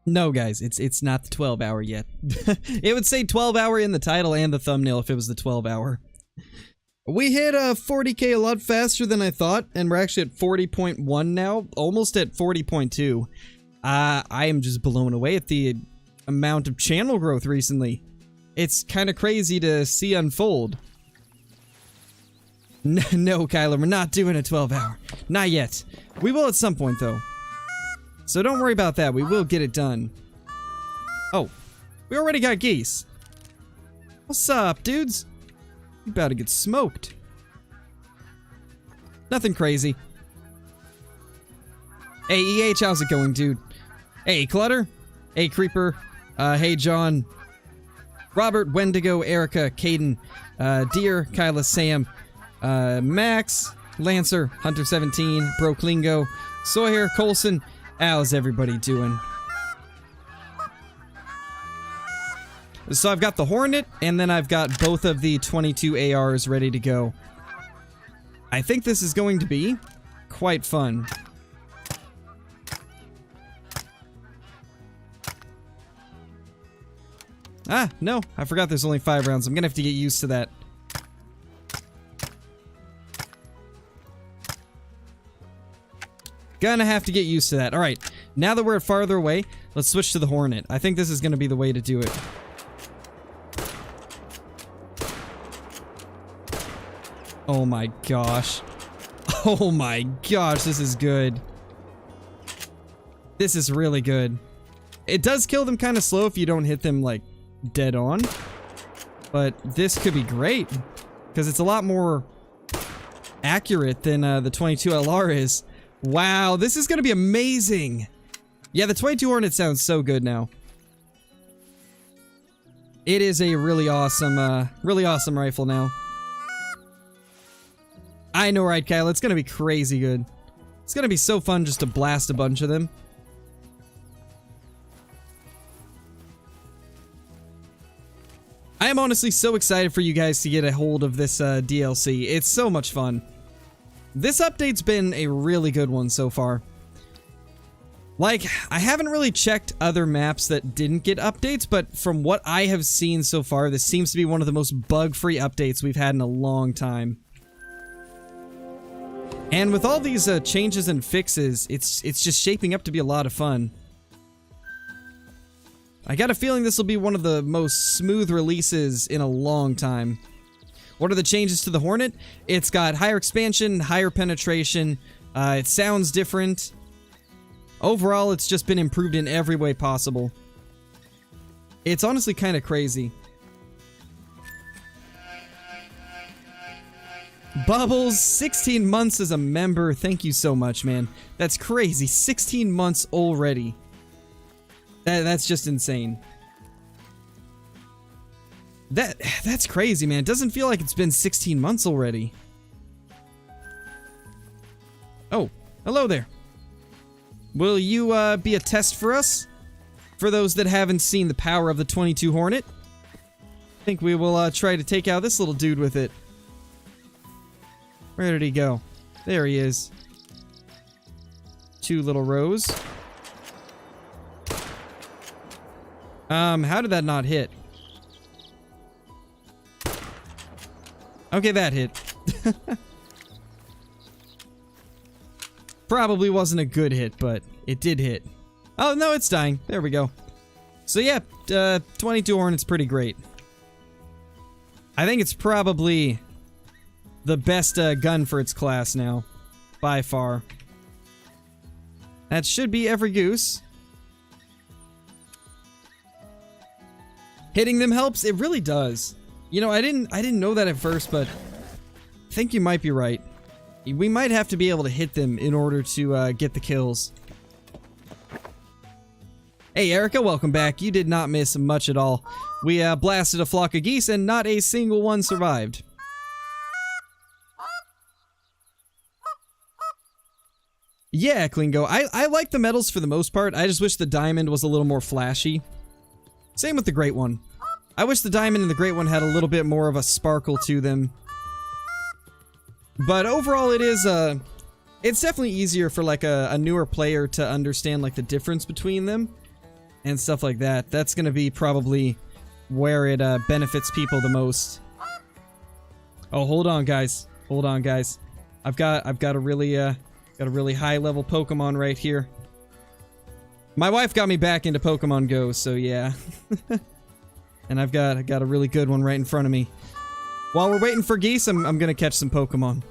No, guys, it's not the 12-hour yet. It would say 12-hour in the title and the thumbnail if it was the 12-hour. We hit 40k a lot faster than I thought, and we're actually at 40.1 now, almost at 40.2. I am just blown away at the amount of channel growth recently. It's kind of crazy to see unfold. No, Kyler, we're not doing a 12-hour. Not yet. We will at some point, though. So don't worry about that. We will get it done. Oh, we already got geese. What's up, dudes? You about to get smoked. Nothing crazy. Hey, EH, how's it going, dude? Hey, Clutter. Hey, Creeper. Hey, John. Robert, Wendigo, Erica, Caden, Deer, Kyla, Sam, Max, Lancer, Hunter17, Broklingo, Sawyer, Colson. How's everybody doing? So I've got the Hornet, and then I've got both of the 22 ARs ready to go. I think this is going to be quite fun. Ah, no, I forgot there's only 5 rounds. I'm gonna have to get used to that. Gonna have to get used to that. Alright, now that we're farther away, let's switch to the Hornet. I think this is gonna be the way to do it. Oh my gosh. Oh my gosh, this is good. This is really good. It does kill them kind of slow if you don't hit them, like, dead on. But this could be great. Because it's a lot more accurate than the 22 LR is. Wow, this is gonna be amazing! Yeah, the 22 Hornet sounds so good now. It is a really awesome rifle now. I know, right, Kyle? It's gonna be crazy good. It's gonna be so fun just to blast a bunch of them. I am honestly so excited for you guys to get a hold of this DLC. It's so much fun. This update's been a really good one so far. Like, I haven't really checked other maps that didn't get updates, but from what I have seen so far, this seems to be one of the most bug-free updates we've had in a long time. And with all these changes and fixes, it's just shaping up to be a lot of fun. I got a feeling this will be one of the most smooth releases in a long time. What are the changes to the Hornet? It's got higher expansion, higher penetration, it sounds different. Overall, it's just been improved in every way possible. It's honestly kind of crazy. Bubbles, 16 months as a member. Thank you so much, man. That's crazy. 16 months already. That's just insane. That's crazy, man. It doesn't feel like it's been 16 months already. Oh, hello there. Will you be a test for us? For those that haven't seen the power of the 22 Hornet, I think we will try to take out this little dude with it. Where did he go? There he is. 2 little rows. How did that not hit? Okay, that hit. Probably wasn't a good hit, but it did hit. Oh, no, it's dying. There we go. So yeah, 22 Hornet's pretty great. I think it's probably the best gun for its class now. By far. That should be every goose. Hitting them helps? It really does. You know, I didn't know that at first, but I think you might be right. We might have to be able to hit them in order to get the kills. Hey Erica, welcome back. You did not miss much at all. We blasted a flock of geese and not a single one survived. Yeah, Klingo. I like the medals for the most part. I just wish the diamond was a little more flashy. Same with the Great One. I wish the diamond and the Great One had a little bit more of a sparkle to them. But overall, it is, it's definitely easier for, like, a newer player to understand, like, the difference between them. and stuff like that. That's gonna be probably where it benefits people the most. Oh, hold on, guys. Hold on, guys. I've got a really high level Pokemon right here. My wife got me back into Pokemon Go, so yeah. And I've got a really good one right in front of me. While we're waiting for Geese, I'm gonna catch some Pokemon.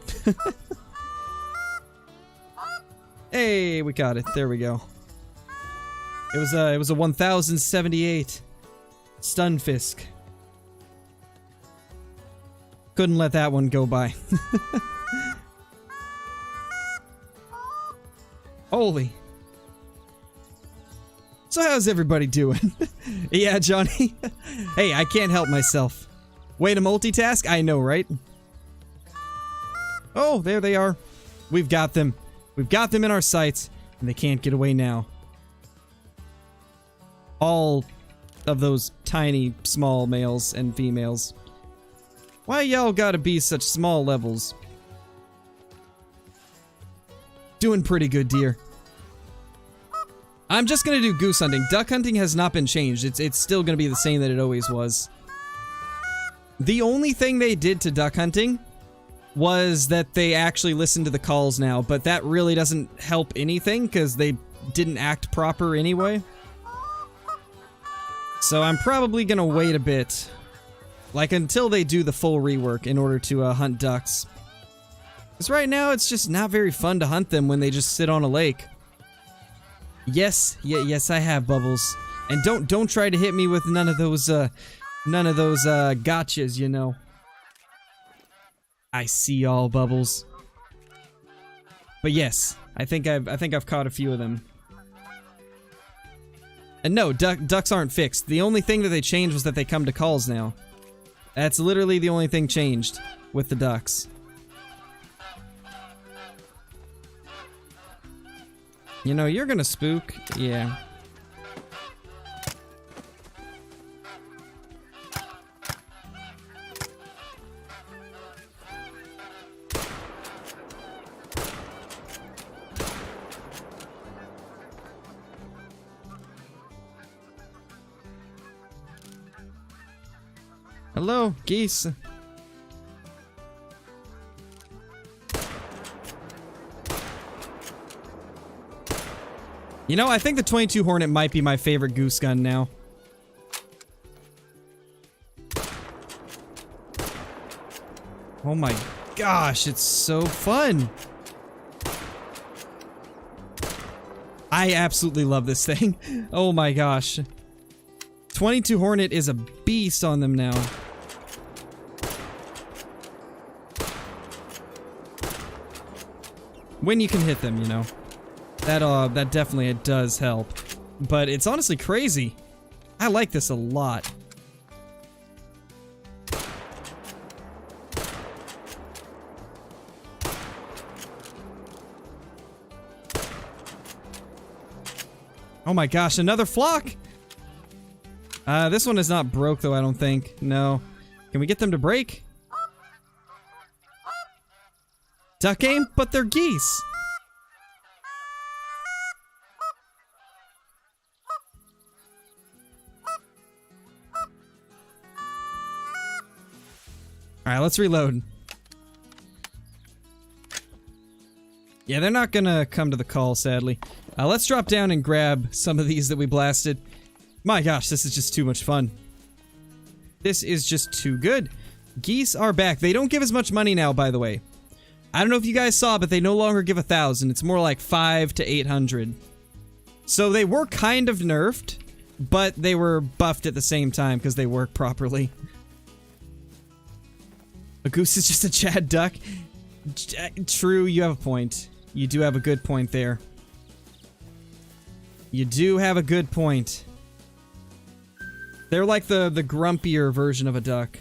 Hey, we got it. There we go. It was a 1078 Stunfisk. Couldn't let that one go by. Holy. So how's everybody doing? Yeah, Johnny. Hey, I can't help myself. Way to multitask? I know, right? Oh, there they are. We've got them. We've got them in our sights, and they can't get away now. All of those tiny, small males and females. Why y'all gotta be such small levels? Doing pretty good, dear. I'm just gonna do goose hunting. Duck hunting has not been changed. It's still gonna be the same that it always was. The only thing they did to duck hunting was that they actually listen to the calls now, but that really doesn't help anything because they didn't act proper anyway. So I'm probably gonna wait a bit. Like, until they do the full rework in order to hunt ducks. Because right now, it's just not very fun to hunt them when they just sit on a lake. Yes, yes, I have, Bubbles. And don't try to hit me with none of those gotchas, you know. I see y'all, Bubbles. But yes, I think I've caught a few of them. And no, ducks aren't fixed. The only thing that they changed was that they come to calls now. That's literally the only thing changed with the ducks. You know, you're gonna spook. Yeah. Hello, Geese. You know, I think the 22 Hornet might be my favorite Goose Gun now. Oh my gosh, it's so fun. I absolutely love this thing. Oh my gosh. 22 Hornet is a beast on them now. When you can hit them, you know. That definitely does help. But it's honestly crazy. I like this a lot. Oh my gosh, another flock! This one is not broke though, I don't think. No. Can we get them to break? Duck aim, but they're geese! Alright, let's reload. Yeah, they're not gonna come to the call, sadly. Let's drop down and grab some of these that we blasted. My gosh, this is just too much fun. This is just too good. Geese are back. They don't give as much money now, by the way. I don't know if you guys saw, but they no longer give 1,000. It's more like 500 to 800. So they were kind of nerfed, but they were buffed at the same time because they work properly. A goose is just a Chad duck. True, you have a point. You do have a good point there. You do have a good point. They're like the grumpier version of a duck.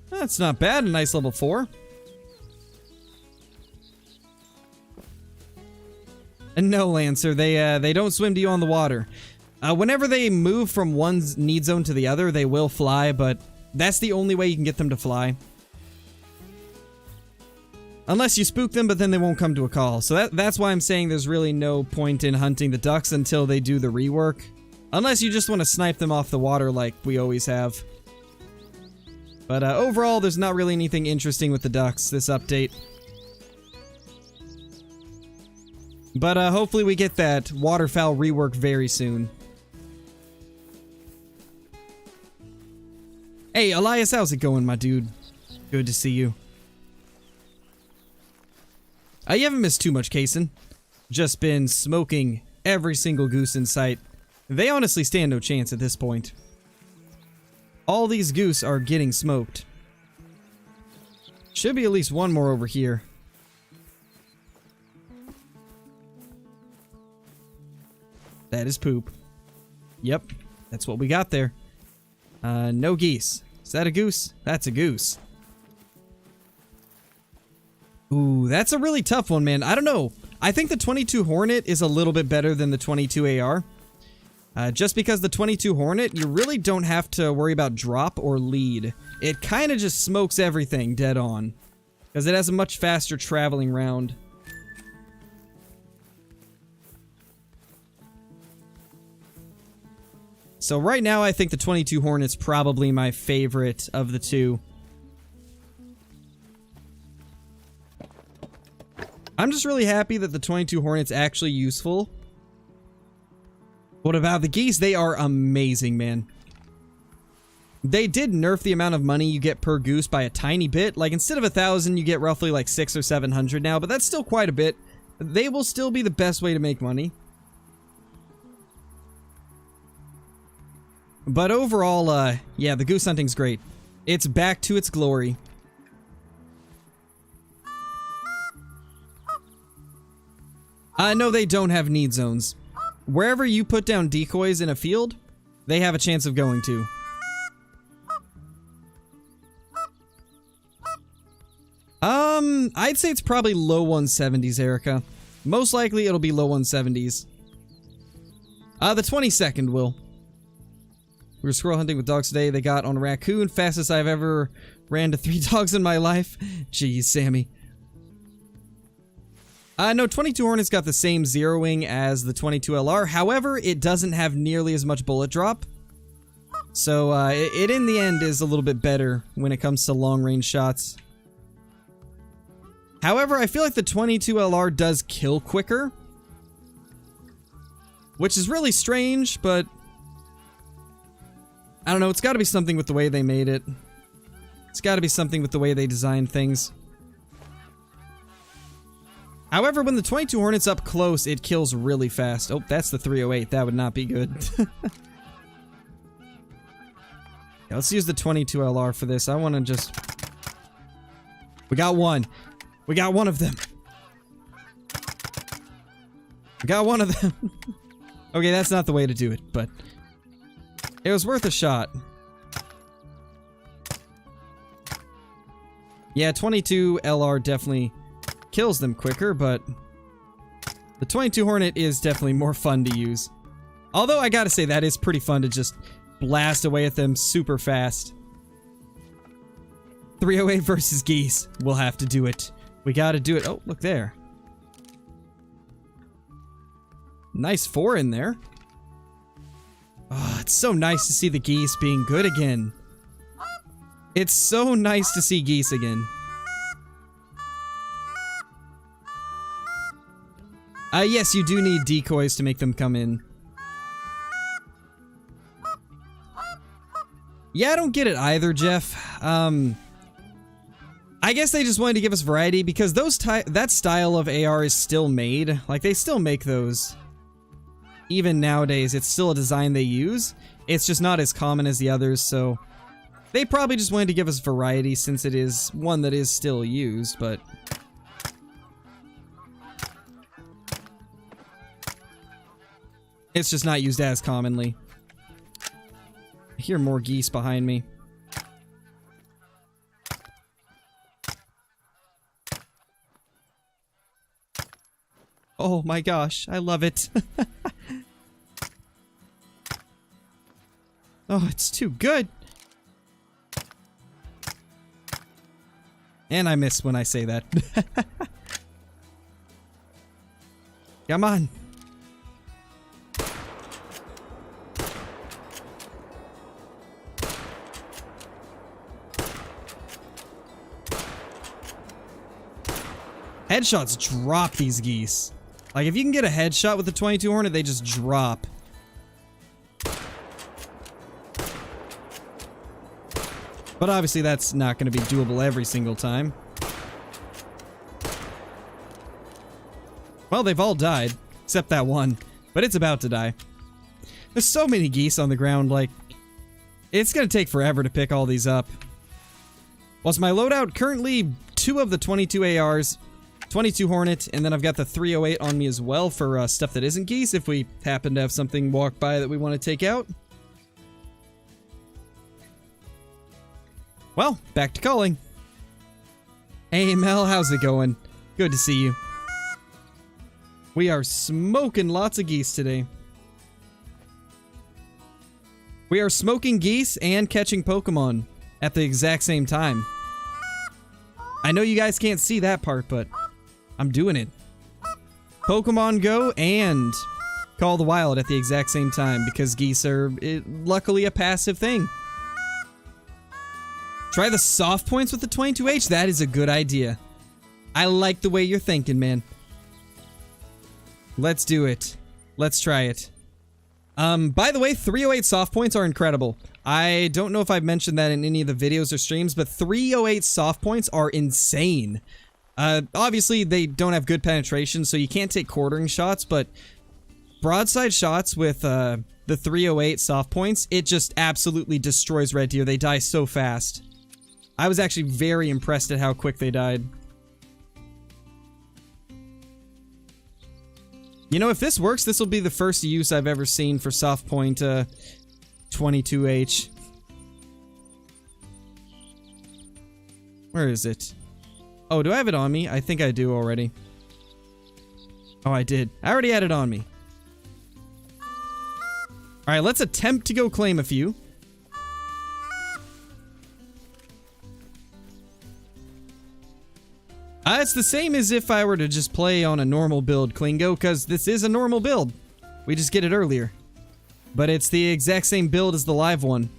That's not bad, a nice level 4. And no, Lancer, they don't swim to you on the water. Whenever they move from one need zone to the other, they will fly, but that's the only way you can get them to fly. Unless you spook them, but then they won't come to a call. So that's why I'm saying there's really no point in hunting the ducks until they do the rework. Unless you just want to snipe them off the water like we always have. But overall, there's not really anything interesting with the ducks this update. But hopefully we get that waterfowl rework very soon. Hey, Elias, how's it going, my dude? Good to see you. You haven't missed too much, Kason. Just been smoking every single goose in sight. They honestly stand no chance at this point. All these goose are getting smoked. Should be at least one more over here. That is poop. Yep, that's what we got there. No geese. Is that a goose? That's a goose. Ooh, that's a really tough one, man. I don't know. I think the 22 Hornet is a little bit better than the 22 AR. Just because the 22 Hornet, you really don't have to worry about drop or lead. It kind of just smokes everything dead on. Because it has a much faster traveling round. So right now, I think the 22 Hornet's probably my favorite of the two. I'm just really happy that the 22 Hornet's actually useful. What about the geese? They are amazing, man. They did nerf the amount of money you get per goose by a tiny bit. Like, instead of 1,000, you get roughly like 600 or 700 now, but that's still quite a bit. They will still be the best way to make money. But overall, yeah, the goose hunting's great. It's back to its glory. No, they don't have need zones. Wherever you put down decoys in a field, they have a chance of going to. I'd say it's probably low 170s, Erica. Most likely it'll be low 170s. The 22nd will. We were squirrel hunting with dogs today. They got on a raccoon. Fastest I've ever ran to 3 dogs in my life. Jeez, Sammy. No, 22 Hornet's got the same zeroing as the 22 LR. However, it doesn't have nearly as much bullet drop. So, it in the end is a little bit better when it comes to long-range shots. However, I feel like the 22 LR does kill quicker. Which is really strange, but I don't know, it's gotta be something with the way they made it. It's gotta be something with the way they designed things. However, when the 22 Hornet's up close, it kills really fast. Oh, that's the 308. That would not be good. Yeah, let's use the 22 LR for this. I want to just... We got one. We got one of them. We got one of them. Okay, that's not the way to do it, but... It was worth a shot. Yeah, 22 LR definitely kills them quicker, but the 22 Hornet is definitely more fun to use. Although I gotta say, that is pretty fun to just blast away at them super fast. 308 versus geese. We'll have to do it. We gotta do it. Oh, look there. Nice 4 in there. Oh, it's so nice to see the geese being good again. It's so nice to see geese again. Yes, you do need decoys to make them come in. Yeah, I don't get it either, Jeff. I guess they just wanted to give us variety because that style of AR is still made. Like, they still make those. Even nowadays, it's still a design they use. It's just not as common as the others, so... They probably just wanted to give us variety since it is one that is still used, but... It's just not used as commonly. I hear more geese behind me. Oh my gosh, I love it. Oh, it's too good. And I miss when I say that. Come on. Headshots drop these geese. Like, if you can get a headshot with the 22 Hornet, they just drop. But obviously that's not going to be doable every single time. Well, they've all died, except that one. But it's about to die. There's so many geese on the ground, like, it's going to take forever to pick all these up. Whilst my loadout, currently 2 of the 22 ARs, 22 Hornet, and then I've got the 308 on me as well for stuff that isn't geese, if we happen to have something walk by that we want to take out. Well, back to calling. Hey Mel, how's it going? Good to see you. We are smoking lots of geese today. We are smoking geese and catching Pokemon at the exact same time. I know you guys can't see that part, but I'm doing it. Pokemon Go and Call the Wild at the exact same time because geese are luckily a passive thing. Try the soft points with the 22H. That is a good idea. I like the way you're thinking, man. Let's do it. Let's try it. By the way, 308 soft points are incredible. I don't know if I've mentioned that in any of the videos or streams, but 308 soft points are insane. Obviously, they don't have good penetration, so you can't take quartering shots, but broadside shots with the 308 soft points, it just absolutely destroys red deer. They die so fast. I was actually very impressed at how quick they died. You know, if this works, this will be the first use I've ever seen for soft point 22H. Where is it? Oh, do I have it on me? I think I do already. Oh, I did. I already had it on me. Alright, let's attempt to go claim a few. It's the same as if I were to just play on a normal build, Klingo, because this is a normal build. We just get it earlier. But it's the exact same build as the live one.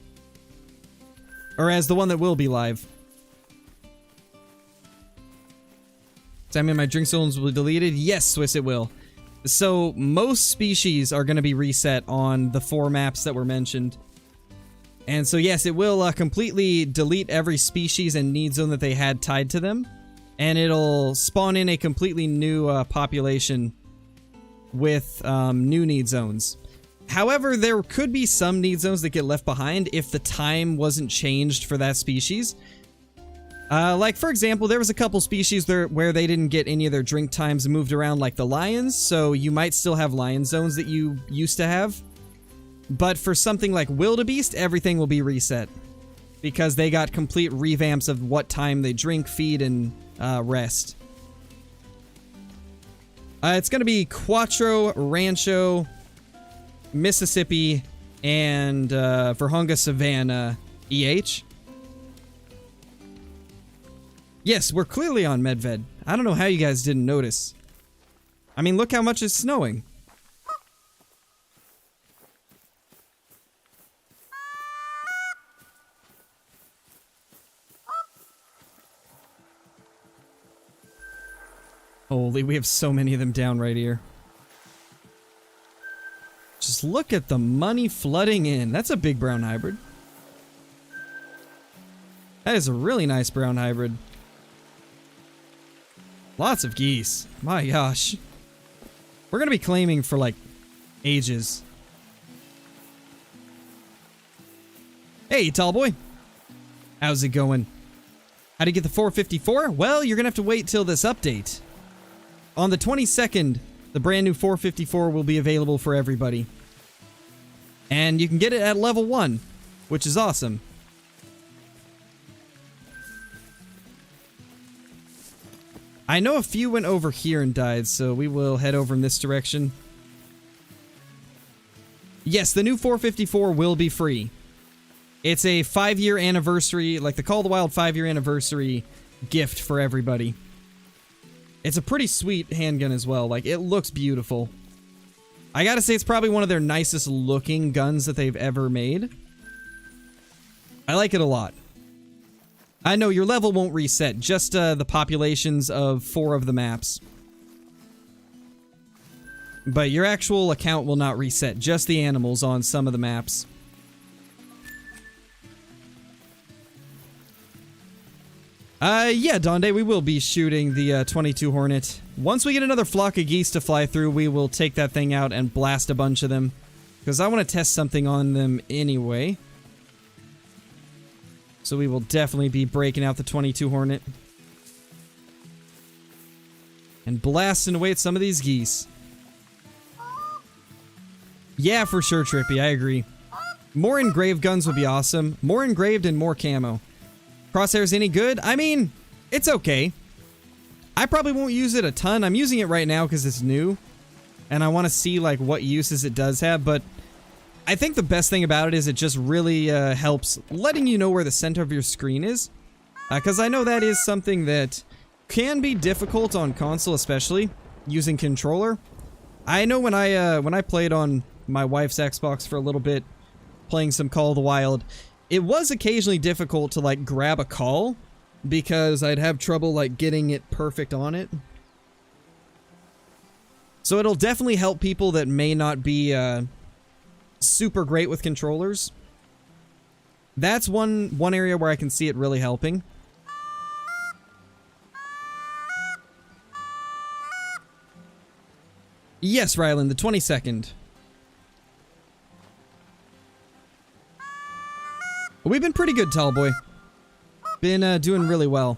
Or as the one that will be live. Does that mean my drink zones will be deleted? Yes, Swiss, it will. So, most species are going to be reset on the 4 maps that were mentioned. And so, yes, it will completely delete every species and need zone that they had tied to them. And it'll spawn in a completely new population with new need zones. However, there could be some need zones that get left behind if the time wasn't changed for that species. Like, for example, there was a couple species there where they didn't get any of their drink times moved around, like the lions, so you might still have lion zones that you used to have. But for something like wildebeest, everything will be reset. Because they got complete revamps of what time they drink, feed, and rest. It's going to be Quattro, Rancho, Mississippi, and Virunga Savannah EH. Yes, we're clearly on Medved. I don't know how you guys didn't notice. I mean, look how much it's snowing. Holy, we have so many of them down right here. Just look at the money flooding in. That's a big brown hybrid. That is a really nice brown hybrid. Lots of geese. My gosh. We're gonna be claiming for, like, ages. Hey, tall boy. How's it going? How'd you get the 454? Well, you're gonna have to wait till this update. On the 22nd, the brand new 454 will be available for everybody. And you can get it at level 1, which is awesome. I know a few went over here and died, so we will head over in this direction. Yes, the new 454 will be free. It's a 5-year anniversary, like the Call of the Wild 5-year anniversary gift for everybody. It's a pretty sweet handgun as well. Like, it looks beautiful. I gotta say, it's probably one of their nicest looking guns that they've ever made. I like it a lot. I know your level won't reset, just the populations of 4 of the maps. But your actual account will not reset, just the animals on some of the maps. Yeah, Donde, we will be shooting the 22 Hornet. Once we get another flock of geese to fly through, we will take that thing out and blast a bunch of them. Because I want to test something on them anyway. So we will definitely be breaking out the 22 Hornet. And blasting away at some of these geese. Yeah, for sure, Trippy, I agree. More engraved guns would be awesome. More engraved and more camo. Crosshairs any good? I mean, it's okay. I probably won't use it a ton. I'm using it right now because it's new. And I want to see like what uses it does have, but I think the best thing about it is it just really helps letting you know where the center of your screen is. Because I know that is something that can be difficult on console, especially using controller. I know when I played on my wife's Xbox for a little bit, playing some Call of the Wild, it was occasionally difficult to like grab a call because I'd have trouble like getting it perfect on it. So it'll definitely help people that may not be super great with controllers. That's one area where I can see it really helping. Yes, Rylan, the 22nd. We've been pretty good, Tallboy. Been doing really well.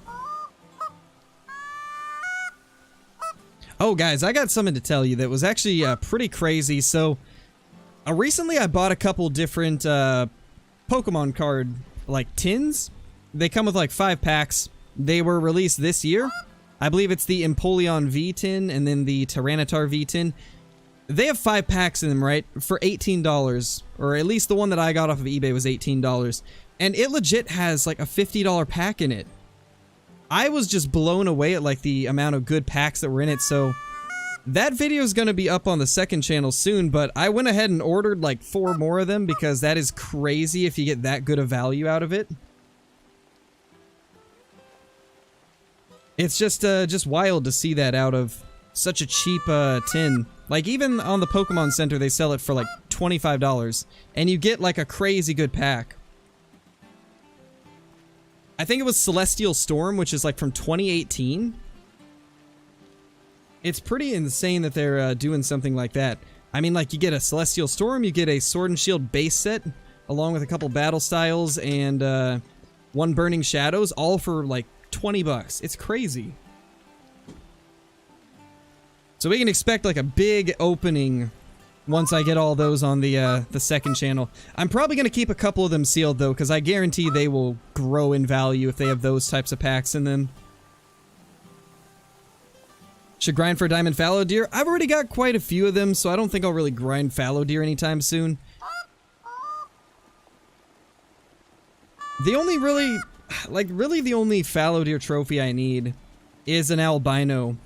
Oh, guys, I got something to tell you that was actually pretty crazy. So, recently I bought a couple different Pokemon card, like, tins. They come with, like, 5 packs. They were released this year. I believe it's the Empoleon V tin and then the Tyranitar V tin. They have 5 packs in them, right? For $18. Or at least the one that I got off of eBay was $18. And it legit has like a $50 pack in it. I was just blown away at like the amount of good packs that were in it. So that video is going to be up on the second channel soon. But I went ahead and ordered like 4 more of them because that is crazy if you get that good a value out of it. It's just wild to see that out of such a cheap tin. Like, even on the Pokemon Center, they sell it for, like, $25. And you get, like, a crazy good pack. I think it was Celestial Storm, which is, like, from 2018. It's pretty insane that they're doing something like that. I mean, like, you get a Celestial Storm, you get a Sword and Shield base set, along with a couple battle styles and 1 Burning Shadows, all for, like, $20. It's crazy. So we can expect like a big opening once I get all those on the second channel. I'm probably going to keep a couple of them sealed though, because I guarantee they will grow in value if they have those types of packs in them. Should grind for a diamond fallow deer? I've already got quite a few of them, so I don't think I'll really grind fallow deer anytime soon. The only really the only fallow deer trophy I need is an albino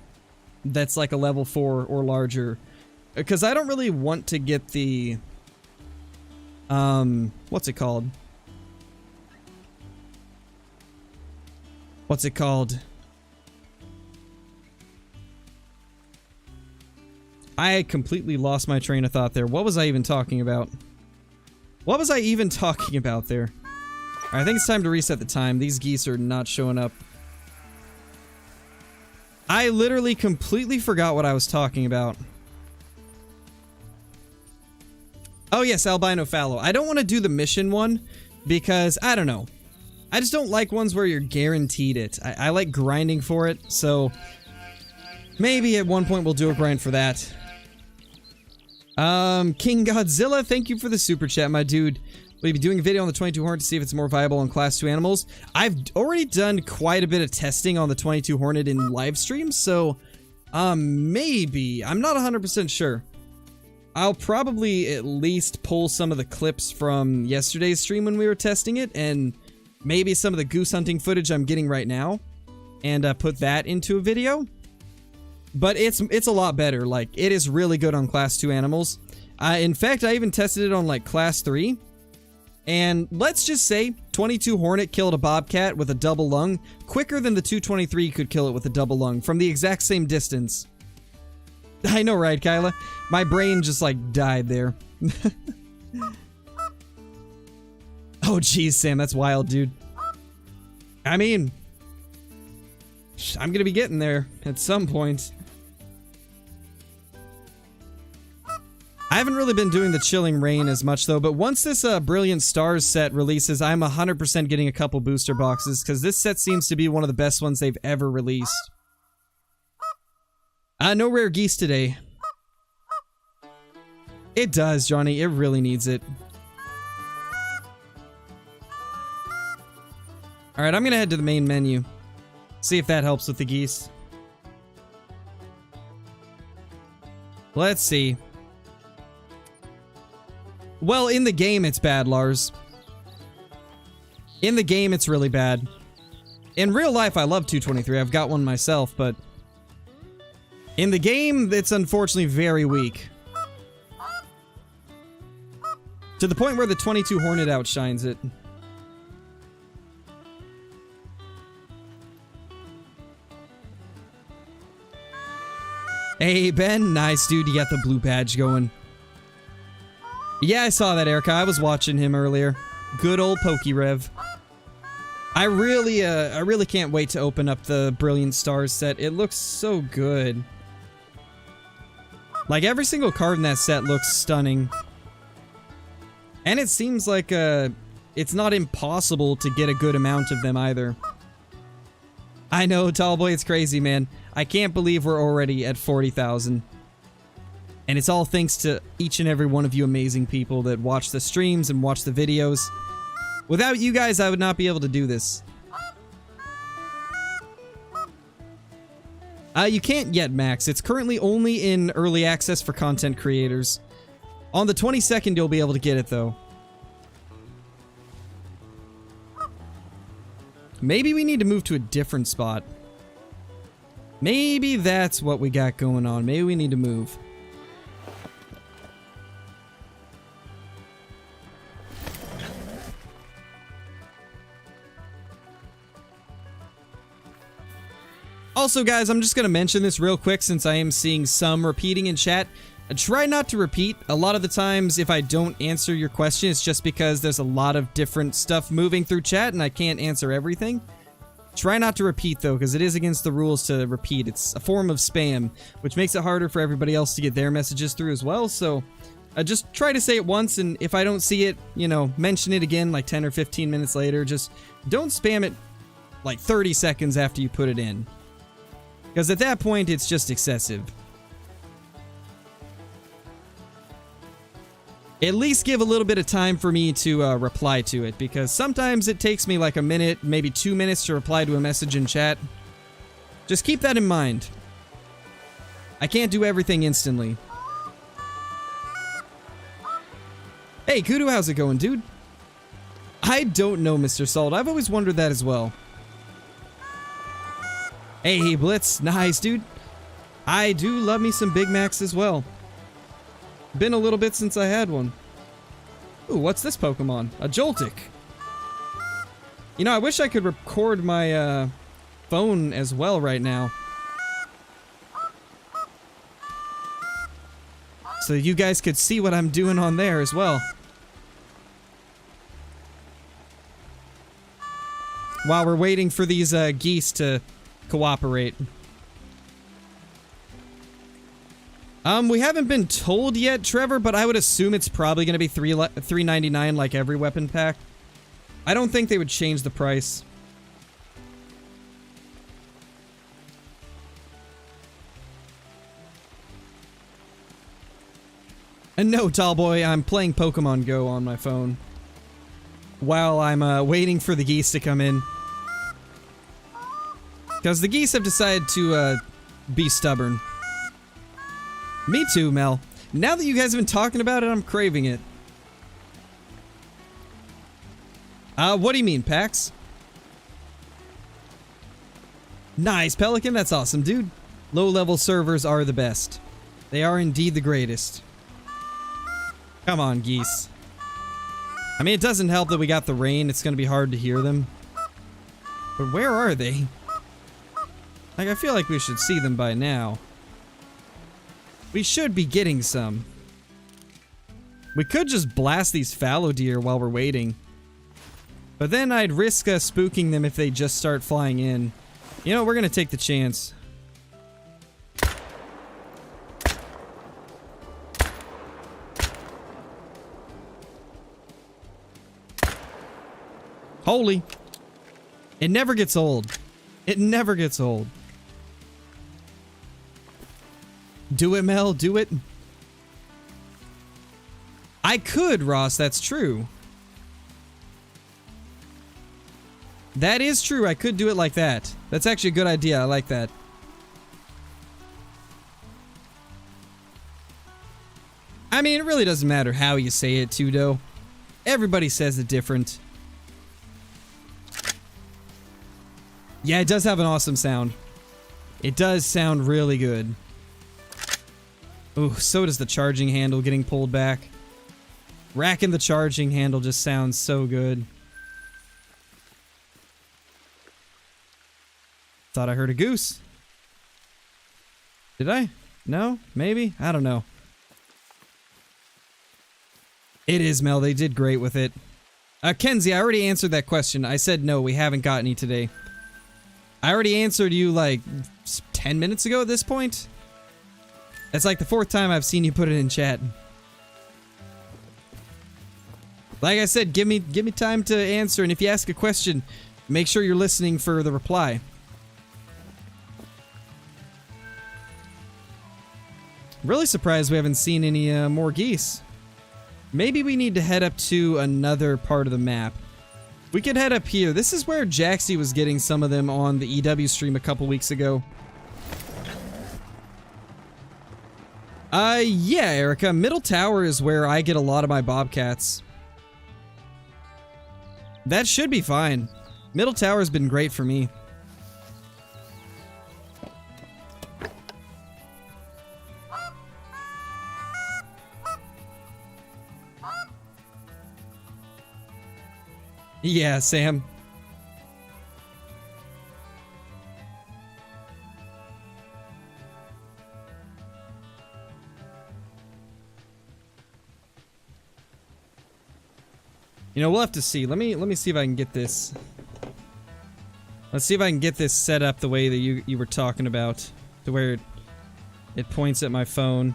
that's like a level 4 or larger, because I don't really want to get the what's it called I completely lost my train of thought there. What was I even talking about there? I think it's time to reset the time. These geese are not showing up. I literally completely forgot what I was talking about. Oh yes, albino fallow. I don't want to do the mission one because, I don't know. I just don't like ones where you're guaranteed it. I like grinding for it, so maybe at one point we'll do a grind for that. King Godzilla, thank you for the super chat, my dude. We'll be doing a video on the 22 Hornet to see if it's more viable on Class 2 animals. I've already done quite a bit of testing on the 22 Hornet in live streams, so maybe. I'm not 100% sure. I'll probably at least pull some of the clips from yesterday's stream when we were testing it, and maybe some of the goose hunting footage I'm getting right now. and put that into a video. But it's a lot better. Like, it is really good on class 2 animals. In fact, I even tested it on like class 3. And let's just say 22 Hornet killed a bobcat with a double lung quicker than the 223 could kill it with a double lung from the exact same distance. I know, right, Kyla? My brain just like died there. Oh, geez, Sam, that's wild, dude. I mean, I'm gonna be getting there at some point. I haven't really been doing the Chilling Rain as much, though, but once this Brilliant Stars set releases, I'm 100% getting a couple booster boxes, because this set seems to be one of the best ones they've ever released. No rare geese today. It does, Johnny. It really needs it. Alright, I'm gonna head to the main menu. See if that helps with the geese. Let's see. Well, in the game, it's bad, Lars. In the game, it's really bad. In real life, I love 223. I've got one myself, but... in the game, it's unfortunately very weak. To the point where the 22 Hornet outshines it. Hey, Ben. Nice, dude. You got the blue badge going. Yeah, I saw that, Erica. I was watching him earlier. Good old Pokerev. I really can't wait to open up the Brilliant Stars set. It looks so good. Like, every single card in that set looks stunning. And it seems like, it's not impossible to get a good amount of them either. I know, Tallboy, it's crazy, man. I can't believe we're already at 40,000. And it's all thanks to each and every one of you amazing people that watch the streams and watch the videos. Without you guys, I would not be able to do this. You can't yet, Max. It's currently only in early access for content creators. On the 22nd, you'll be able to get it, though. Maybe we need to move to a different spot. Maybe that's what we got going on. Maybe we need to move. Also, guys, I'm just going to mention this real quick since I am seeing some repeating in chat. Try not to repeat. A lot of the times, if I don't answer your question, it's just because there's a lot of different stuff moving through chat and I can't answer everything. Try not to repeat, though, because it is against the rules to repeat. It's a form of spam, which makes it harder for everybody else to get their messages through as well. So just try to say it once, and if I don't see it, you know, mention it again like 10 or 15 minutes later. Just don't spam it like 30 seconds after you put it in. Because at that point, it's just excessive. At least give a little bit of time for me to reply to it, because sometimes it takes me like a minute, maybe 2 minutes to reply to a message in chat. Just keep that in mind. I can't do everything instantly. Hey, Kudu, how's it going, dude? I don't know, Mr. Salt. I've always wondered that as well. Hey, Blitz. Nice, dude. I do love me some Big Macs as well. Been a little bit since I had one. Ooh, what's this Pokemon? A Joltik. You know, I wish I could record my phone as well right now. So you guys could see what I'm doing on there as well. While we're waiting for these geese to cooperate. We haven't been told yet, Trevor, but I would assume it's probably going to be $3.99 like every weapon pack. I don't think they would change the price. And no, Tallboy, I'm playing Pokemon Go on my phone. While I'm waiting for the geese to come in. Because the geese have decided to be stubborn. Me too, Mel. Now that you guys have been talking about it, I'm craving it. What do you mean, Pax? Nice, Pelican. That's awesome, dude. Low-level servers are the best. They are indeed the greatest. Come on, geese. I mean, it doesn't help that we got the rain. It's going to be hard to hear them. But where are they? Like, I feel like we should see them by now. We should be getting some. We could just blast these fallow deer while we're waiting. But then I'd risk spooking them if they just start flying in. You know, we're going to take the chance. Holy. It never gets old. It never gets old. Do it, Mel. Do it. I could, Ross. That's true. That is true. I could do it like that. That's actually a good idea. I like that. I mean, it really doesn't matter how you say it, too, though. Everybody says it different. Yeah, it does have an awesome sound. It does sound really good. Ooh, so does the charging handle getting pulled back. Racking the charging handle just sounds so good. Thought I heard a goose. Did I? No? Maybe? I don't know. It is, Mel. They did great with it. Kenzie, I already answered that question. I said no, we haven't got any today. I already answered you like 10 minutes ago at this point. That's like the 4th time I've seen you put it in chat. Like I said, give me time to answer, and if you ask a question, make sure you're listening for the reply. Really surprised we haven't seen any more geese. Maybe we need to head up to another part of the map. We could head up here. This is where Jaxie was getting some of them on the EW stream a couple weeks ago. Yeah, Erica. Middle Tower is where I get a lot of my bobcats. That should be fine. Middle Tower has been great for me. Yeah, Sam. You know, we'll have to see. Let me see if I can get this. Let's see if I can get this set up the way that you were talking about, to where it points at my phone.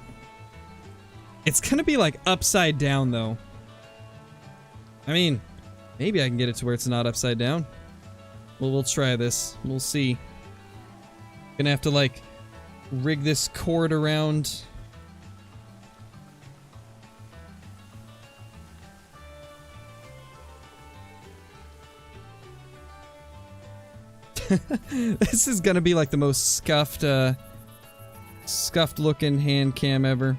It's gonna be like upside down though. I mean, maybe I can get it to where it's not upside down. Well, we'll try this. We'll see. Gonna have to like rig this cord around. This is gonna be like the most scuffed looking hand cam ever.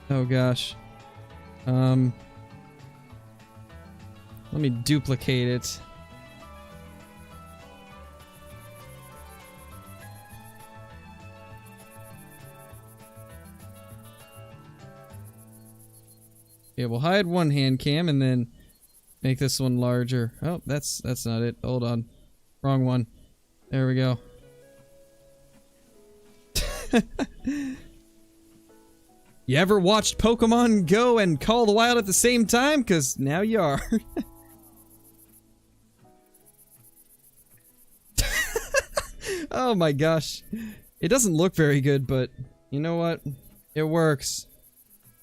Oh gosh. Let me duplicate it. Yeah, we'll hide one hand cam and then make this one larger. Oh, that's not it. Hold on. Wrong one. There we go. You ever watched Pokemon Go and Call the Wild at the same time? 'Cause now you are. Oh my gosh. It doesn't look very good, but you know what? It works.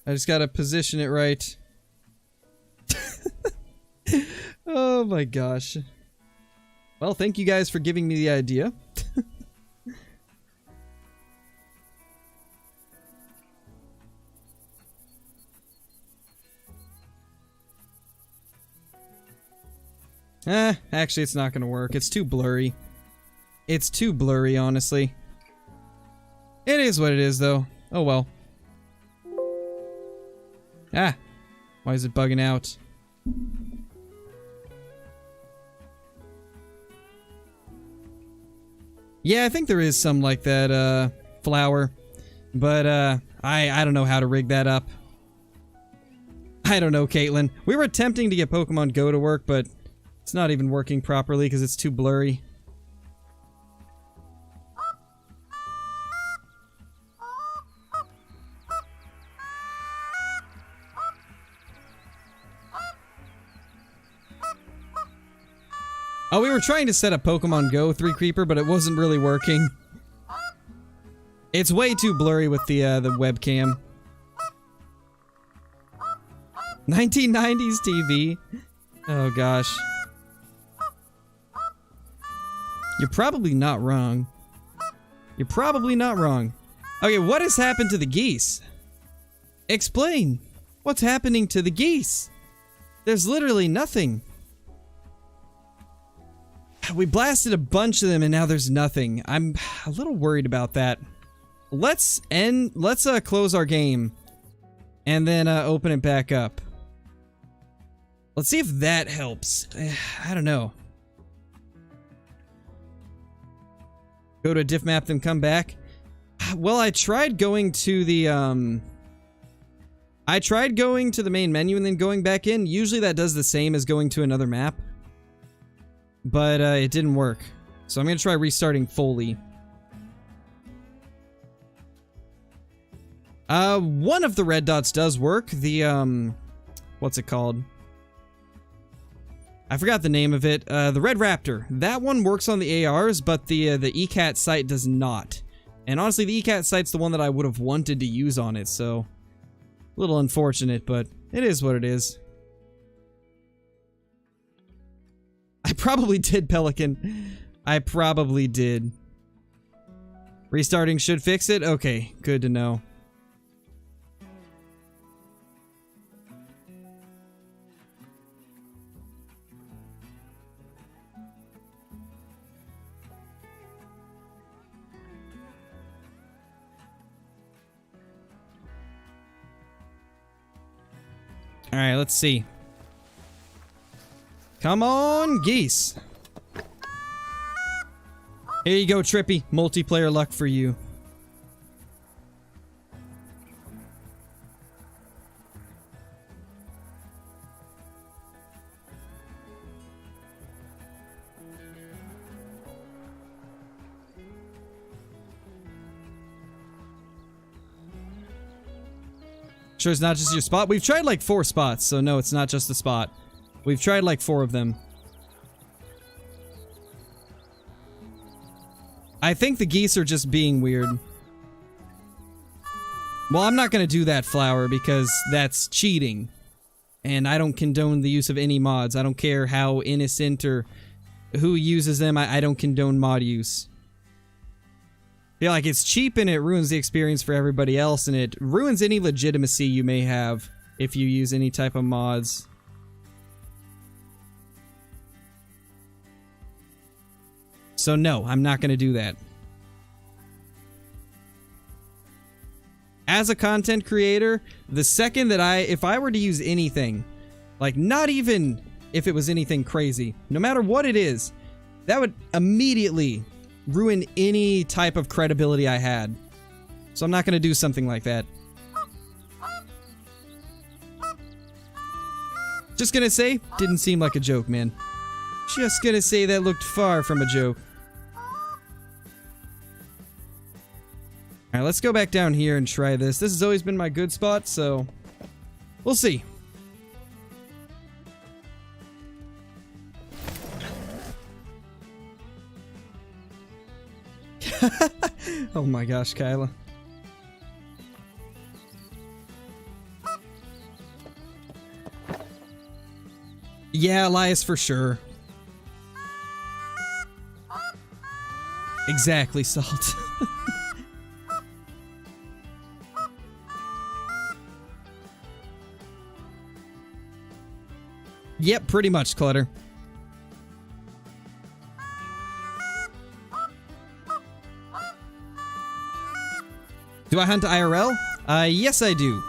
I just gotta position it right. Oh my gosh. Well, thank you guys for giving me the idea. Actually it's not gonna work. It's too blurry. It's too blurry, honestly. It is what it is, though. Oh well. Ah! Why is it bugging out? Yeah, I think there is some like that, flower. But, I don't know how to rig that up. I don't know, Caitlin. We were attempting to get Pokemon Go to work, but it's not even working properly because it's too blurry. Oh, we were trying to set up Pokemon Go 3 Creeper, but it wasn't really working. It's way too blurry with the webcam. 1990s TV. Oh gosh. You're probably not wrong. You're probably not wrong. Okay, what has happened to the geese? Explain. What's happening to the geese? There's literally nothing. We blasted a bunch of them and now there's nothing. I'm a little worried about that. Let's close our game and then open it back up. Let's see if that helps. I don't know. Go to a diff map, then come back. Well, I tried going to the main menu and then going back in. Usually that does the same as going to another map. But it didn't work. So I'm gonna try restarting fully. One of the red dots does work. The what's it called? I forgot the name of it. The Red Raptor. That one works on the ARs, but the ECAT site does not. And honestly, the ECAT site's the one that I would have wanted to use on it, so a little unfortunate, but it is what it is. I probably did, Pelican. I probably did. Restarting should fix it? Okay, good to know. Alright, let's see. Come on, Geese. Here you go, Trippy. Multiplayer luck for you. Sure it's not just your spot? We've tried like 4 spots, so no, it's not just the spot. We've tried like 4 of them. I think the geese are just being weird. Well, I'm not gonna do that, Flower, because that's cheating. And I don't condone the use of any mods. I don't care how innocent or who uses them, I don't condone mod use. Yeah, like it's cheap and it ruins the experience for everybody else, and it ruins any legitimacy you may have if you use any type of mods. So no, I'm not going to do that. As a content creator, the second that if I were to use anything, like not even if it was anything crazy, no matter what it is, that would immediately ruin any type of credibility I had. So I'm not going to do something like that. Just gonna say, didn't seem like a joke, man. Just gonna say that looked far from a joke. Alright, let's go back down here and try this. This has always been my good spot, so we'll see. Oh my gosh, Kyla. Yeah, Elias, for sure. Exactly, Salt. Yep, pretty much, Clutter. Do I hunt IRL? Yes I do.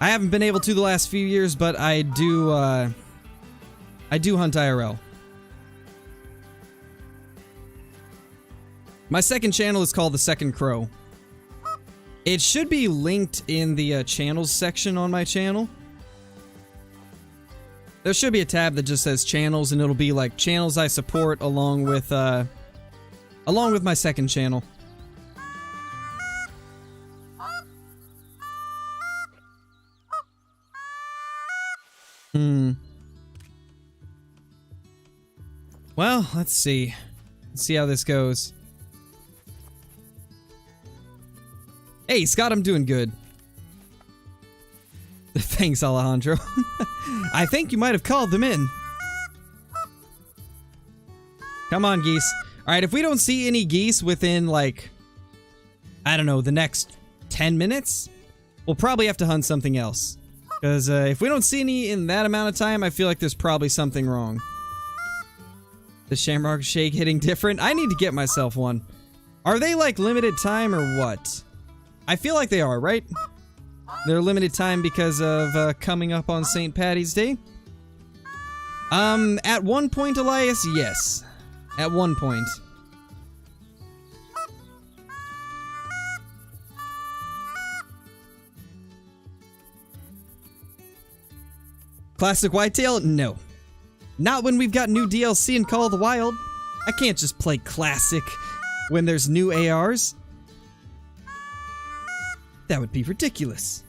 I haven't been able to the last few years, but I do hunt IRL. My second channel is called The Second Crow. It should be linked in the channels section on my channel. There should be a tab that just says channels, and it'll be like channels I support along with my second channel. Well, let's see. Let's see how this goes. Hey, Scott, I'm doing good. Thanks, Alejandro. I think you might have called them in. Come on, Geese. Alright, if we don't see any geese within, like, I don't know, the next 10 minutes, we'll probably have to hunt something else. Because if we don't see any in that amount of time, I feel like there's probably something wrong. The Shamrock Shake hitting different? I need to get myself one. Are they, like, limited time or what? I feel like they are, right? They're limited time because of coming up on St. Paddy's Day? At one point, Elias, yes. At one point. Classic Whitetail? No. Not when we've got new DLC in Call of the Wild. I can't just play Classic when there's new ARs. That would be ridiculous.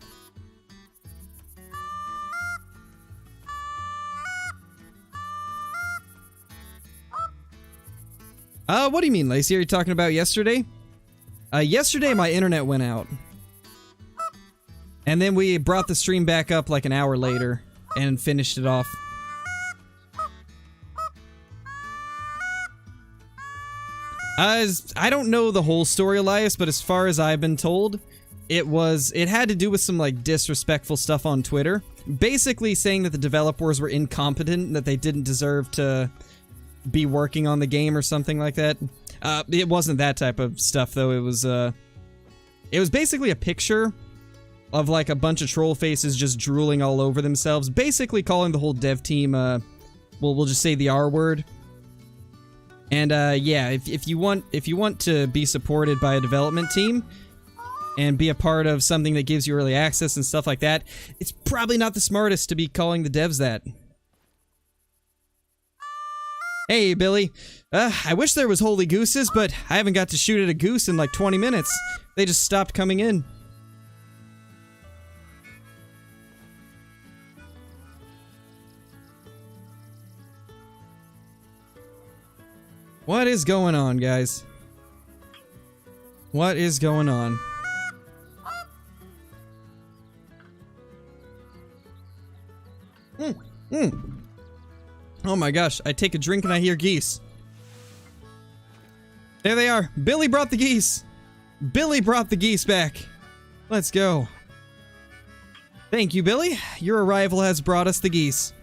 What do you mean, Lacey? Are you talking about yesterday? Yesterday my internet went out. And then we brought the stream back up like an hour later and finished it off. I don't know the whole story, Elias, but as far as I've been told, it had to do with some, like, disrespectful stuff on Twitter. Basically saying that the developers were incompetent and that they didn't deserve to be working on the game or something like that. It wasn't that type of stuff, though. It was basically a picture of, like, a bunch of troll faces just drooling all over themselves, basically calling the whole dev team, well, we'll just say the R word. And, yeah, if you want to be supported by a development team and be a part of something that gives you early access and stuff like that, it's probably not the smartest to be calling the devs that. Hey, Billy. I wish there was holy gooses, but I haven't got to shoot at a goose in like 20 minutes. They just stopped coming in. What is going on, guys? What is going on? Oh my gosh, I take a drink and I hear geese. There they are. Billy brought the geese. Billy brought the geese back. Let's go. Thank you, Billy. Your arrival has brought us the geese.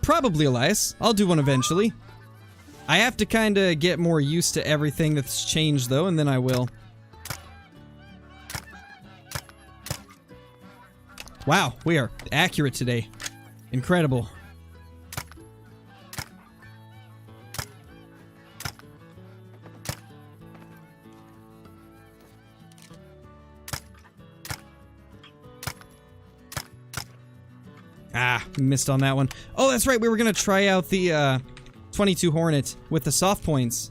Probably, Elias. I'll do one eventually. I have to kinda get more used to everything that's changed, though, and then I will. Wow, we are accurate today. Incredible. Ah, missed on that one. Oh, that's right, we were gonna try out the 22 Hornet with the soft points.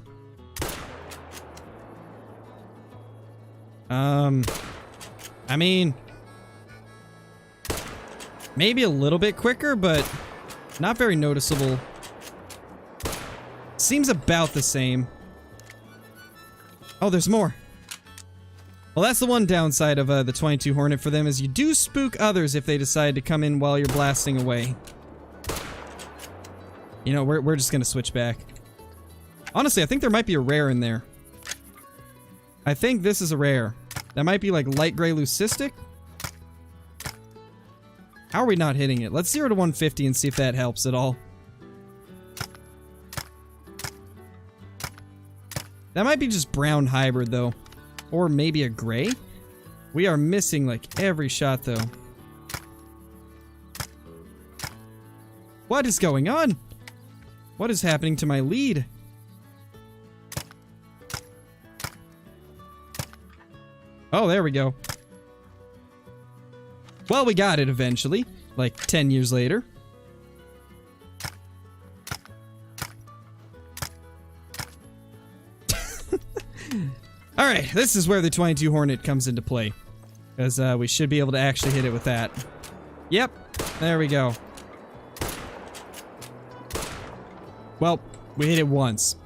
I mean, maybe a little bit quicker, but not very noticeable. Seems about the same. Oh, there's more. Well, that's the one downside of the 22 Hornet for them, is you do spook others if they decide to come in while you're blasting away. You know, we're just gonna switch back. Honestly, I think there might be a rare in there. I think this is a rare. That might be like light gray leucistic. How are we not hitting it? Let's 0 to 150 and see if that helps at all. That might be just brown hybrid, though. Or maybe a gray? We are missing, like, every shot, though. What is going on? What is happening to my lead? Oh, there we go. Well, we got it eventually, like 10 years later. Alright, this is where the 22 Hornet comes into play. Because we should be able to actually hit it with that. Yep, there we go. Well, we hit it once.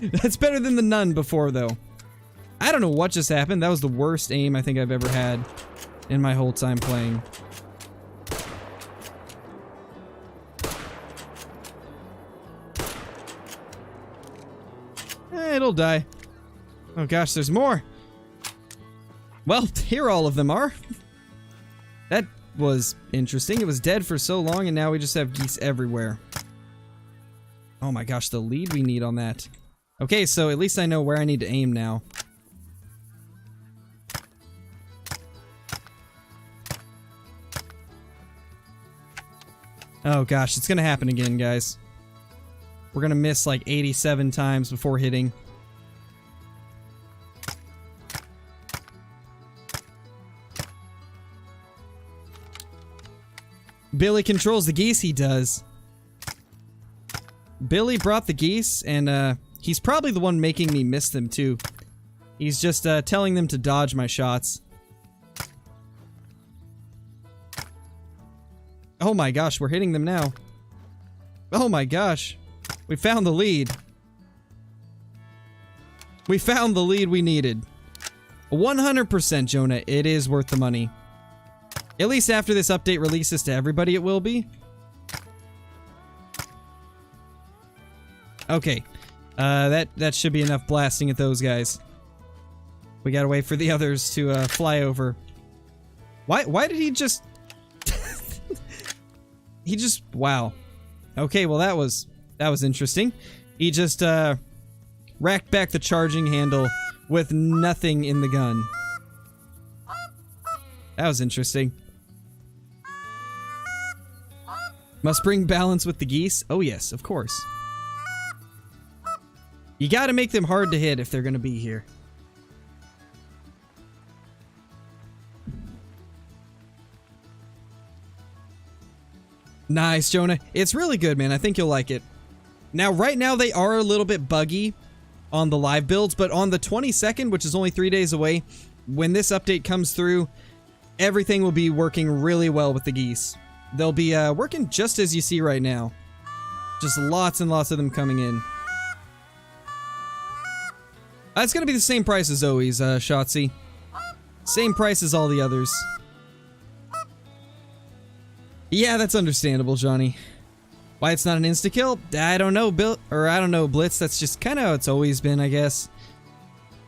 That's better than the none before, though. I don't know what just happened. That was the worst aim I think I've ever had in my whole time playing. It'll die. Oh gosh, there's more. Well, here all of them are. That was interesting. It was dead for so long and now we just have geese everywhere. Oh my gosh, the lead we need on that. Okay, so at least I know where I need to aim now. Oh gosh, it's gonna happen again, guys. We're gonna miss like 87 times before hitting. Billy controls the geese, he does. Billy brought the geese, and he's probably the one making me miss them too. He's just telling them to dodge my shots. Oh my gosh, we're hitting them now. Oh my gosh. We found the lead. We found the lead we needed. 100%, Jonah, it is worth the money. At least after this update releases to everybody, it will be. Okay. That should be enough blasting at those guys. We gotta wait for the others to fly over. Why did he just... He just... Wow. Okay, well that was interesting. He just racked back the charging handle with nothing in the gun. That was interesting. Must bring balance with the geese? Oh yes, of course. You gotta make them hard to hit if they're gonna be here. Nice, Jonah. It's really good, man. I think you'll like it. Now, right now, they are a little bit buggy on the live builds, but on the 22nd, which is only 3 days away, when this update comes through, everything will be working really well with the geese. They'll be working just as you see right now. Just lots and lots of them coming in. It's gonna be the same price as always, Shotzi. Same price as all the others. Yeah, that's understandable, Johnny. Why it's not an insta-kill? I don't know, I don't know, Blitz. That's just kind of how it's always been, I guess.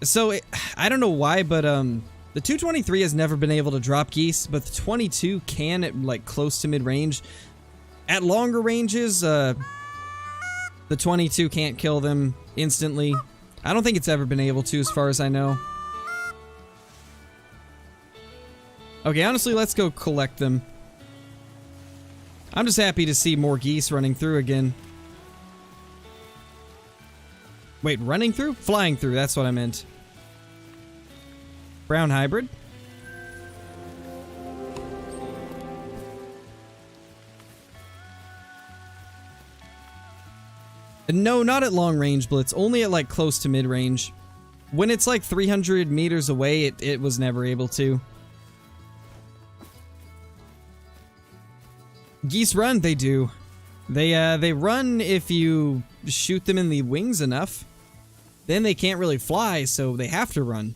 So, I don't know why, but, the 223 has never been able to drop geese, but the 22 can at, like, close to mid-range. At longer ranges, the 22 can't kill them instantly. I don't think it's ever been able to, as far as I know. Okay, honestly, let's go collect them. I'm just happy to see more geese running through again. Wait, running through? Flying through, that's what I meant. Brown hybrid. No, not at long range, Blitz. Only at like close to mid range. When it's like 300 meters away, it was never able to. Geese run, they do. They run if you shoot them in the wings enough. Then they can't really fly, so they have to run.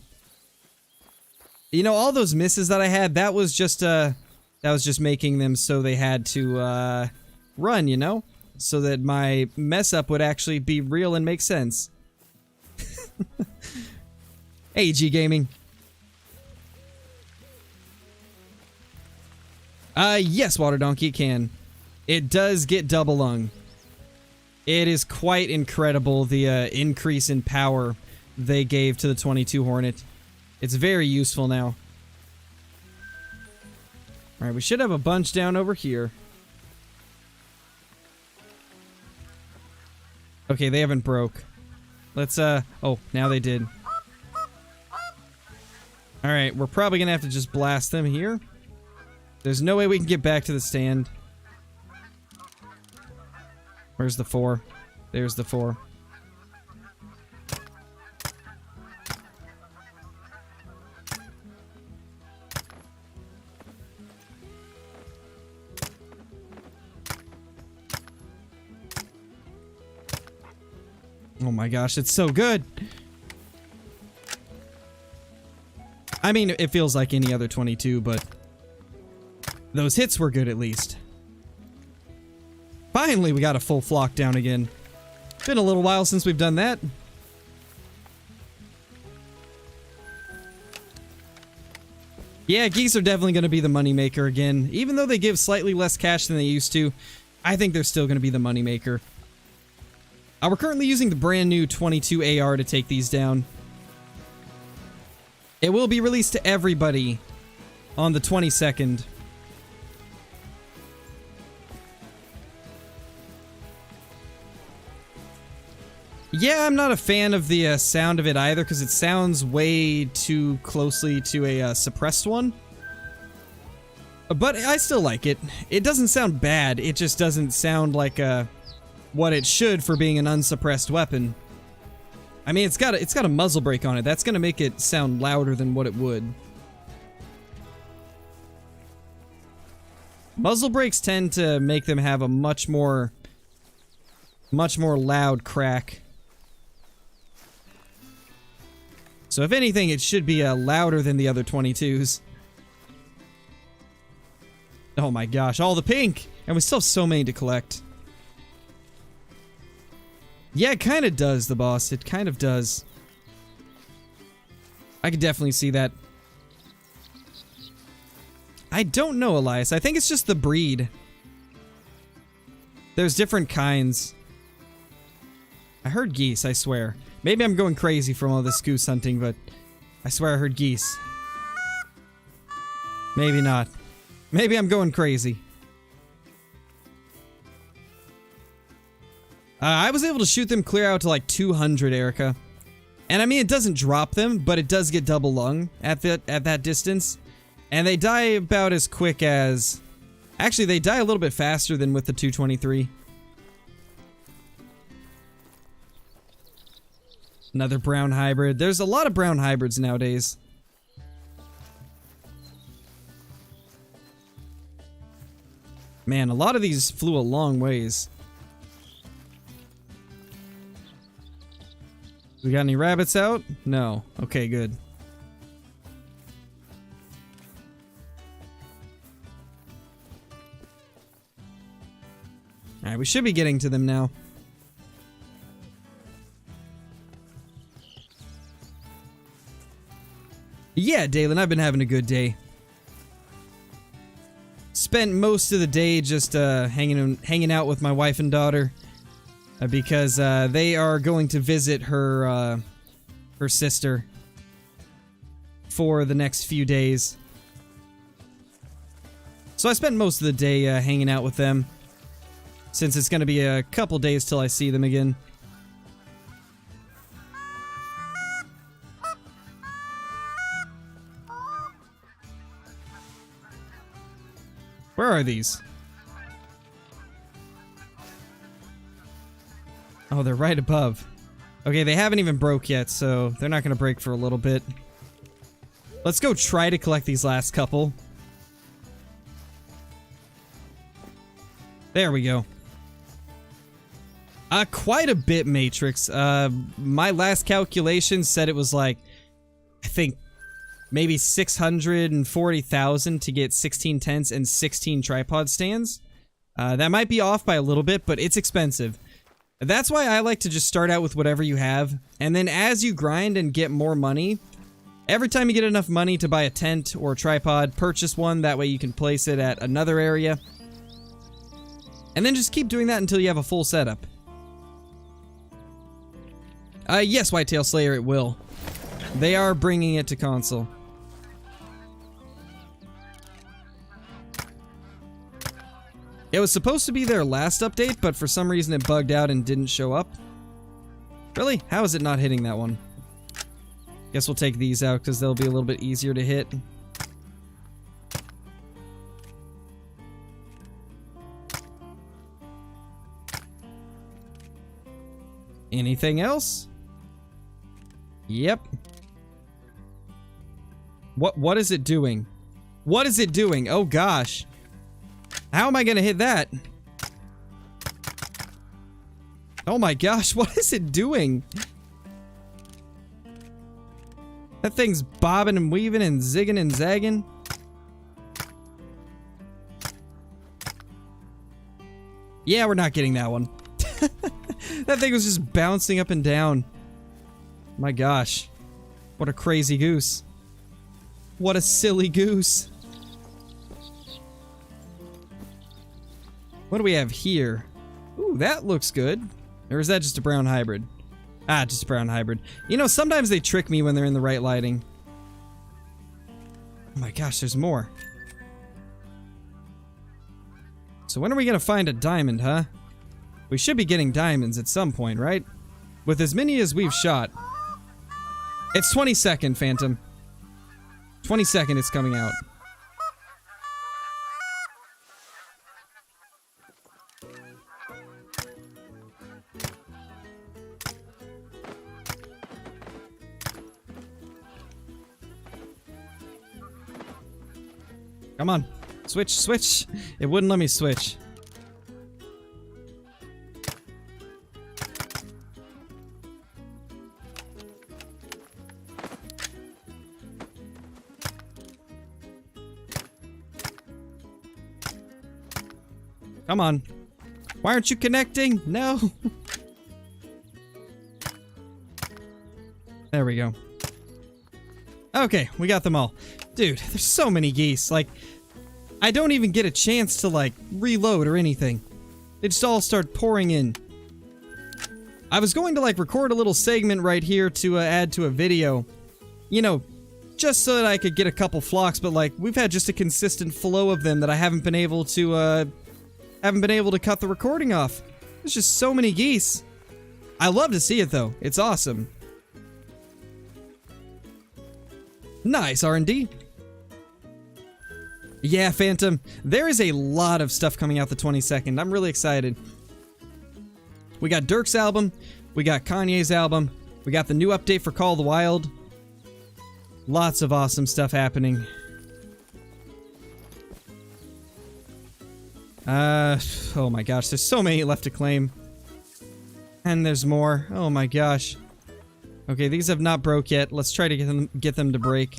You know, all those misses that I had, that was just making them so they had to run, you know? So that my mess up would actually be real and make sense. Hey, G Gaming. Yes, Water Donkey, it can. It does get double lung. It is quite incredible, the increase in power they gave to the 22 Hornet. It's very useful now. Alright, we should have a bunch down over here. Okay, they haven't broke. Let's, oh, now they did. Alright, we're probably gonna have to just blast them here. There's no way we can get back to the stand. Where's the 4? There's the 4. Oh my gosh, it's so good! I mean, it feels like any other 22, but those hits were good at least. Finally, we got a full flock down again. Been a little while since we've done that. Yeah, geese are definitely going to be the moneymaker again. Even though they give slightly less cash than they used to, I think they're still going to be the moneymaker. We're currently using the brand new 22 AR to take these down. It will be released to everybody on the 22nd. Yeah, I'm not a fan of the sound of it either, because it sounds way too closely to a suppressed one. But I still like it. It doesn't sound bad, it just doesn't sound like what it should for being an unsuppressed weapon. I mean, it's got a muzzle brake on it. That's gonna make it sound louder than what it would. Muzzle brakes tend to make them have a much more loud crack. So if anything, it should be louder than the other 22s. Oh my gosh, all the pink! And we still have so many to collect. Yeah, it kind of does, the boss. It kind of does. I could definitely see that. I don't know, Elias. I think it's just the breed. There's different kinds. I heard geese, I swear. Maybe I'm going crazy from all this goose hunting, but I swear I heard geese. Maybe not. Maybe I'm going crazy. I was able to shoot them clear out to like 200, Erica. And I mean, it doesn't drop them, but it does get double lung at that distance. And they die about as quick as... Actually, they die a little bit faster than with the 223. Another brown hybrid. There's a lot of brown hybrids nowadays. Man, a lot of these flew a long ways. We got any rabbits out? No. Okay, good. Alright, we should be getting to them now. Yeah, Dalen, I've been having a good day. Spent most of the day just hanging out with my wife and daughter. Because they are going to visit her sister for the next few days. So I spent most of the day hanging out with them, since it's going to be a couple days till I see them again. Where are these? Oh, they're right above. Okay, they haven't even broke yet, so they're not going to break for a little bit. Let's go try to collect these last couple. There we go. Quite a bit, Matrix. My last calculation said it was like, I think, maybe 640,000 to get 16 tents and 16 tripod stands. That might be off by a little bit, but it's expensive. That's why I like to just start out with whatever you have, and then as you grind and get more money, every time you get enough money to buy a tent or a tripod, purchase one, that way you can place it at another area. And then just keep doing that until you have a full setup. Yes, Whitetail Slayer, it will. They are bringing it to console. It was supposed to be their last update, but for some reason it bugged out and didn't show up. Really? How is it not hitting that one? Guess we'll take these out because they'll be a little bit easier to hit. Anything else? Yep. What is it doing? What is it doing? Oh gosh. How am I gonna hit that? Oh my gosh, what is it doing? That thing's bobbing and weaving and zigging and zagging. Yeah, we're not getting that one. That thing was just bouncing up and down. My gosh. What a crazy goose. What a silly goose. What do we have here? Ooh, that looks good. Or is that just a brown hybrid? Ah, just a brown hybrid. You know, sometimes they trick me when they're in the right lighting. Oh my gosh, there's more. So when are we gonna find a diamond, huh? We should be getting diamonds at some point, right? With as many as we've shot. It's 22nd, Phantom. 22nd, it's coming out. Come on. Switch, switch. It wouldn't let me switch. Come on. Why aren't you connecting? No. There we go. Okay, we got them all. Dude, there's so many geese. Like, I don't even get a chance to, like, reload or anything. They just all start pouring in. I was going to, like, record a little segment right here to add to a video. You know, just so that I could get a couple flocks, but, like, we've had just a consistent flow of them that I haven't been able to cut the recording off. There's just so many geese. I love to see it, though. It's awesome. Nice, R&D. Yeah, Phantom. There is a lot of stuff coming out the 22nd. I'm really excited. We got Dirk's album. We got Kanye's album. We got the new update for Call of the Wild. Lots of awesome stuff happening. Oh my gosh, there's so many left to claim. And there's more. Oh my gosh. Okay, these have not broke yet. Let's try to get them to break.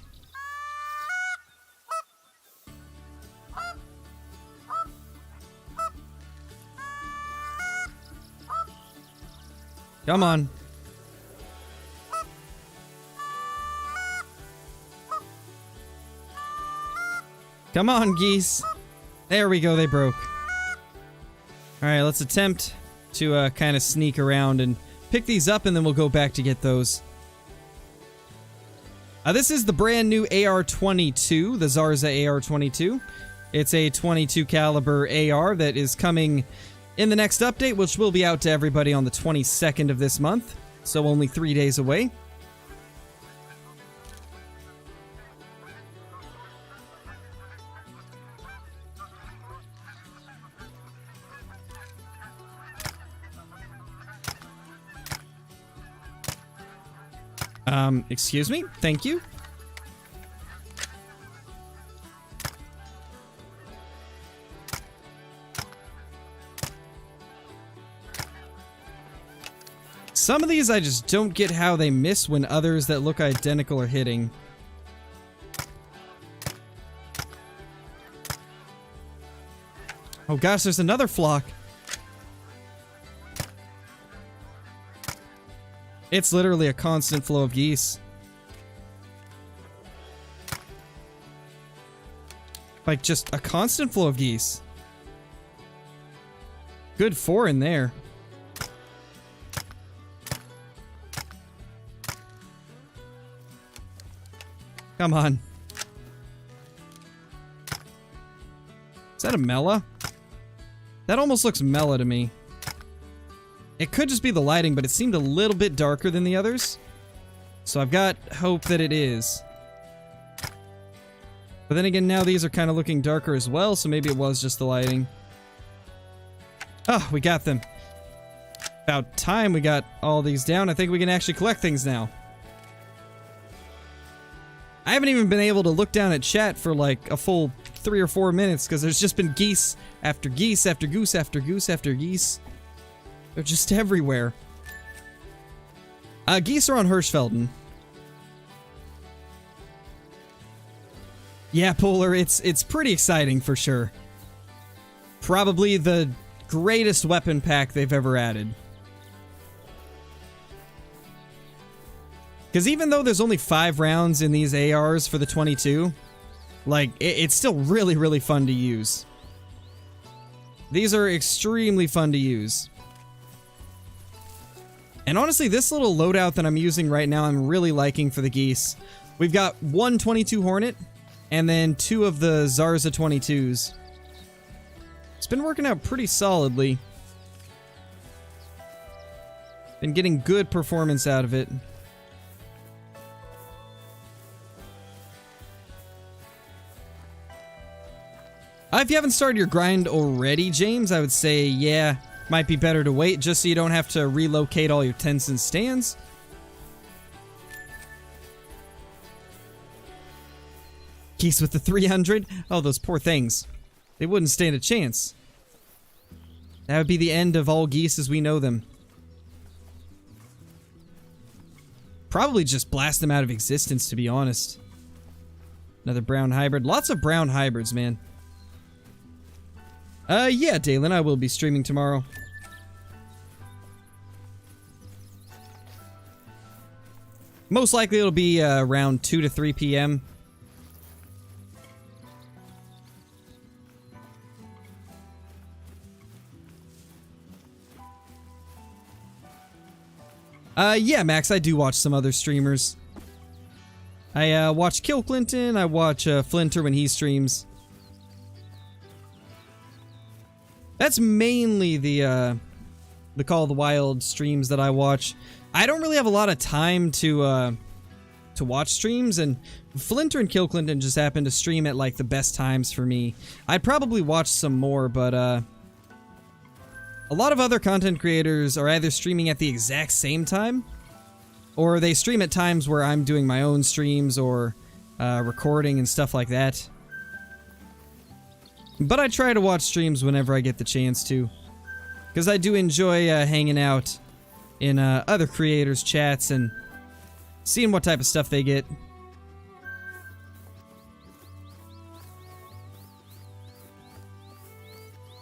Come on. Come on, geese. There we go, they broke. Alright, let's attempt to kind of sneak around and pick these up, and then we'll go back to get those. This is the brand new AR-22, the Zarza AR-22. It's a 22 caliber AR that is coming in the next update, which will be out to everybody on the 22nd of this month, so only 3 days away. Excuse me? Thank you. Some of these I just don't get how they miss when others that look identical are hitting. Oh gosh, there's another flock. It's literally a constant flow of geese. Like, just a constant flow of geese. Good 4 in there. Come on. Is that a Mela? That almost looks Mela to me. It could just be the lighting, but it seemed a little bit darker than the others. So I've got hope that it is. But then again, now these are kind of looking darker as well, so maybe it was just the lighting. Oh, we got them. About time we got all these down. I think we can actually collect things now. I haven't even been able to look down at chat for like a full 3 or 4 minutes because there's just been geese after geese after goose after goose after geese. They're just everywhere. Geese are on Hirschfelden. Yeah, Polar, it's pretty exciting for sure. Probably the greatest weapon pack they've ever added. Because even though there's only 5 rounds in these ARs for the 22, like, it's still really, really fun to use. These are extremely fun to use. And honestly, this little loadout that I'm using right now, I'm really liking for the geese. We've got one 22 Hornet, and then 2 of the Zarza 22s. It's been working out pretty solidly. Been getting good performance out of it. If you haven't started your grind already, James, I would say, yeah, might be better to wait just so you don't have to relocate all your tents and stands. Geese with the 300? Oh, those poor things. They wouldn't stand a chance. That would be the end of all geese as we know them. Probably just blast them out of existence, to be honest. Another brown hybrid. Lots of brown hybrids, man. Yeah, Dalen, I will be streaming tomorrow. Most likely it'll be around 2 to 3 p.m. Yeah, Max, I do watch some other streamers. I watch Kill Clinton, I watch Flinter when he streams. That's mainly the Call of the Wild streams that I watch. I don't really have a lot of time to watch streams, and Flinter and Kill Clinton just happen to stream at like the best times for me. I'd probably watch some more, but a lot of other content creators are either streaming at the exact same time, or they stream at times where I'm doing my own streams or recording and stuff like that. But I try to watch streams whenever I get the chance to, because I do enjoy hanging out in other creators' chats and seeing what type of stuff they get.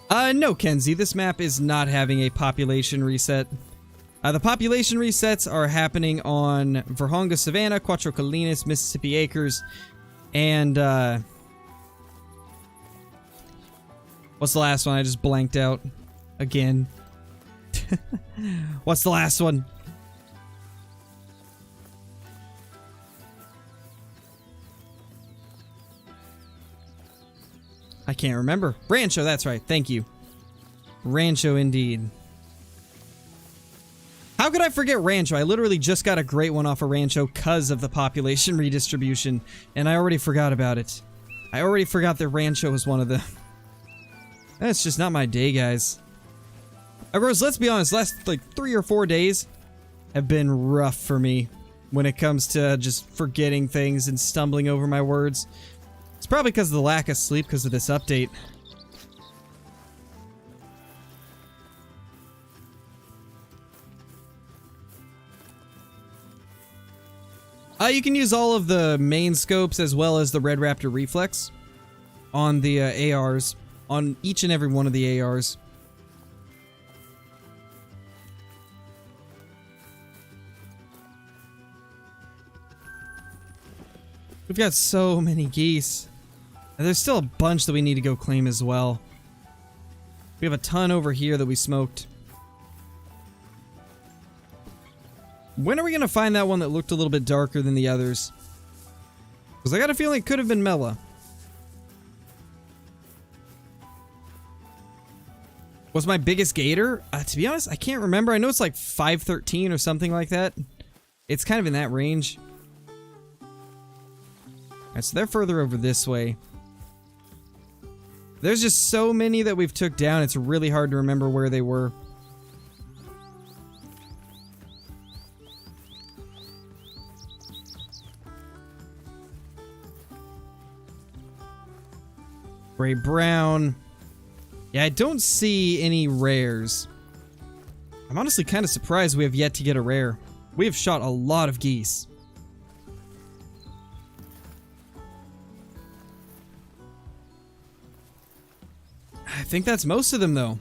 No, Kenzie, this map is not having a population reset. The population resets are happening on Verhonga Savannah, Cuatro Colinas, Mississippi Acres, and what's the last one? I just blanked out again. What's the last one? I can't remember. Rancho, that's right. Thank you. Rancho indeed. How could I forget Rancho? I literally just got a great one off of Rancho because of the population redistribution, and I already forgot about it. I already forgot that Rancho was one of them. That's just not my day, guys. Of course, let's be honest, last like 3 or 4 days have been rough for me when it comes to just forgetting things and stumbling over my words. It's probably because of the lack of sleep because of this update. You can use all of the main scopes as well as the Red Raptor Reflex on the ARs, on each and every one of the ARs. We've got so many geese. And there's still a bunch that we need to go claim as well. We have a ton over here that we smoked. When are we going to find that one that looked a little bit darker than the others? Because I got a feeling it could have been Mela. Was my biggest gator? To be honest, I can't remember. I know it's like 513 or something like that. It's kind of in that range. Alright, so they're further over this way. There's just so many that we've took down, it's really hard to remember where they were. Gray brown. Yeah, I don't see any rares. I'm honestly kind of surprised we have yet to get a rare. We have shot a lot of geese. I think that's most of them, though.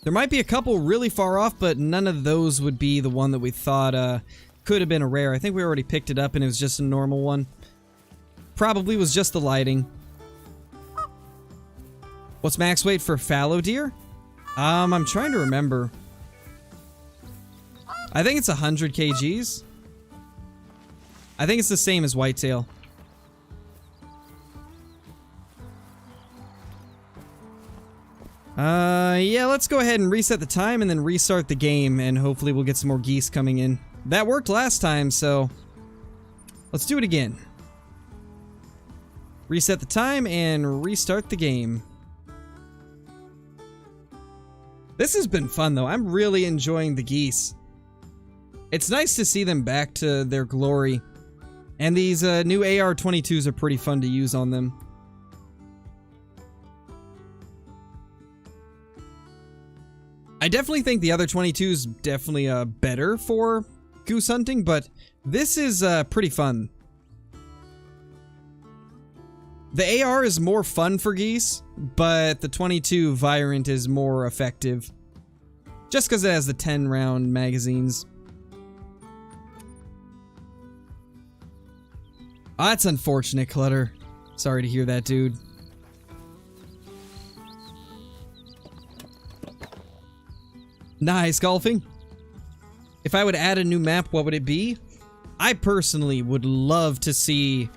There might be a couple really far off, but none of those would be the one that we thought could have been a rare. I think we already picked it up and it was just a normal one. Probably was just the lighting. What's max weight for fallow deer? I'm trying to remember. I think it's 100 kgs. I think it's the same as whitetail. Yeah, let's go ahead and reset the time and then restart the game, and hopefully we'll get some more geese coming in. That worked last time, so let's do it again. Reset the time and restart the game. This has been fun, though. I'm really enjoying the geese. It's nice to see them back to their glory. And these new AR-22s are pretty fun to use on them. I definitely think the other 22 is definitely better for goose hunting, but this is pretty fun. The AR is more fun for geese, but the 22 variant is more effective. Just because it has the 10-round magazines. Ah, that's unfortunate, Clutter. Sorry to hear that, dude. Nice golfing. If I would add a new map, what would it be? I personally would love to see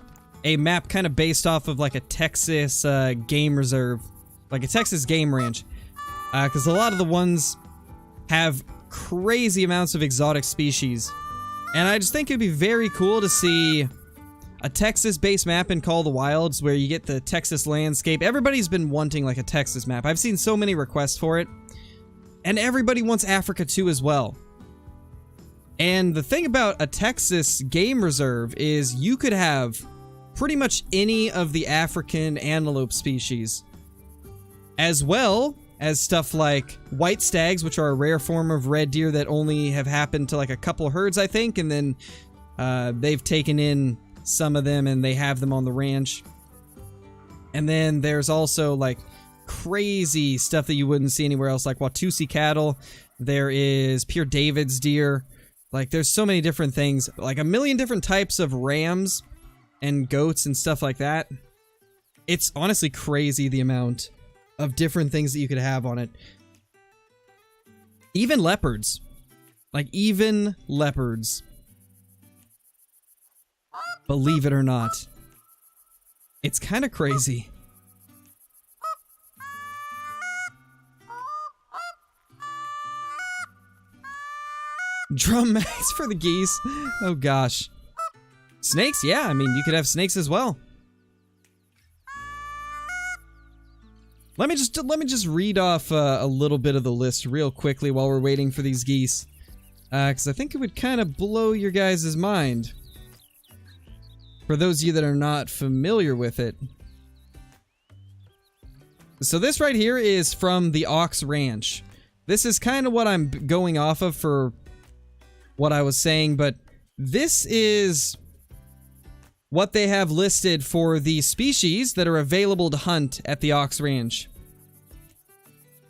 a map kind of based off of like a Texas game reserve. Like a Texas game ranch. Because a lot of the ones have crazy amounts of exotic species. And I just think it'd be very cool to see a Texas-based map in Call of the Wilds where you get the Texas landscape. Everybody's been wanting like a Texas map. I've seen so many requests for it. And everybody wants Africa too as well. And the thing about a Texas game reserve is you could have pretty much any of the African antelope species. As well as stuff like white stags, which are a rare form of red deer that only have happened to like a couple herds, I think. And then they've taken in some of them and they have them on the ranch. And then there's also like crazy stuff that you wouldn't see anywhere else, like Watusi cattle. There is Pure David's deer. Like, there's so many different things. Like, a million different types of rams and goats and stuff like that. It's honestly crazy the amount of different things that you could have on it. Even leopards. Like, even leopards. Believe it or not. It's kind of crazy. Drum mags for the geese. Oh gosh. Snakes? Yeah, I mean, you could have snakes as well. Let me just read off a little bit of the list real quickly while we're waiting for these geese. Because I think it would kind of blow your guys' mind. For those of you that are not familiar with it. So this right here is from the Ox Ranch. This is kind of what I'm going off of for what I was saying, but this is what they have listed for the species that are available to hunt at the Ox Ranch.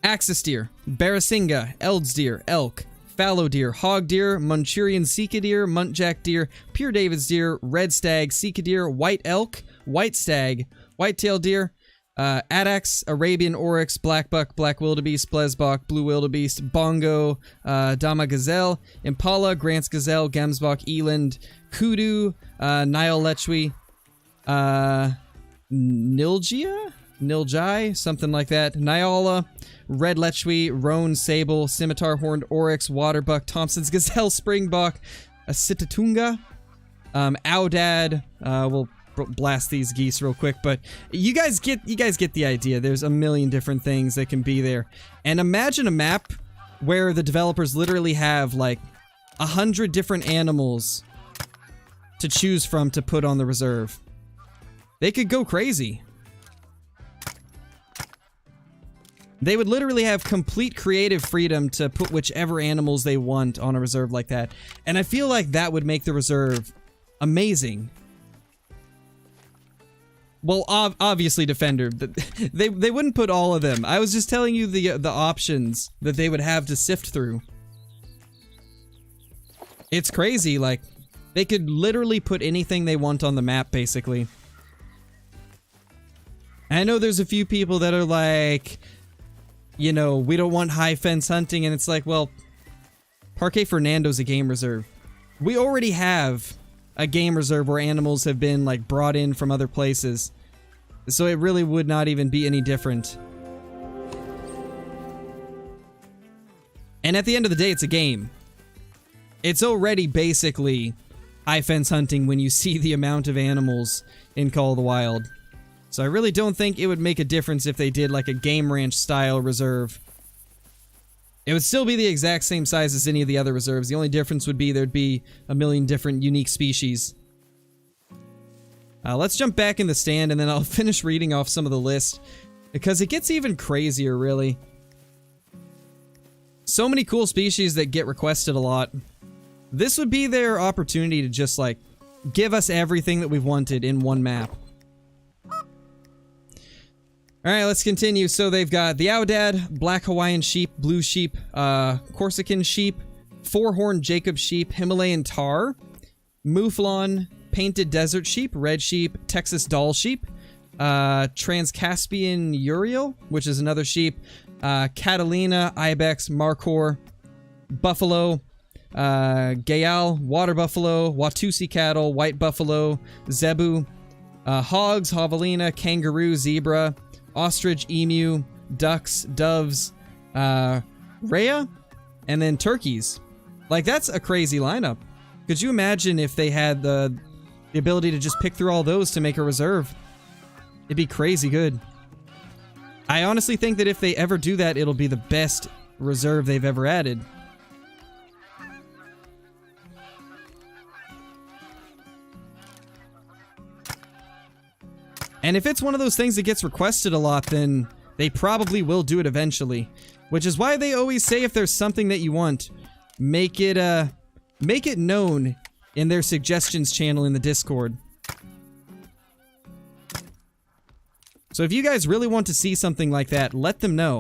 Axis deer, Barasinga, Elds deer, elk, fallow deer, hog deer, Manchurian sika deer, muntjac deer, Pure David's deer, red stag, sika deer, white elk, white stag, whitetail deer, Addax, Arabian oryx, black buck, black wildebeest, blesbok, blue wildebeest, bongo, dama gazelle, impala, Grant's gazelle, gemsbok, eland, kudu, Nile lechwe, nilgia, Niljai, something like that. Nyala, Red Lechwe, Roan, Sable, Scimitar, Horned Oryx, Waterbuck, Thompson's Gazelle, Springbok, a Sitatunga, Audad. We'll blast these geese real quick, but you guys get the idea. There's a million different things that can be there. And imagine a map where the developers literally have like 100 different animals to choose from to put on the reserve. They could go crazy. They would literally have complete creative freedom to put whichever animals they want on a reserve like that. And I feel like that would make the reserve amazing. Well, obviously Defender. They wouldn't put all of them. I was just telling you the options that they would have to sift through. It's crazy, like, they could literally put anything they want on the map, basically. I know there's a few people that are like, you know, we don't want high fence hunting, and it's like, well, Parque Fernando's a game reserve. We already have a game reserve where animals have been, like, brought in from other places. So it really would not even be any different. And at the end of the day, it's a game. It's already basically high fence hunting when you see the amount of animals in Call of the Wild. So I really don't think it would make a difference if they did like a game ranch style reserve. It would still be the exact same size as any of the other reserves. The only difference would be there'd be a million different unique species. Let's jump back in the stand and then I'll finish reading off some of the list, because it gets even crazier, really. So many cool species that get requested a lot. This would be their opportunity to just, like, give us everything that we've wanted in one map. Alright, let's continue. So they've got the Audad, Black Hawaiian Sheep, Blue Sheep, Corsican Sheep, Four-Horned Jacob Sheep, Himalayan Tar, Mouflon, Painted Desert Sheep, Red Sheep, Texas Doll Sheep, Trans-Caspian Uriel, which is another sheep, Catalina, Ibex, Markhor, Buffalo, Gayal, Water Buffalo, Watusi Cattle, White Buffalo, Zebu, Hogs, Javelina, Kangaroo, Zebra, Ostrich, Emu, Ducks, Doves, Rhea, and then Turkeys. Like, that's a crazy lineup. Could you imagine if they had the ability to just pick through all those to make a reserve? It'd be crazy good. I honestly think that if they ever do that, it'll be the best reserve they've ever added. And if it's one of those things that gets requested a lot, then they probably will do it eventually. Which is why they always say if there's something that you want, make it known in their suggestions channel in the Discord. So if you guys really want to see something like that, let them know.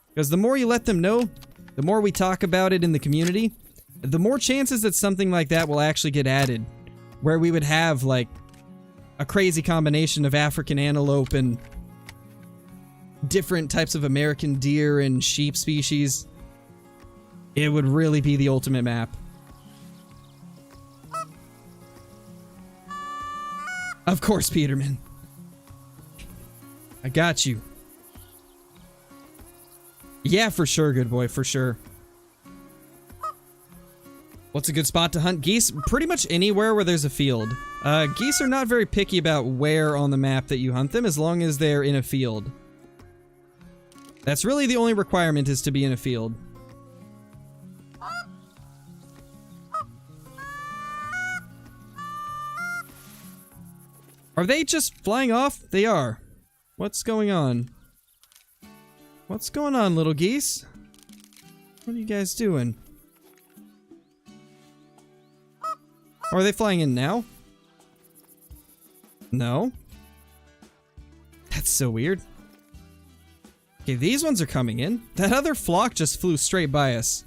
Because the more you let them know, the more we talk about it in the community, the more chances that something like that will actually get added. Where we would have, like, a crazy combination of African antelope and different types of American deer and sheep species. It would really be the ultimate map. Of course, Peterman. I got you. Yeah, for sure, good boy, for sure. What's a good spot to hunt geese? Pretty much anywhere where there's a field. Geese are not very picky about where on the map that you hunt them, as long as they're in a field. That's really the only requirement, is to be in a field. Are they just flying off? They are. What's going on? What's going on, little geese? What are you guys doing? Are they flying in now? No. That's so weird. Okay, these ones are coming in. That other flock just flew straight by us.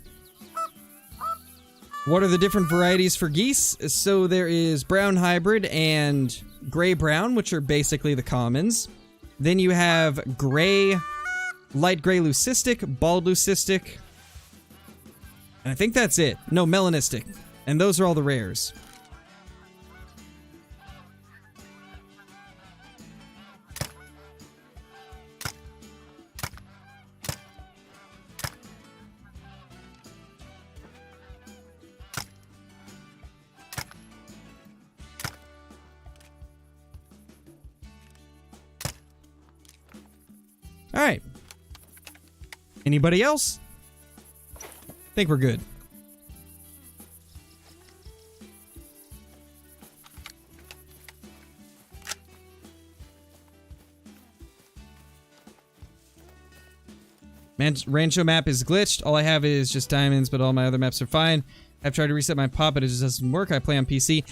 What are the different varieties for geese? So there is brown hybrid and gray brown, which are basically the commons. Then you have gray, light gray leucistic, bald leucistic. And I think that's it. No, melanistic. And those are all the rares. Alright. Anybody else? I think we're good. Rancho map is glitched. All I have is just diamonds, but all my other maps are fine. I've tried to reset my pop, but it just doesn't work. I play on PC.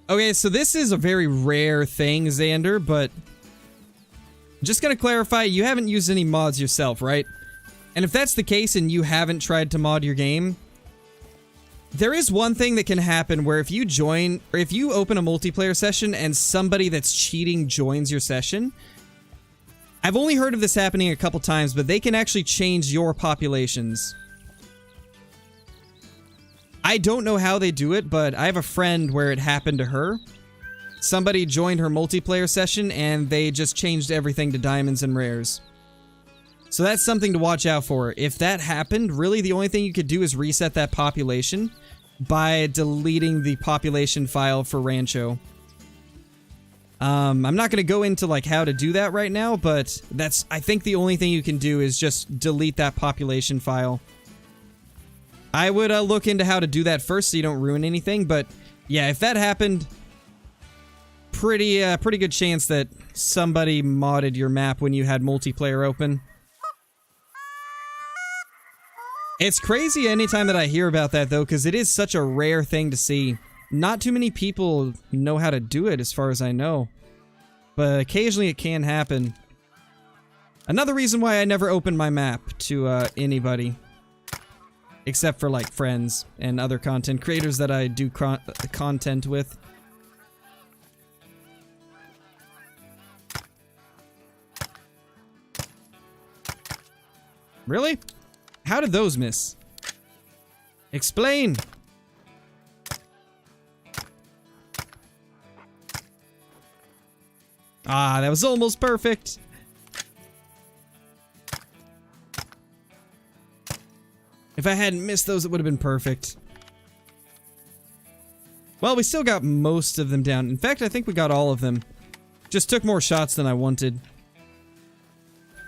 Okay, so this is a very rare thing, Xander, but just gonna clarify, you haven't used any mods yourself, right? And if that's the case and you haven't tried to mod your game, there is one thing that can happen where if you join, or if you open a multiplayer session and somebody that's cheating joins your session, I've only heard of this happening a couple times, but they can actually change your populations. I don't know how they do it, but I have a friend where it happened to her. Somebody joined her multiplayer session and they just changed everything to diamonds and rares. So that's something to watch out for. If that happened, really the only thing you could do is reset that population by deleting the population file for Rancho. I'm not going to go into like how to do that right now, but that's, I think the only thing you can do is just delete that population file. I would look into how to do that first so you don't ruin anything, but yeah, if that happened, pretty good chance that somebody modded your map when you had multiplayer open. It's crazy anytime that I hear about that though, because it is such a rare thing to see. Not too many people know how to do it as far as I know, but occasionally it can happen. Another reason why I never open my map to anybody. Except for like friends and other content creators that I do content with. Really? How did those miss? Explain! Ah, that was almost perfect! If I hadn't missed those, it would have been perfect. Well, we still got most of them down. In fact, I think we got all of them. Just took more shots than I wanted.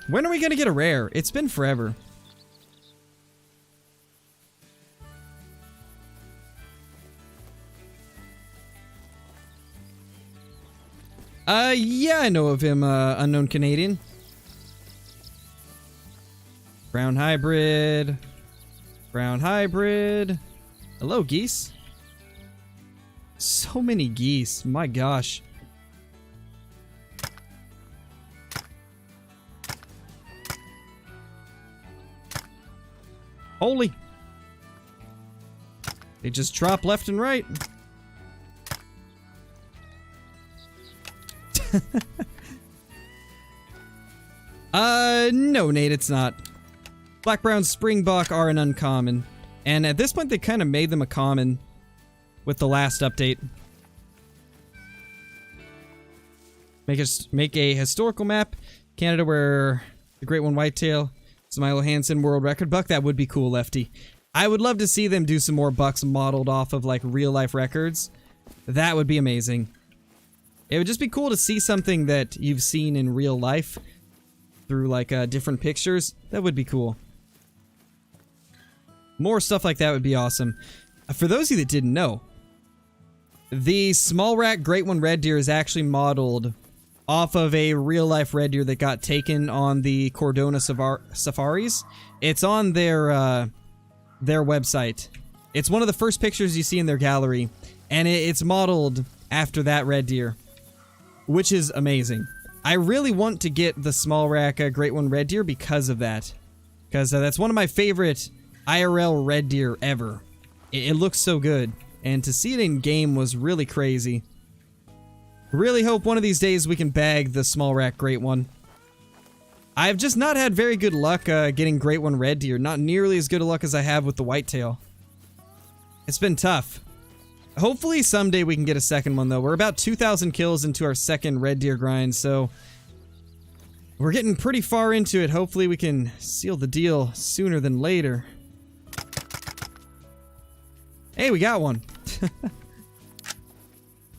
When are we gonna get a rare? It's been forever. Yeah, I know of him, Unknown Canadian. Brown hybrid. Brown hybrid. Hello, geese. So many geese. My gosh. Holy. They just drop left and right. No, Nate, it's not. Black Brown Springbok are an uncommon. And at this point, they kind of made them a common with the last update. Make a historical map. Canada where the Great One Whitetail is Milo Hansen world record buck. That would be cool, Lefty. I would love to see them do some more bucks modeled off of like real life records. That would be amazing. It would just be cool to see something that you've seen in real life through like different pictures. That would be cool. More stuff like that would be awesome. For those of you that didn't know, the small rack Great One red deer is actually modeled off of a real life red deer that got taken on the Cordona safaris. It's on their website. It's one of the first pictures you see in their gallery, and it's modeled after that red deer, which is amazing. I really want to get the small rack Great One red deer because of that, because that's one of my favorite IRL red deer ever. It looks so good, and to see it in game was really crazy. Really hope one of these days we can bag the small rack Great One. I've just not had very good luck getting Great One red deer, not nearly as good a luck as I have with the whitetail. It's been tough. Hopefully someday we can get a second one though. We're about 2,000 kills into our second red deer grind, so we're getting pretty far into it. Hopefully we can seal the deal sooner than later. Hey, we got one.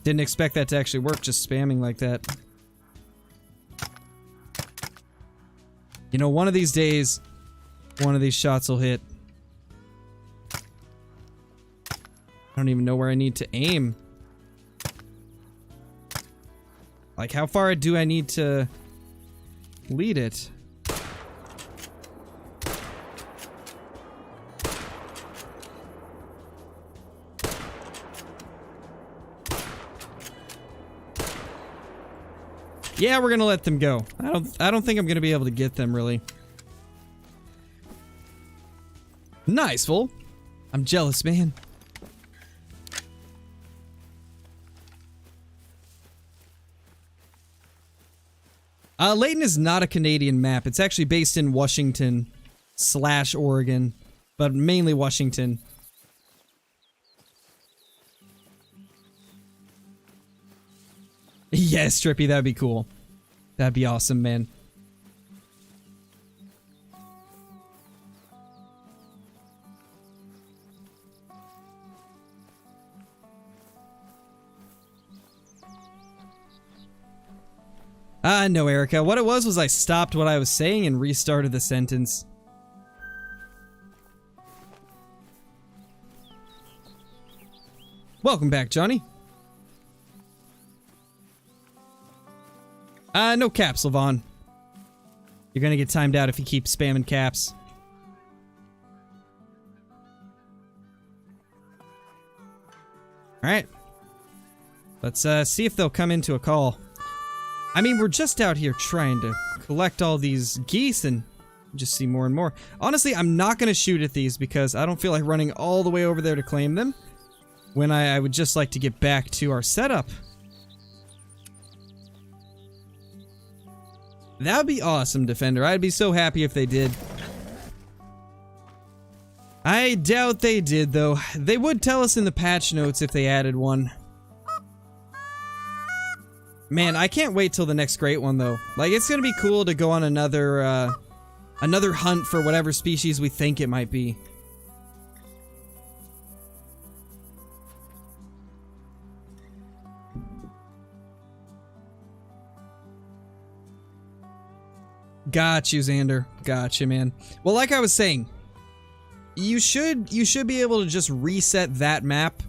Didn't expect that to actually work, just spamming like that. You know, one of these days, one of these shots will hit. I don't even know where I need to aim. Like, how far do I need to lead it? Yeah, we're gonna let them go. I don't think I'm gonna be able to get them, really. Nice, fool. I'm jealous, man. Layton is not a Canadian map. It's actually based in Washington / Oregon, but mainly Washington. Yes, Trippy, that'd be cool. That'd be awesome, man. No, Erica. What it was I stopped what I was saying and restarted the sentence. Welcome back, Johnny. No caps, Levon. You're gonna get timed out if you keep spamming caps. Alright. Let's, see if they'll come into a call. I mean, we're just out here trying to collect all these geese and just see more and more. Honestly, I'm not gonna shoot at these because I don't feel like running all the way over there to claim them when I would just like to get back to our setup. That would be awesome, Defender. I'd be so happy if they did. I doubt they did, though. They would tell us in the patch notes if they added one. Man, I can't wait till the next great one, though. Like, it's gonna be cool to go on another, another hunt for whatever species we think it might be. Got you, Xander. Gotcha, man. Well, like I was saying, you should be able to just reset that map.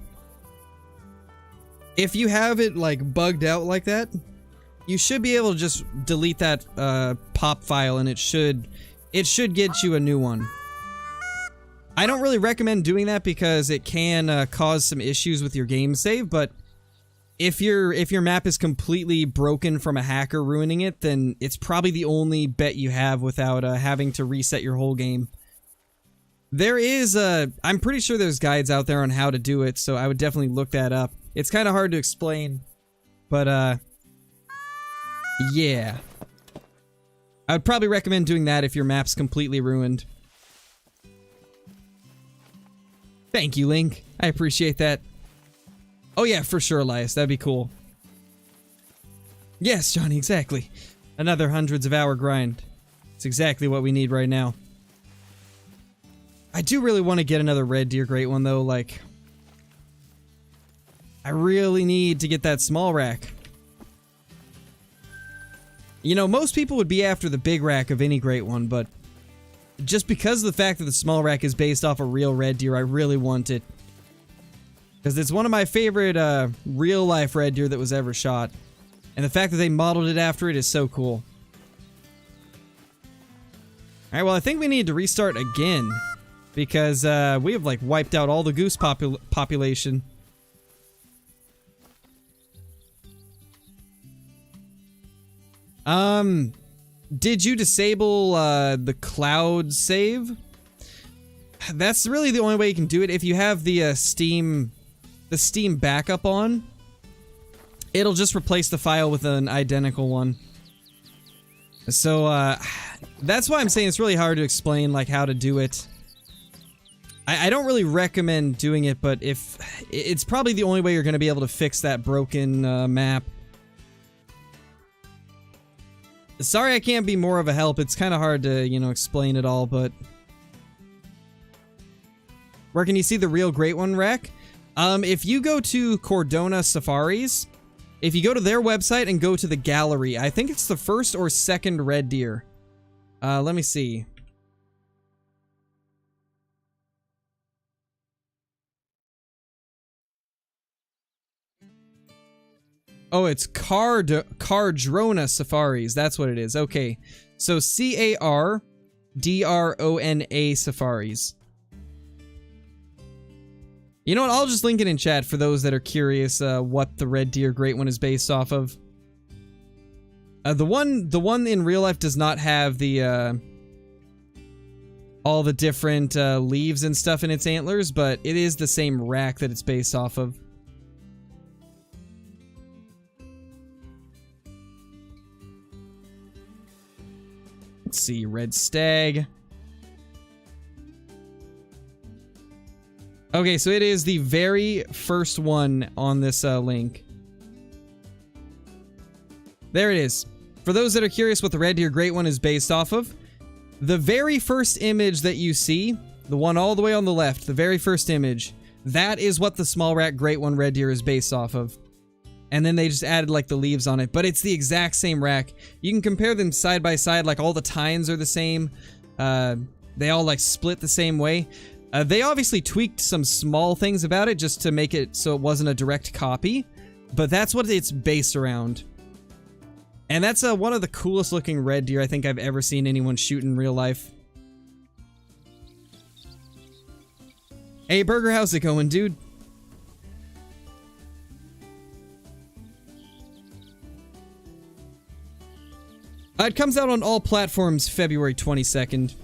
If you have it, like, bugged out like that, you should be able to just delete that, pop file and it should get you a new one. I don't really recommend doing that because it can, cause some issues with your game save, but if your map is completely broken from a hacker ruining it, then it's probably the only bet you have without having to reset your whole game. There is I'm pretty sure there's guides out there on how to do it, so I would definitely look that up. It's kind of hard to explain, but yeah. I would probably recommend doing that if your map's completely ruined. Thank you, Link. I appreciate that. Oh yeah, for sure, Elias. That'd be cool. Yes, Johnny, exactly. Another hundreds of hour grind. It's exactly what we need right now. I do really want to get another red deer great one, though. Like, I really need to get that small rack. You know, most people would be after the big rack of any great one, but just because of the fact that the small rack is based off a real red deer, I really want it. Because it's one of my favorite real-life red deer that was ever shot. And the fact that they modeled it after it is so cool. Alright, well, I think we need to restart again. Because we have, like, wiped out all the goose population. Did you disable the cloud save? That's really the only way you can do it. If you have the Steam backup on, it'll just replace the file with an identical one. So that's why I'm saying it's really hard to explain, like, how to do it. I don't really recommend doing it, but if it's probably the only way you're going to be able to fix that broken map. Sorry I can't be more of a help. It's kind of hard to, you know, explain it all, but where can you see the real great one, Rack? If you go to Cordona Safaris, if you go to their website and go to the gallery, I think it's the first or second red deer. Let me see. Oh, it's Cardrona Safaris. That's what it is. Okay. So C-A-R-D-R-O-N-A Safaris. You know what? I'll just link it in chat for those that are curious what the Red Deer Great One is based off of. The one in real life does not have the all the different leaves and stuff in its antlers, but it is the same rack that it's based off of. Let's see, Red Stag. Okay, so it is the very first one on this link. There it is. For those that are curious what the Red Deer Great One is based off of, the very first image that you see, the one all the way on the left, the very first image, that is what the Small Rack Great One Red Deer is based off of. And then they just added like the leaves on it, but it's the exact same rack. You can compare them side by side, like all the tines are the same. They all like split the same way. They obviously tweaked some small things about it just to make it so it wasn't a direct copy, but that's what it's based around. And that's one of the coolest looking red deer I think I've ever seen anyone shoot in real life. Hey Burger, how's it going, dude? It comes out on all platforms February 22nd.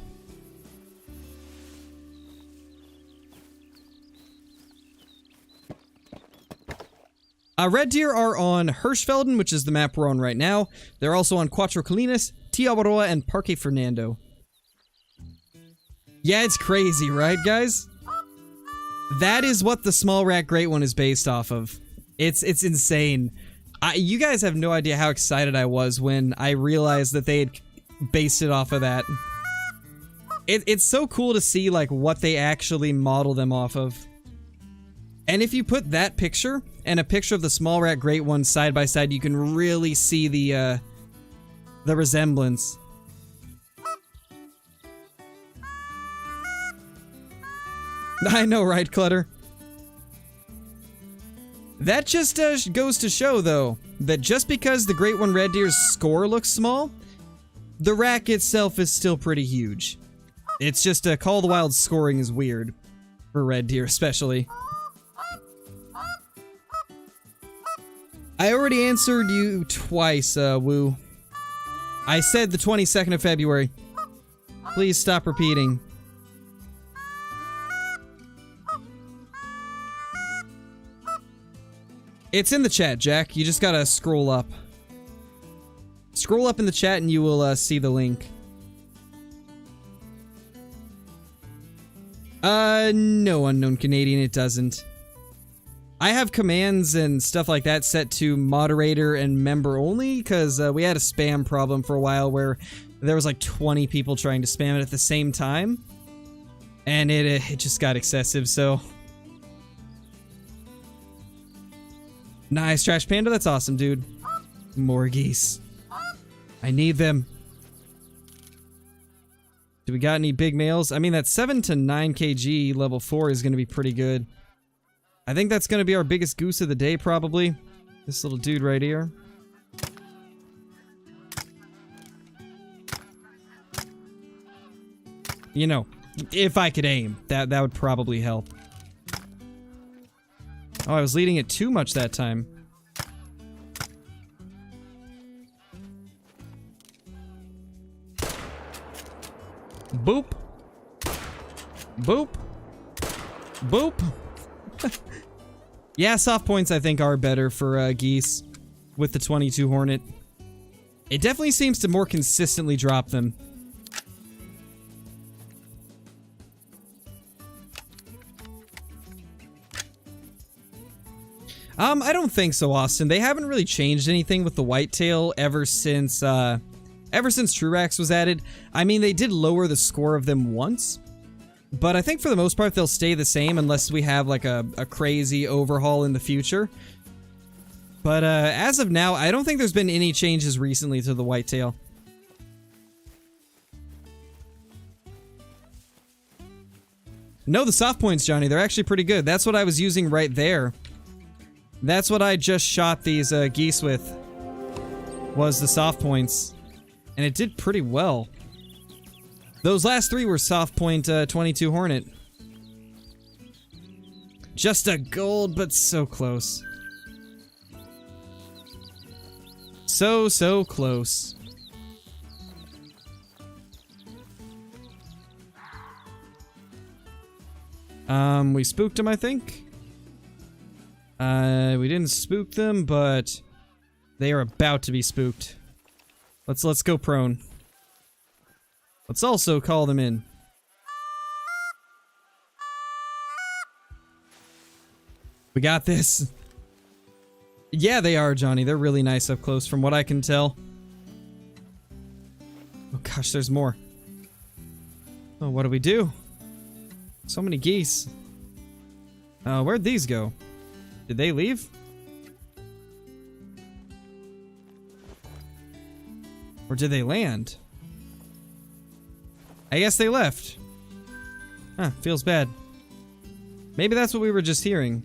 Red deer are on Hirschfelden, which is the map we're on right now. They're also on Cuatro Colinas, Tiabaroa, and Parque Fernando. Yeah, it's crazy, right, guys? That is what the Small Rack Great One is based off of. It's insane. You guys have no idea how excited I was when I realized that they had based it off of that. It's so cool to see, like, what they actually model them off of. And if you put that picture and a picture of the Small Rack Great One side by side, you can really see the resemblance. I know, right, Clutter? That just goes to show, though, that just because the Great One Red Deer's score looks small, the rack itself is still pretty huge. It's just Call of the Wild scoring is weird. For Red Deer, especially. I already answered you twice, Woo. I said the 22nd of February. Please stop repeating. It's in the chat, Jack. You just gotta scroll up. Scroll up in the chat and you will see the link. No, Unknown Canadian, it doesn't. I have commands and stuff like that set to moderator and member only, because we had a spam problem for a while where there was like 20 people trying to spam it at the same time. And it just got excessive, so... Nice, Trash Panda, that's awesome, dude. More geese. I need them. Do we got any big males? I mean, that 7 to 9 kg level 4 is going to be pretty good. I think that's going to be our biggest goose of the day, probably. This little dude right here. You know, if I could aim, that would probably help. Oh, I was leading it too much that time. Boop. Boop. Boop. Yeah, soft points I think are better for geese with the 22 Hornet. It definitely seems to more consistently drop them. I don't think so, Austin. They haven't really changed anything with the whitetail ever since True Racks was added. I mean, they did lower the score of them once, but I think for the most part they'll stay the same unless we have like a crazy overhaul in the future. But as of now, I don't think there's been any changes recently to the whitetail. No, the soft points, Johnny, they're actually pretty good. That's what I was using right there. That's what I just shot these geese with, was the soft points. And it did pretty well. Those last 3 were soft point 22 Hornet. Just a gold, but so close. So close. We spooked them, I think. We didn't spook them, but they are about to be spooked. Let's go prone. Let's also call them in. We got this. Yeah, they are, Johnny. They're really nice up close from what I can tell. Oh gosh, there's more. Oh, what do we do? So many geese. Where'd these go? Did they leave? Or did they land? I guess they left. Huh, feels bad. Maybe that's what we were just hearing.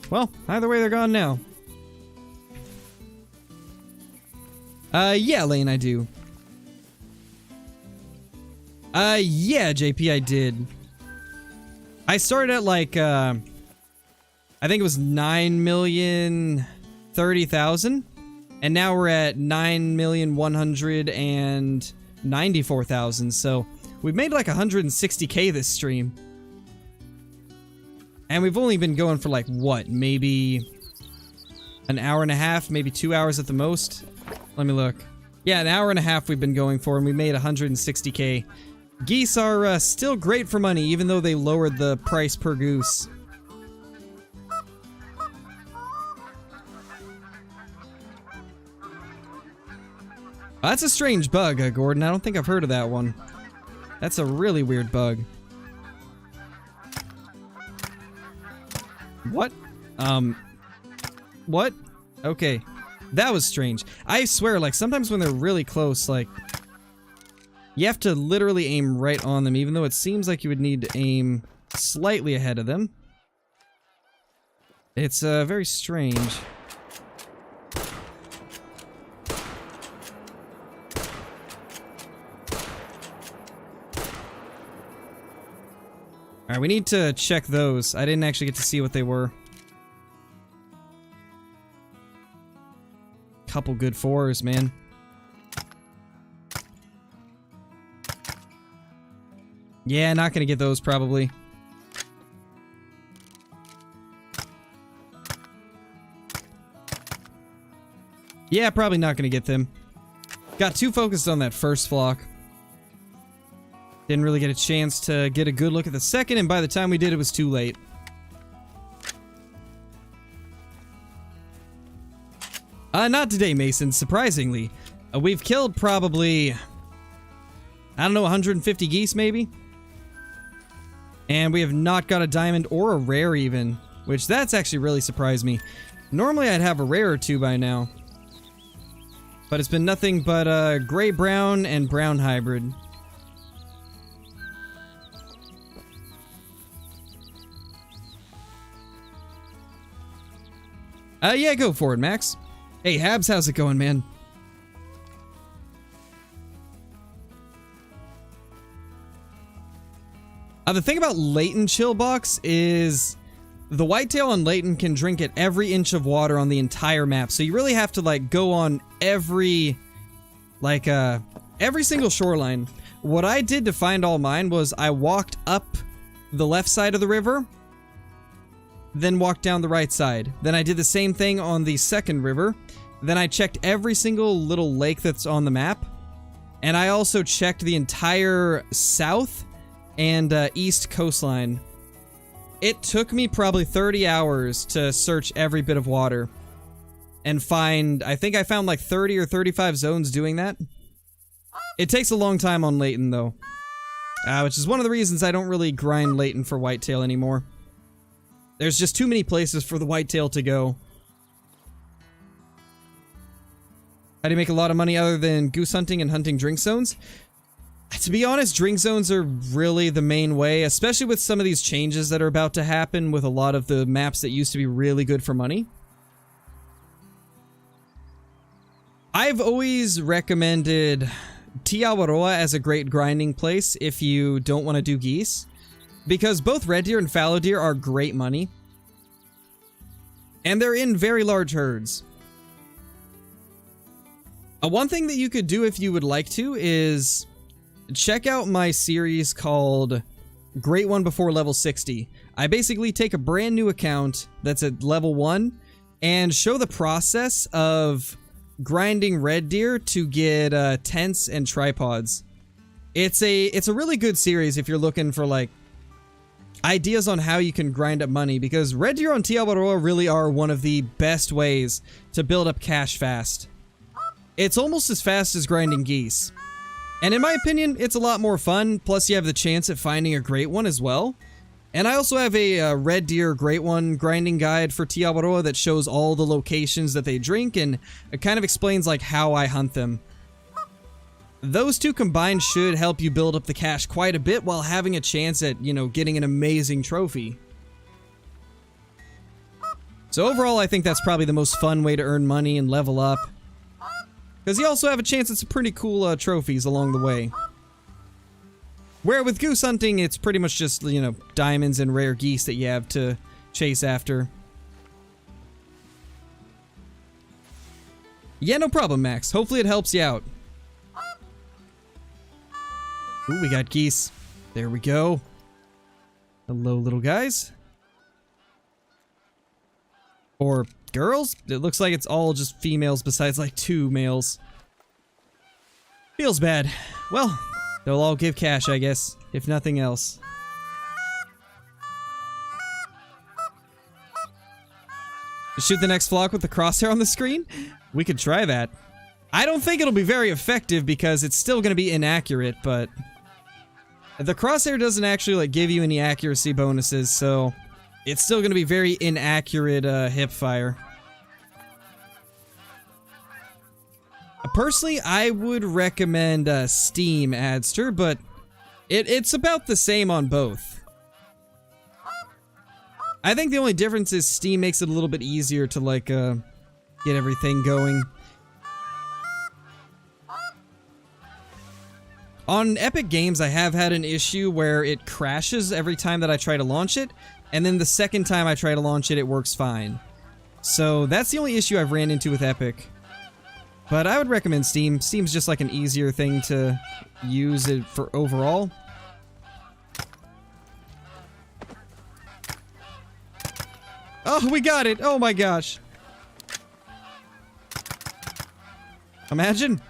Well, either way, they're gone now. Yeah, Lane, I do. Yeah, JP, I did. I started at like, I think it was 9,030,000, and now we're at 9,194,000, so we've made like 160k this stream. And we've only been going for like, what, maybe an hour and a half, maybe 2 hours at the most? Let me look. Yeah, an hour and a half we've been going for, and we made 160k. Geese are still great for money, even though they lowered the price per goose. That's a strange bug, Gordon. I don't think I've heard of that one. That's a really weird bug. What? What? Okay. That was strange. I swear, like, sometimes when they're really close, like, you have to literally aim right on them, even though it seems like you would need to aim slightly ahead of them. It's, very strange. Alright, we need to check those. I didn't actually get to see what they were. Couple good 4s, man. Yeah, not gonna get those, probably. Yeah, probably not gonna get them. Got too focused on that first flock. Didn't really get a chance to get a good look at the second, and by the time we did, it was too late. Not today, Mason, surprisingly. We've killed probably, I don't know, 150 geese, maybe? And we have not got a diamond or a rare, even. Which, that's actually really surprised me. Normally, I'd have a rare or 2 by now. But it's been nothing but, gray-brown and brown hybrid. Yeah, go for it, Max. Hey, Habs, how's it going, man? The thing about Layton Chill Box is the whitetail on Layton can drink at every inch of water on the entire map, so you really have to, like, go on every, like, every single shoreline. What I did to find all mine was I walked up the left side of the river, then walked down the right side. Then I did the same thing on the second river. Then I checked every single little lake that's on the map. And I also checked the entire south and east coastline. It took me probably 30 hours to search every bit of water. And find, I think I found like 30 or 35 zones doing that. It takes a long time on Layton though. Which is one of the reasons I don't really grind Layton for whitetail anymore. There's just too many places for the whitetail to go. How do you make a lot of money other than goose hunting and hunting drink zones? To be honest, drink zones are really the main way, especially with some of these changes that are about to happen with a lot of the maps that used to be really good for money. I've always recommended Te Awaroa as a great grinding place if you don't want to do geese, because both red deer and fallow deer are great money, and they're in very large herds. One thing that you could do if you would like to is check out my series called Great One Before Level 60. I basically take a brand new account that's at level 1 and show the process of grinding red deer to get tents and tripods. It's a really good series if you're looking for like ideas on how you can grind up money, because red deer on Te Awaroa really are one of the best ways to build up cash fast. It's almost as fast as grinding geese. And in my opinion, it's a lot more fun, plus you have the chance at finding a great one as well. And I also have a red deer great one grinding guide for Te Awaroa that shows all the locations that they drink, and it kind of explains like how I hunt them. Those two combined should help you build up the cash quite a bit while having a chance at, you know, getting an amazing trophy. So overall, I think that's probably the most fun way to earn money and level up, because you also have a chance at some pretty cool trophies along the way. Where with goose hunting, it's pretty much just, you know, diamonds and rare geese that you have to chase after. Yeah, no problem, Max. Hopefully it helps you out. Ooh, we got geese. There we go. Hello, little guys. Or girls? It looks like it's all just females besides like 2 males. Feels bad. Well, they'll all give cash, I guess, if nothing else. Shoot the next flock with the crosshair on the screen? We could try that. I don't think it'll be very effective because it's still going to be inaccurate, but the crosshair doesn't actually like give you any accuracy bonuses, so it's still going to be very inaccurate hip fire. Personally, I would recommend Steam Adster, but it's about the same on both. I think the only difference is Steam makes it a little bit easier to like get everything going. On Epic Games, I have had an issue where it crashes every time that I try to launch it, and then the second time I try to launch it, it works fine. So that's the only issue I've ran into with Epic. But I would recommend Steam. Steam's just like an easier thing to use it for overall. Oh, we got it! Oh my gosh! Imagine!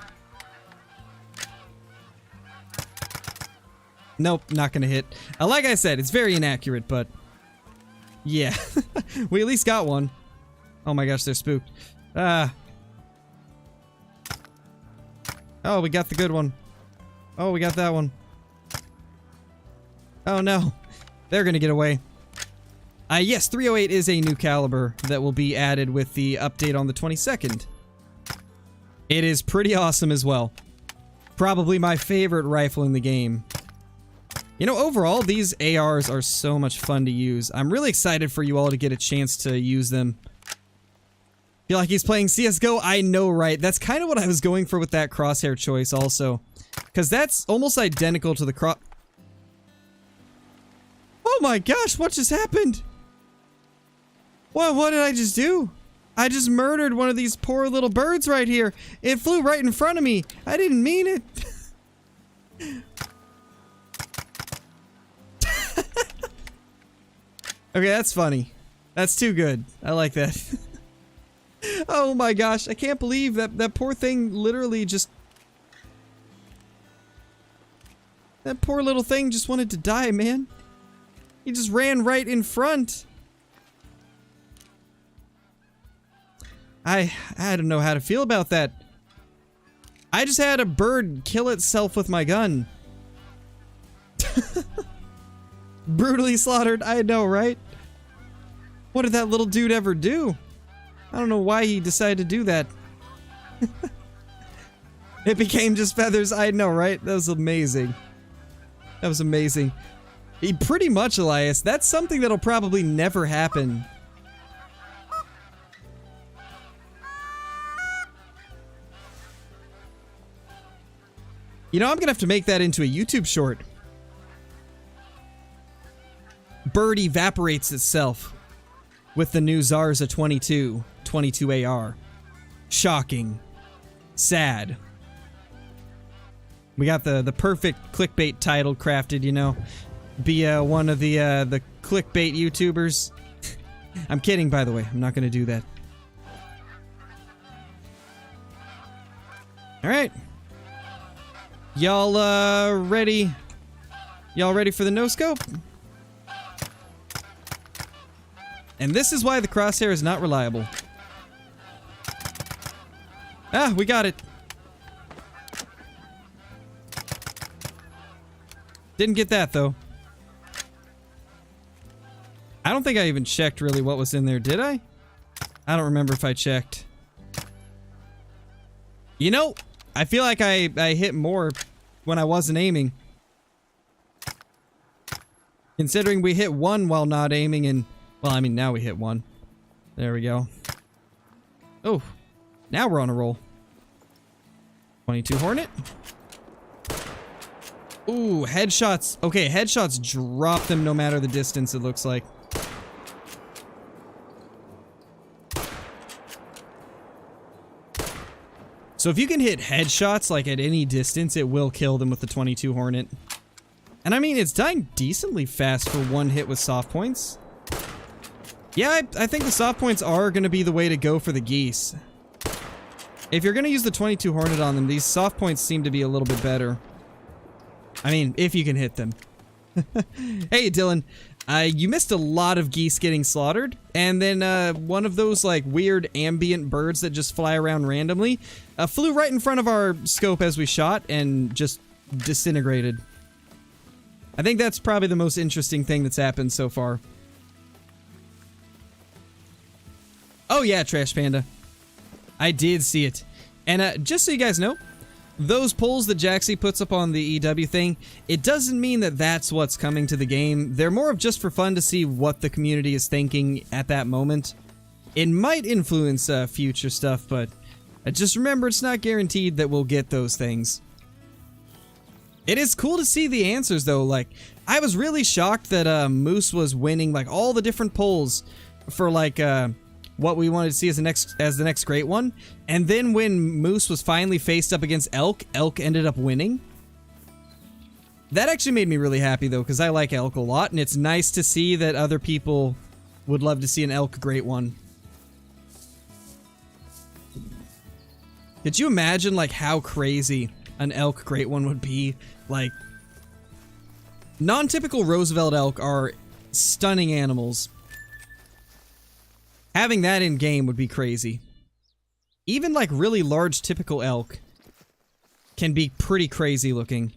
Nope, not gonna hit. Like I said, it's very inaccurate, but yeah. We at least got one. Oh my gosh, they're spooked. Oh, we got the good one. Oh, we got that one. Oh no. They're gonna get away. Yes, 308 is a new caliber that will be added with the update on the 22nd. It is pretty awesome as well. Probably my favorite rifle in the game. You know, overall, these ARs are so much fun to use. I'm really excited for you all to get a chance to use them. Feel like he's playing CSGO? I know, right? That's kind of what I was going for with that crosshair choice also. Because that's almost identical to the Oh my gosh, what just happened? What did I just do? I just murdered one of these poor little birds right here. It flew right in front of me. I didn't mean it. Okay, that's funny. That's too good. I like that. Oh my gosh, I can't believe that poor thing literally just... That poor little thing just wanted to die, man. He just ran right in front. I don't know how to feel about that. I just had a bird kill itself with my gun. Brutally slaughtered, I know, right? What did that little dude ever do? I don't know why he decided to do that. It became just feathers. I know, right? That was amazing. That was amazing. Pretty much, Elias. That's something that'll probably never happen. You know, I'm gonna have to make that into a YouTube short. Bird evaporates itself with the new Zarza 22 AR. Shocking. Sad. We got the perfect clickbait title crafted, you know. Be one of the clickbait YouTubers. I'm kidding, by the way. I'm not gonna do that. Alright. Y'all ready? Y'all ready for the no-scope? And this is why the crosshair is not reliable. Ah, we got it. Didn't get that, though. I don't think I even checked really what was in there, did I? I don't remember if I checked. You know, I feel like I hit more when I wasn't aiming. Considering we hit one while not aiming and... Well, I mean, now we hit one. There we go. Oh, now we're on a roll. 22 Hornet. Ooh, headshots. Okay, headshots drop them no matter the distance, it looks like. So if you can hit headshots, like at any distance, it will kill them with the 22 Hornet. And I mean, it's dying decently fast for one hit with soft points. Yeah, I think the soft points are going to be the way to go for the Geese. If you're going to use the 22 Hornet on them, these soft points seem to be a little bit better. I mean, if you can hit them. Hey, Dylan. You missed a lot of Geese getting slaughtered, and then one of those like weird ambient birds that just fly around randomly flew right in front of our scope as we shot and just disintegrated. I think that's probably the most interesting thing that's happened so far. Oh yeah, Trash Panda. I did see it. And just so you guys know, those polls that Jaxie puts up on the EW thing, it doesn't mean that that's what's coming to the game. They're more of just for fun to see what the community is thinking at that moment. It might influence future stuff, but just remember it's not guaranteed that we'll get those things. It is cool to see the answers though. Like, I was really shocked that Moose was winning like all the different polls for like what we wanted to see as the next great one. And then when Moose was finally faced up against Elk, Elk ended up winning. That actually made me really happy though, because I like Elk a lot, and it's nice to see that other people would love to see an Elk great one. Could you imagine like how crazy an Elk great one would be? Like, non-typical Roosevelt elk are stunning animals. Having that in game would be crazy. Even like really large typical elk can be pretty crazy looking.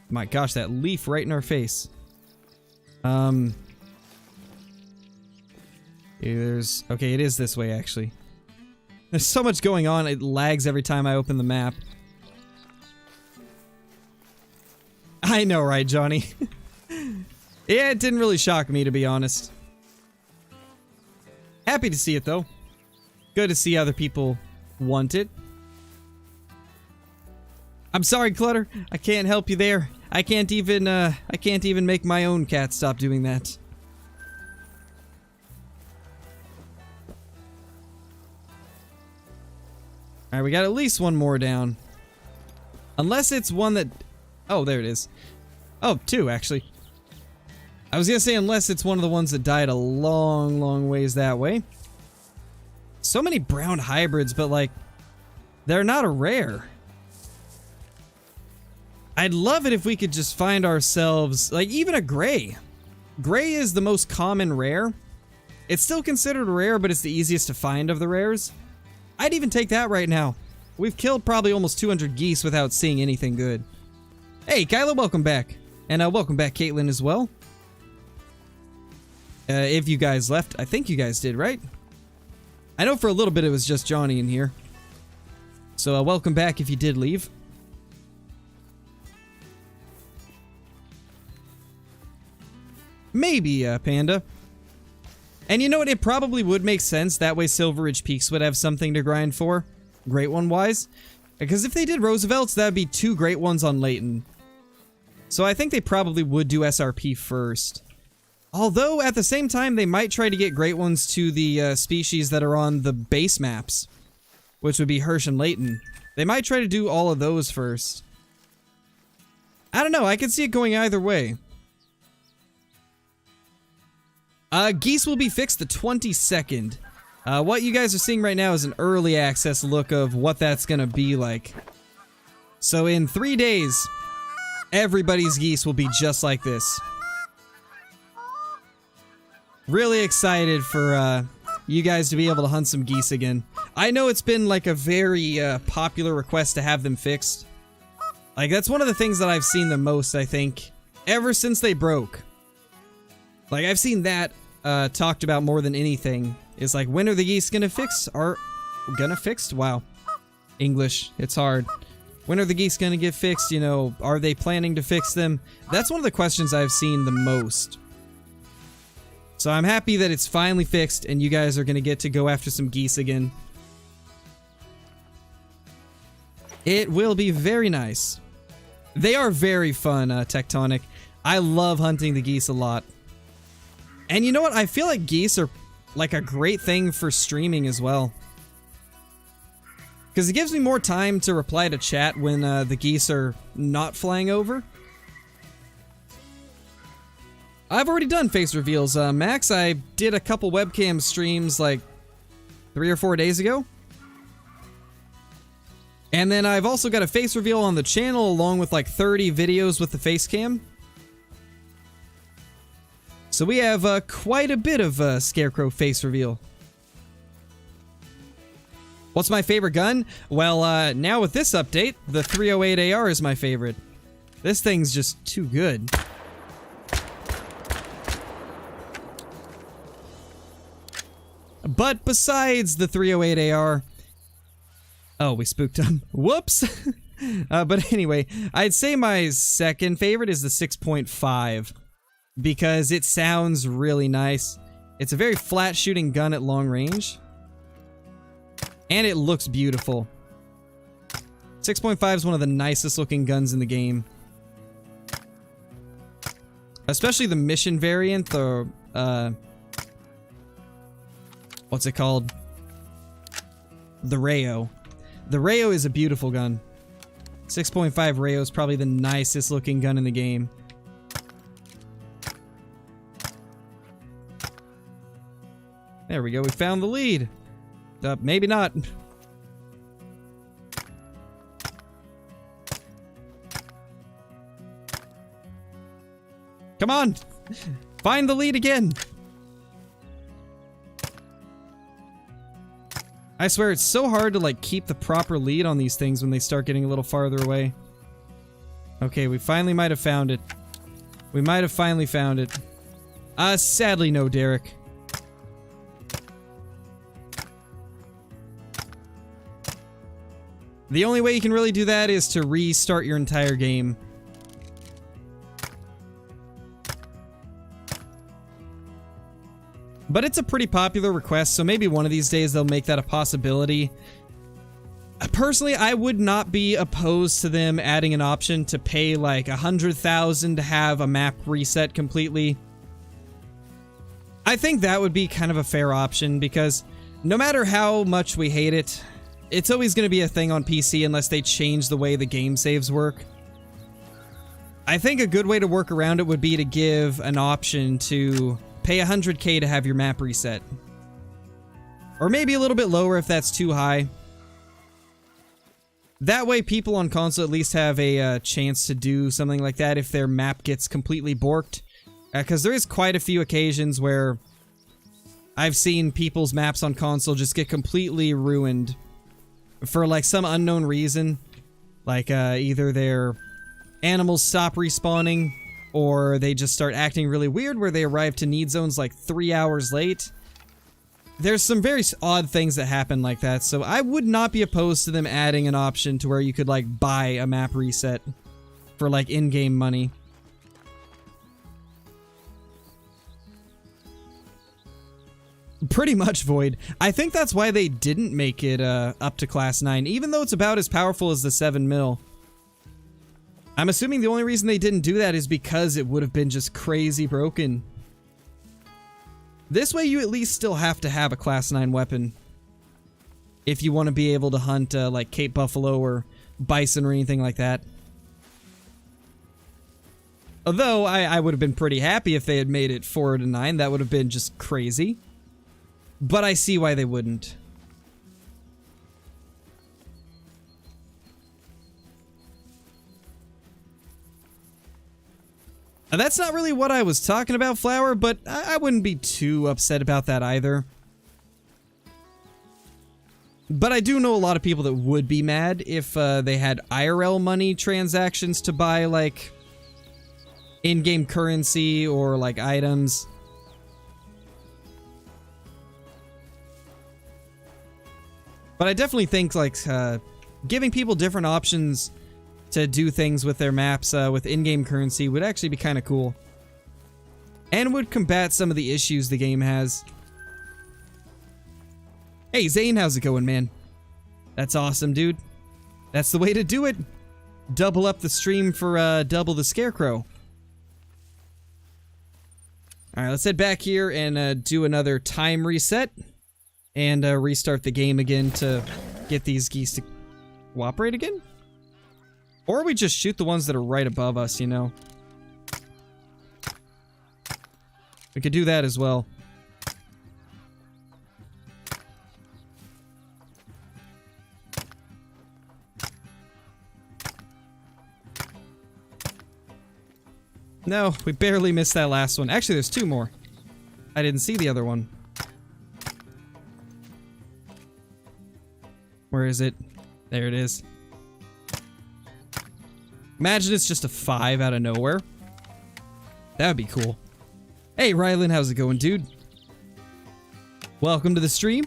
My gosh, that leaf right in our face. Okay, it is this way actually. There's so much going on, it lags every time I open the map. I know, right, Johnny? Yeah, it didn't really shock me, to be honest. Happy to see it, though. Good to see other people want it. I'm sorry, Clutter. I can't help you there. I can't even make my own cat stop doing that. Alright, we got at least one more down. Unless it's one that... Oh, there it is. Oh, two, actually. I was gonna say unless it's one of the ones that died a long, long ways that way. So many brown hybrids, but like, they're not a rare. I'd love it if we could just find ourselves, like, even a gray. Gray is the most common rare. It's still considered a rare, but it's the easiest to find of the rares. I'd even take that right now. We've killed probably almost 200 geese without seeing anything good. Hey, Kyla, welcome back. And welcome back, Caitlin, as well. If you guys left, I think you guys did, right? I know for a little bit it was just Johnny in here. So welcome back if you did leave. Maybe, Panda. And you know what? It probably would make sense. That way Silver Ridge Peaks would have something to grind for. Great One-wise. Because if they did Roosevelt's, that would be 2 Great Ones on Layton. So I think they probably would do SRP first. Although, at the same time, they might try to get Great Ones to the species that are on the base maps. Which would be Hirsch and Layton. They might try to do all of those first. I don't know. I could see it going either way. Geese will be fixed the 22nd. What you guys are seeing right now is an early access look of what that's gonna be like. So in 3 days, everybody's geese will be just like this. Really excited for you guys to be able to hunt some geese again. I know it's been like a very popular request to have them fixed. Like, that's one of the things that I've seen the most, I think, ever since they broke. Like, I've seen that talked about more than anything. It's like, when are the geese gonna fix? Are gonna fixed? Wow. English, it's hard. When are the geese gonna get fixed? You know, are they planning to fix them? That's one of the questions I've seen the most. So I'm happy that it's finally fixed and you guys are gonna get to go after some geese again. It will be very nice. They are very fun, Tectonic. I love hunting the geese a lot. And you know what? I feel like geese are like a great thing for streaming as well. Because it gives me more time to reply to chat when the geese are not flying over. I've already done face reveals. Max, I did a couple webcam streams like 3 or 4 days ago. And then I've also got a face reveal on the channel along with like 30 videos with the face cam. So we have quite a bit of Scarecrow face reveal. What's my favorite gun? Well, now with this update, the 308 AR is my favorite. This thing's just too good. But besides the 308 AR... Oh, we spooked him. Whoops! But anyway, I'd say my second favorite is the 6.5. Because it sounds really nice. It's a very flat shooting gun at long range. And it looks beautiful. 6.5 is one of the nicest looking guns in the game. Especially the mission variant, the, what's it called? The Rayo. The Rayo is a beautiful gun. 6.5 Rayo is probably the nicest looking gun in the game. There we go, we found the lead. Maybe not. Come on! Find the lead again! I swear, it's so hard to, like, keep the proper lead on these things when they start getting a little farther away. Okay, we finally might have found it. We might have finally found it. Sadly no, Derek. The only way you can really do that is to restart your entire game. But it's a pretty popular request, so maybe one of these days they'll make that a possibility. Personally, I would not be opposed to them adding an option to pay like 100,000 to have a map reset completely. I think that would be kind of a fair option because no matter how much we hate it, it's always going to be a thing on PC unless they change the way the game saves work. I think a good way to work around it would be to give an option to pay 100K to have your map reset. Or maybe a little bit lower if that's too high. That way people on console at least have a chance to do something like that if their map gets completely borked. Because there is quite a few occasions where I've seen people's maps on console just get completely ruined for like some unknown reason. Like either their animals stop respawning or they just start acting really weird where they arrive to need zones like 3 hours late. there's some very odd things that happen like that, so I would not be opposed to them adding an option to where you could, like, buy a map reset for, like, in-game money. Pretty much Void. I think that's why they didn't make it up to Class 9, even though it's about as powerful as the 7mm. I'm assuming the only reason they didn't do that is because it would have been just crazy broken. This way you at least still have to have a Class 9 weapon if you want to be able to hunt like Cape Buffalo or bison or anything like that. Although I would have been pretty happy if they had made it 4 to 9. That would have been just crazy. But I see why they wouldn't. Now, that's not really what I was talking about, Flower, but I wouldn't be too upset about that either. But I do know a lot of people that would be mad if they had IRL money transactions to buy, like, in-game currency or, like, items. But I definitely think, like, giving people different options to do things with their maps with in-game currency would actually be kind of cool. And would combat some of the issues the game has. Hey, Zane, how's it going, man? That's awesome, dude. That's the way to do it. Double up the stream for double the scarecrow. Alright, let's head back here and do another time reset. And restart the game again to get these geese to cooperate again? Or we just shoot the ones that are right above us, you know? We could do that as well. No, we barely missed that last one. Actually, there's 2 more. I didn't see the other one. Where is it? There it is. Imagine it's just a 5 out of nowhere. That would be cool. Hey, Rylan, how's it going, dude? Welcome to the stream.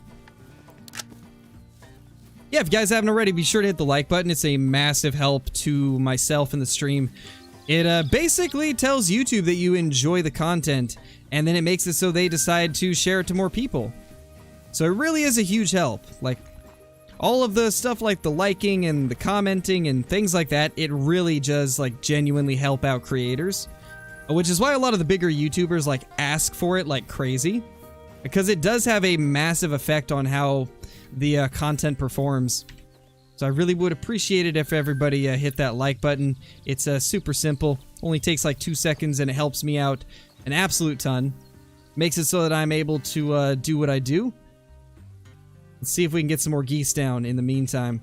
Yeah, if you guys haven't already, be sure to hit the like button. It's a massive help to myself in the stream. It basically tells YouTube that you enjoy the content, and then it makes it so they decide to share it to more people. So it really is a huge help. Like, all of the stuff like the liking and the commenting and things like that, it really does, like, genuinely help out creators. Which is why a lot of the bigger YouTubers, like, ask for it like crazy. Because it does have a massive effect on how the content performs. So I really would appreciate it if everybody hit that like button. It's super simple. Only takes like 2 seconds and it helps me out an absolute ton. Makes it so that I'm able to do what I do. Let's see if we can get some more geese down in the meantime.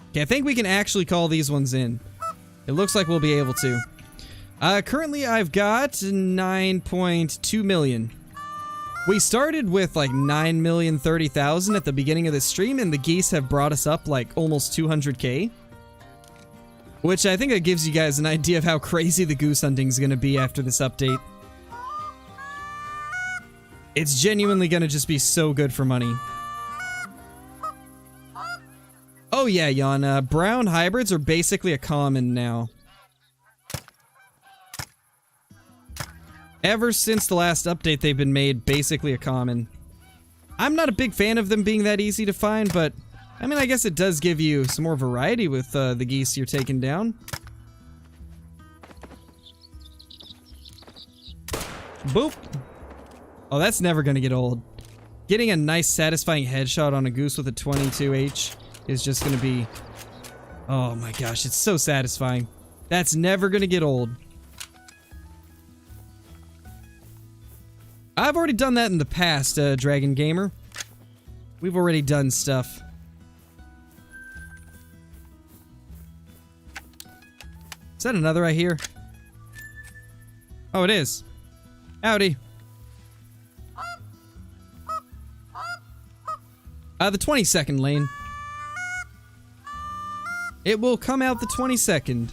Okay, I think we can actually call these ones in. It looks like we'll be able to. Currently I've got 9.2 million. We started with like 9,030,000 at the beginning of the stream, and the geese have brought us up like almost 200k. Which I think that gives you guys an idea of how crazy the goose hunting is going to be after this update. It's genuinely gonna just be so good for money. Oh yeah, Jan, brown hybrids are basically a common now. Ever since the last update, they've been made basically a common. I'm not a big fan of them being that easy to find, but I mean, I guess it does give you some more variety with the geese you're taking down. Boop. Oh, that's never gonna get old. Getting a nice, satisfying headshot on a goose with a 22H is just gonna be... Oh my gosh, it's so satisfying. That's never gonna get old. I've already done that in the past, Dragon Gamer. We've already done stuff. Is that another I hear? Oh, it is. Howdy. The 22nd lane. It will come out the 22nd.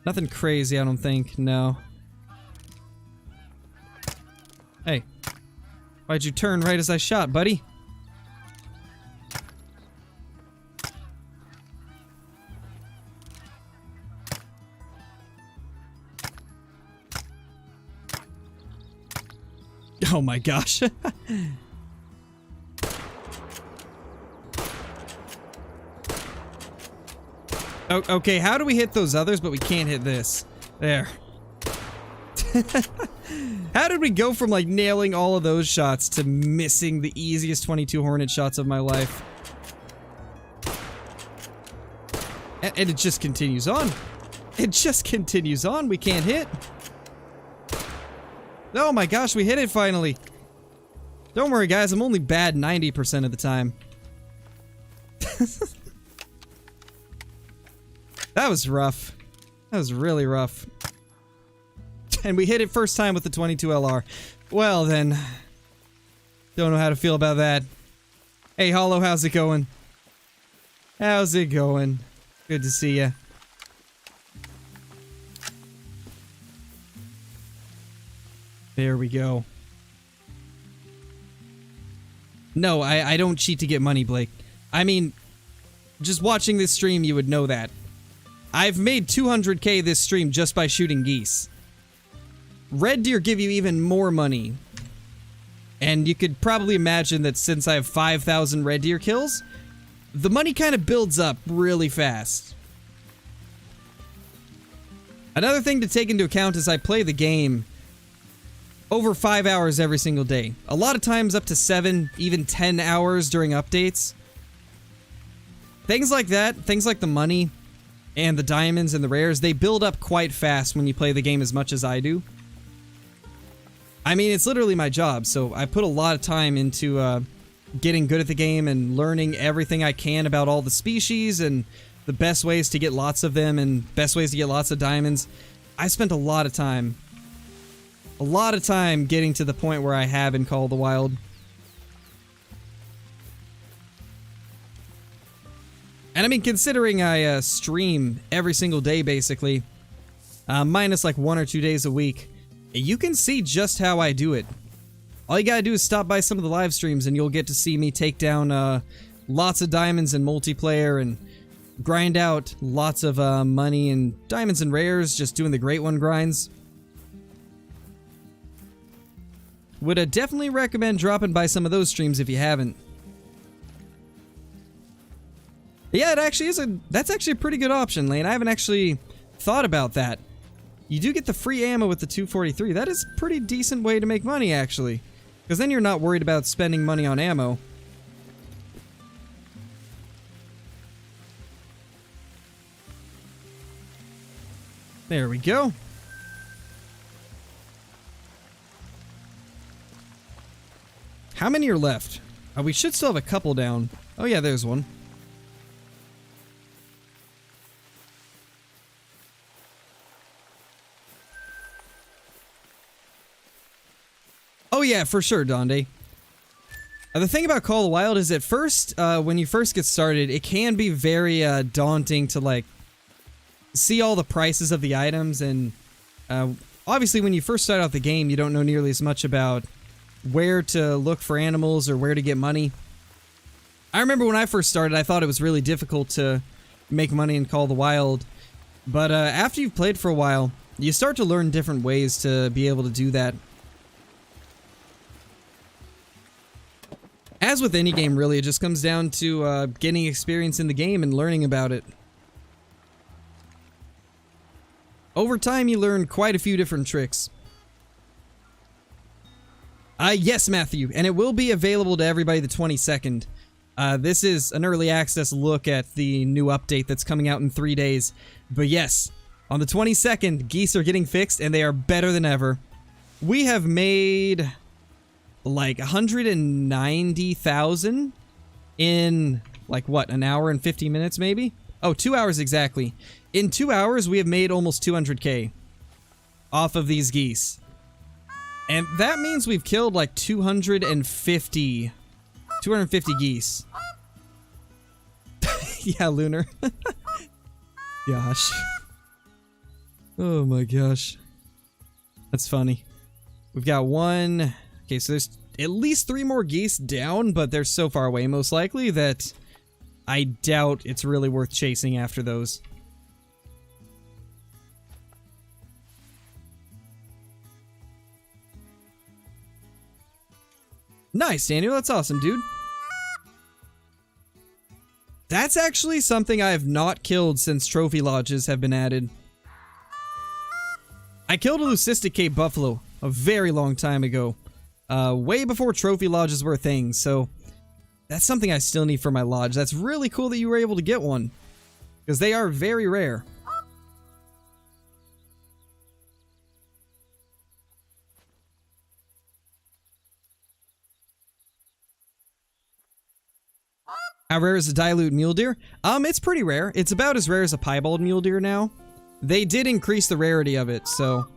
Nothing crazy, I don't think. No. Hey. Why'd you turn right as I shot, buddy? Oh my gosh. Okay, how do we hit those others, but we can't hit this? There. How did we go from, like, nailing all of those shots to missing the easiest 22 Hornet shots of my life? And it just continues on. It just continues on. We can't hit. Oh my gosh, we hit it finally. Don't worry, guys. I'm only bad 90% of the time. That was rough. That was really rough. And we hit it first time with the 22 LR. Well then. Don't know how to feel about that. Hey, Hollow, how's it going? How's it going? Good to see ya. There we go. No, I don't cheat to get money, Blake. I mean, just watching this stream, you would know that. I've made 200k this stream just by shooting geese. Red deer give you even more money. And you could probably imagine that since I have 5,000 red deer kills, the money kind of builds up really fast. Another thing to take into account is I play the game over 5 hours every single day. A lot of times up to 7, even 10 hours during updates. Things like that, things like the money and the diamonds and the rares, they build up quite fast when you play the game as much as I do. I mean, it's literally my job, so I put a lot of time into getting good at the game and learning everything I can about all the species and the best ways to get lots of them and best ways to get lots of diamonds. I spent a lot of time getting to the point where I have in Call of the Wild. And I mean, considering I stream every single day, basically, minus like 1 or 2 days a week, you can see just how I do it. All you gotta do is stop by some of the live streams and you'll get to see me take down lots of diamonds in multiplayer and grind out lots of money and diamonds and rares, just doing the Great One grinds. Would definitely recommend dropping by some of those streams if you haven't. Yeah, it actually is that's actually a pretty good option, Lane. I haven't actually thought about that. You do get the free ammo with the 243. That is a pretty decent way to make money, actually. Because then you're not worried about spending money on ammo. There we go. How many are left? We should still have a couple down. Oh yeah, there's one. Oh yeah, for sure, Donde. The thing about Call of the Wild is at first, when you first get started, it can be very daunting to like see all the prices of the items, and obviously when you first start out the game, you don't know nearly as much about where to look for animals or where to get money. I remember when I first started, I thought it was really difficult to make money in Call of the Wild, but after you've played for a while, you start to learn different ways to be able to do that. As with any game, really, it just comes down to getting experience in the game and learning about it. Over time, you learn quite a few different tricks. Yes, Matthew, and it will be available to everybody the 22nd. This is an early access look at the new update that's coming out in 3 days. But yes, on the 22nd, geese are getting fixed, and they are better than ever. We have made like 190,000 in like what, an hour and 50 minutes maybe? Oh, 2 hours exactly. In 2 hours we have made almost 200k off of these geese. And that means we've killed like 250 geese. Yeah, Lunar. Gosh. Oh my gosh. That's funny. We've got one. Okay, so there's at least 3 more geese down, but they're so far away most likely that I doubt it's really worth chasing after those. Nice, Daniel. That's awesome, dude. That's actually something I have not killed since trophy lodges have been added. I killed a leucistic Cape buffalo a very long time ago. Way before trophy lodges were a thing, so that's something I still need for my lodge. That's really cool that you were able to get one, because they are very rare. How rare is a dilute mule deer? It's pretty rare. It's about as rare as a piebald mule deer now. They did increase the rarity of it, so.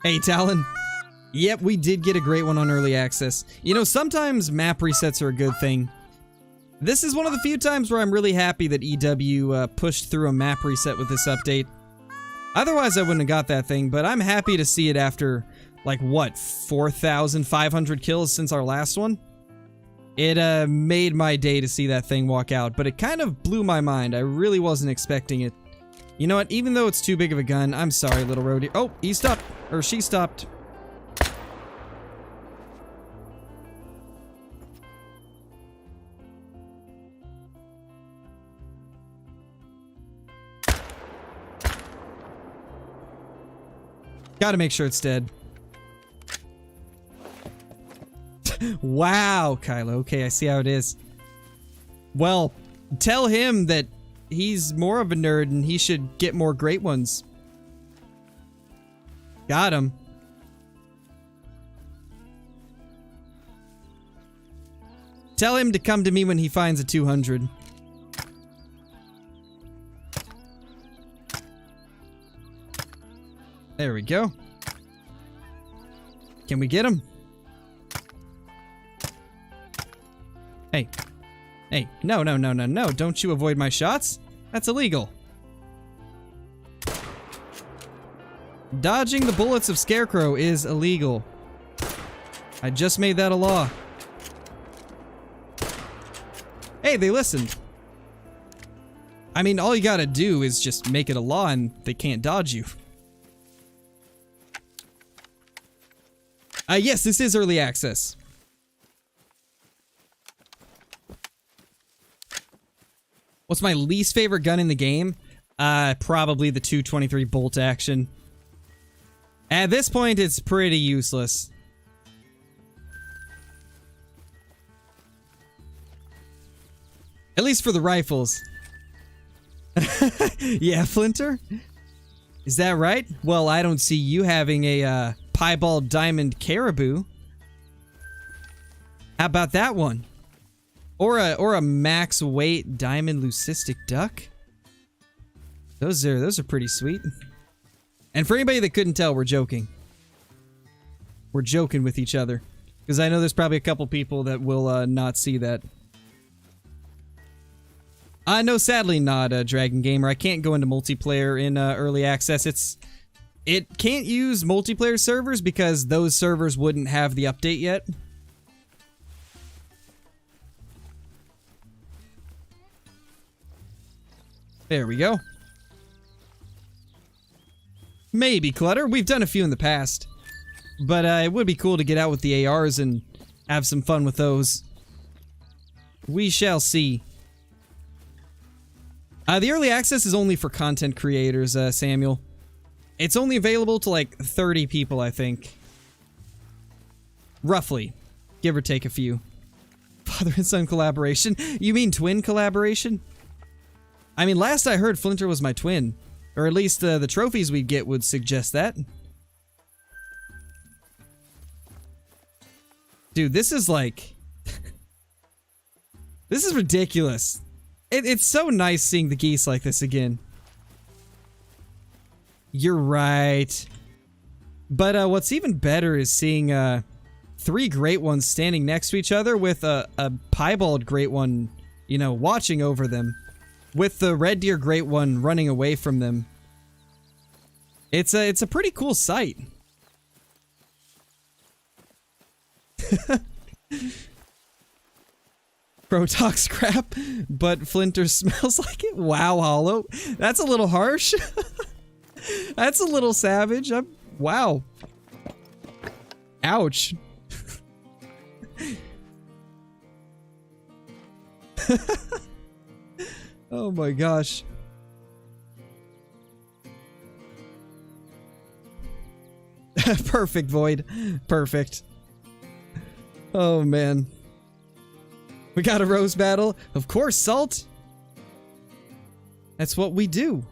Hey, Talon. Yep, we did get a great one on early access. You know, sometimes map resets are a good thing. This is one of the few times where I'm really happy that EW pushed through a map reset with this update. Otherwise, I wouldn't have got that thing, but I'm happy to see it after, like, what, 4,500 kills since our last one? It made my day to see that thing walk out, but it kind of blew my mind. I really wasn't expecting it. You know what? Even though it's too big of a gun, I'm sorry, little roadie. Oh, he stopped. Or she stopped. Gotta make sure it's dead. Wow, Kylo. Okay, I see how it is. Well, tell him that he's more of a nerd and he should get more great ones. Got him. Tell him to come to me when he finds a 200. There we go. Can we get him? Hey. Hey. No, no, no, no, no. Don't you avoid my shots. That's illegal. Dodging the bullets of Scarecrow is illegal. I just made that a law. Hey, they listened. I mean, all you gotta do is just make it a law and they can't dodge you. Yes, this is early access. What's my least favorite gun in the game? Probably the 223 bolt action. At this point, it's pretty useless. At least for the rifles. Yeah, Flinter? Is that right? Well, I don't see you having a, piebald diamond caribou. How about that one? Or a max weight diamond leucistic duck? Those are pretty sweet. And for anybody that couldn't tell, we're joking. We're joking with each other. Because I know there's probably a couple people that will not see that. No, sadly not, Dragon Gamer. I can't go into multiplayer in early access. It can't use multiplayer servers because those servers wouldn't have the update yet. There we go. Maybe clutter. We've done a few in the past. But it would be cool to get out with the ARs and have some fun with those. We shall see. The early access is only for content creators, Samuel. It's only available to like 30 people, I think. Roughly. Give or take a few. Father and son collaboration? You mean twin collaboration? I mean, last I heard, Flinter was my twin. Or at least the trophies we'd get would suggest that. Dude, this is like... This is ridiculous. It's so nice seeing the geese like this again. You're right. But what's even better is seeing 3 great ones standing next to each other with a piebald great one, you know, watching over them. with the red deer great one running away from them. It's a pretty cool sight. Pro talks crap, but Flinter smells like it. Wow, Hollow. That's a little harsh. That's a little savage. Wow. Ouch. Oh my gosh. Perfect, Void. Perfect. Oh man. We got a rose battle. Of course, Salt. That's what we do.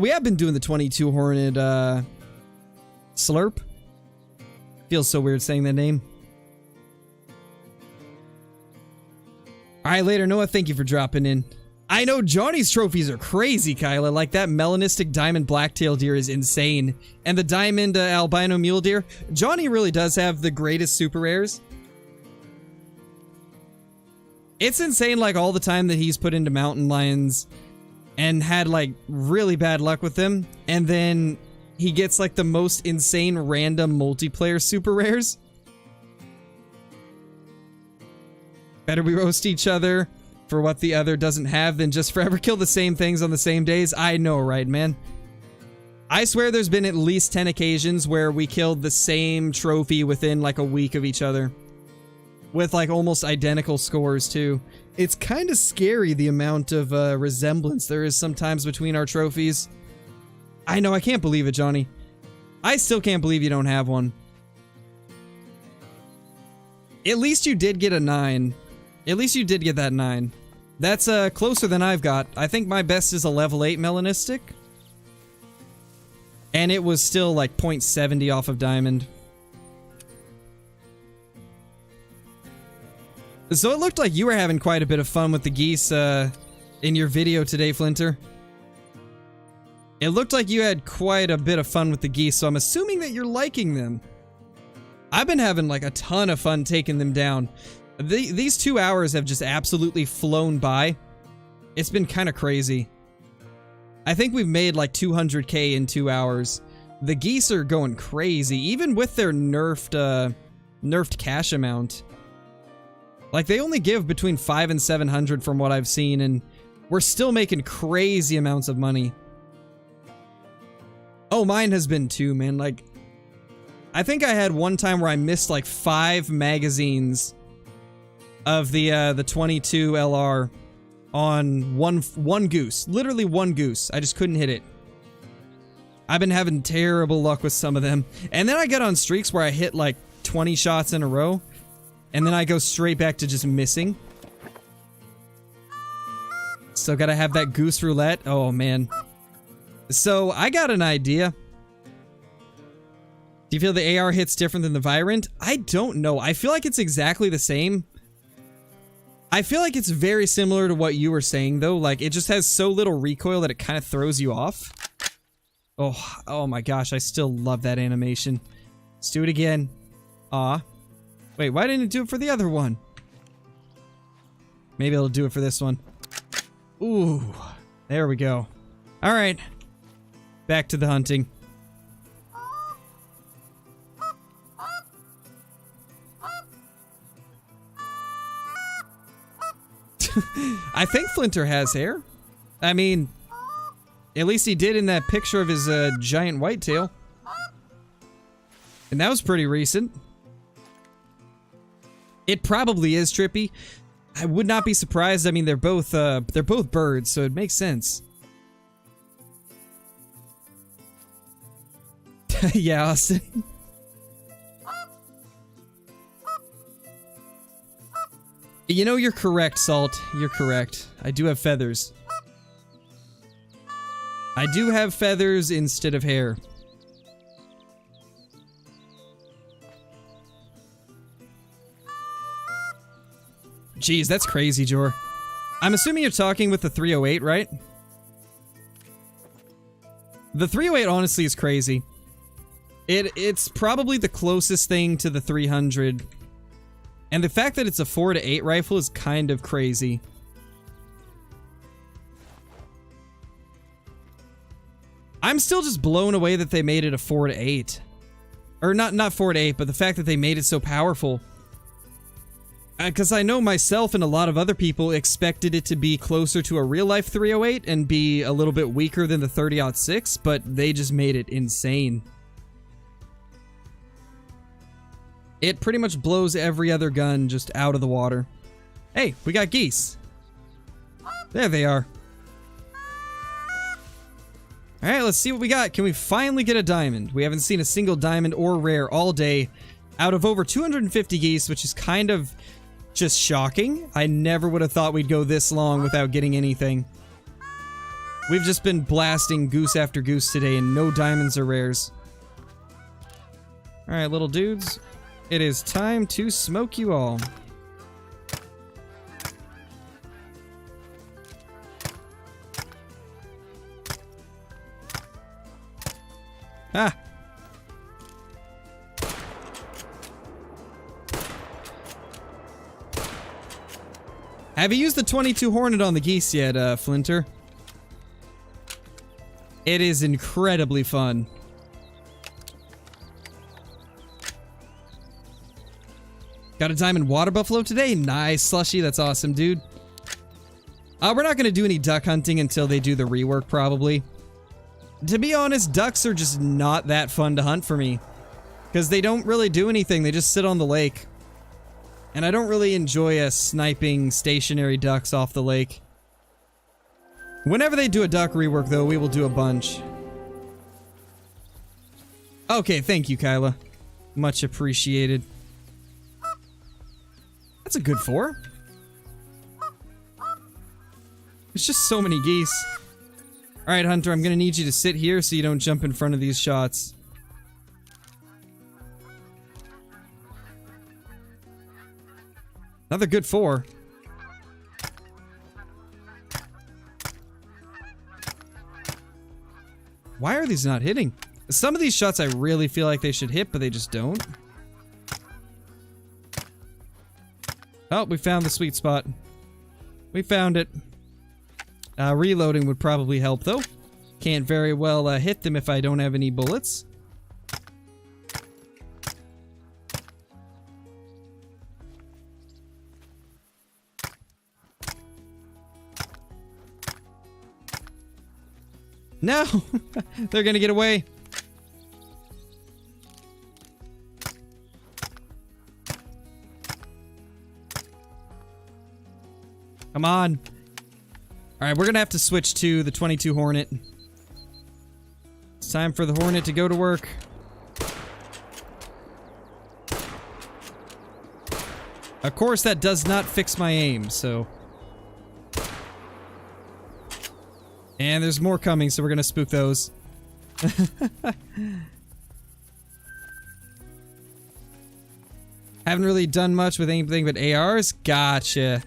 We have been doing the 22 Hornet slurp. Feels so weird saying that name. Alright, later, Noah, thank you for dropping in. I know Johnny's trophies are crazy, Kyla. Like that melanistic diamond blacktail deer is insane. And the diamond albino mule deer. Johnny really does have the greatest super rares. It's insane, like, all the time that he's put into mountain lions and had, like, really bad luck with them. And then he gets, like, the most insane random multiplayer super rares. Better we roast each other for what the other doesn't have than just forever kill the same things on the same days. I know, right, man? I swear there's been at least 10 occasions where we killed the same trophy within, like, a week of each other. With, like, almost identical scores, too. It's kind of scary, the amount of resemblance there is sometimes between our trophies. I know, I can't believe it, Johnny. I still can't believe you don't have one. At least you did get a 9. At least you did get that 9. That's closer than I've got. I think my best is a level 8 melanistic. And it was still like 0.70 off of diamond. So it looked like you were having quite a bit of fun with the geese in your video today, Flinter. It looked like you had quite a bit of fun with the geese, so I'm assuming that you're liking them. I've been having like a ton of fun taking them down. These 2 hours have just absolutely flown by. It's been kind of crazy. I think we've made like 200k in 2 hours. The geese are going crazy, even with their nerfed cash amount. Like, they only give between 500 and 700 from what I've seen, and we're still making crazy amounts of money. Oh, mine has been too, man. Like, I think I had one time where I missed like 5 magazines of the 22 LR on one goose. Literally one goose. I just couldn't hit it. I've been having terrible luck with some of them. And then I get on streaks where I hit like 20 shots in a row. And then I go straight back to just missing. Still gotta have that goose roulette. Oh, man. So, I got an idea. Do you feel the AR hits different than the Virant? I don't know. I feel like it's exactly the same. I feel like it's very similar to what you were saying, though. Like, it just has so little recoil that it kind of throws you off. Oh my gosh. I still love that animation. Let's do it again. Aw. Wait, why didn't it do it for the other one? Maybe it'll do it for this one. Ooh, there we go. All right, back to the hunting. I think Flinter has hair. I mean, at least he did in that picture of his giant whitetail. And that was pretty recent. It probably is Trippy. I would not be surprised. I mean, they're both birds, so it makes sense. Yeah, Austin. You know, you're correct, Salt. You're correct. I do have feathers. I do have feathers instead of hair. Jeez, that's crazy, Jor. I'm assuming you're talking with the 308, right? The 308 honestly is crazy. It's probably the closest thing to the 300. And the fact that it's a 4 to 8 rifle is kind of crazy. I'm still just blown away that they made it a 4 to 8. Or not 4 to 8, but the fact that they made it so powerful. Because I know myself and a lot of other people expected it to be closer to a real-life 308 and be a little bit weaker than the 30-06, but they just made it insane. It pretty much blows every other gun just out of the water. Hey, we got geese. There they are. Alright, let's see what we got. Can we finally get a diamond? We haven't seen a single diamond or rare all day out of over 250 geese, which is kind of just shocking. I never would have thought we'd go this long without getting anything. We've just been blasting goose after goose today and no diamonds or rares. Alright, little dudes. It is time to smoke you all. Ah! Have you used the 22 Hornet on the geese yet, Flinter? It is incredibly fun. Got a diamond water buffalo today? Nice, Slushy. That's awesome, dude. We're not going to do any duck hunting until they do the rework, probably. To be honest, ducks are just not that fun to hunt for me. Because they don't really do anything. They just sit on the lake. And I don't really enjoy sniping stationary ducks off the lake. Whenever they do a duck rework, though, we will do a bunch. Okay, thank you, Kyla. Much appreciated. That's a good 4. There's just so many geese. Alright, Hunter, I'm gonna need you to sit here so you don't jump in front of these shots. Another good 4. Why are these not hitting? Some of these shots I really feel like they should hit, but they just don't. Oh, we found the sweet spot. We found it. Reloading would probably help, though. Can't very well hit them if I don't have any bullets. No! They're gonna get away. Come on. Alright, we're gonna have to switch to the 22 Hornet. It's time for the Hornet to go to work. Of course, that does not fix my aim, so... And there's more coming, so we're gonna spook those. Haven't really done much with anything but ARs? Gotcha.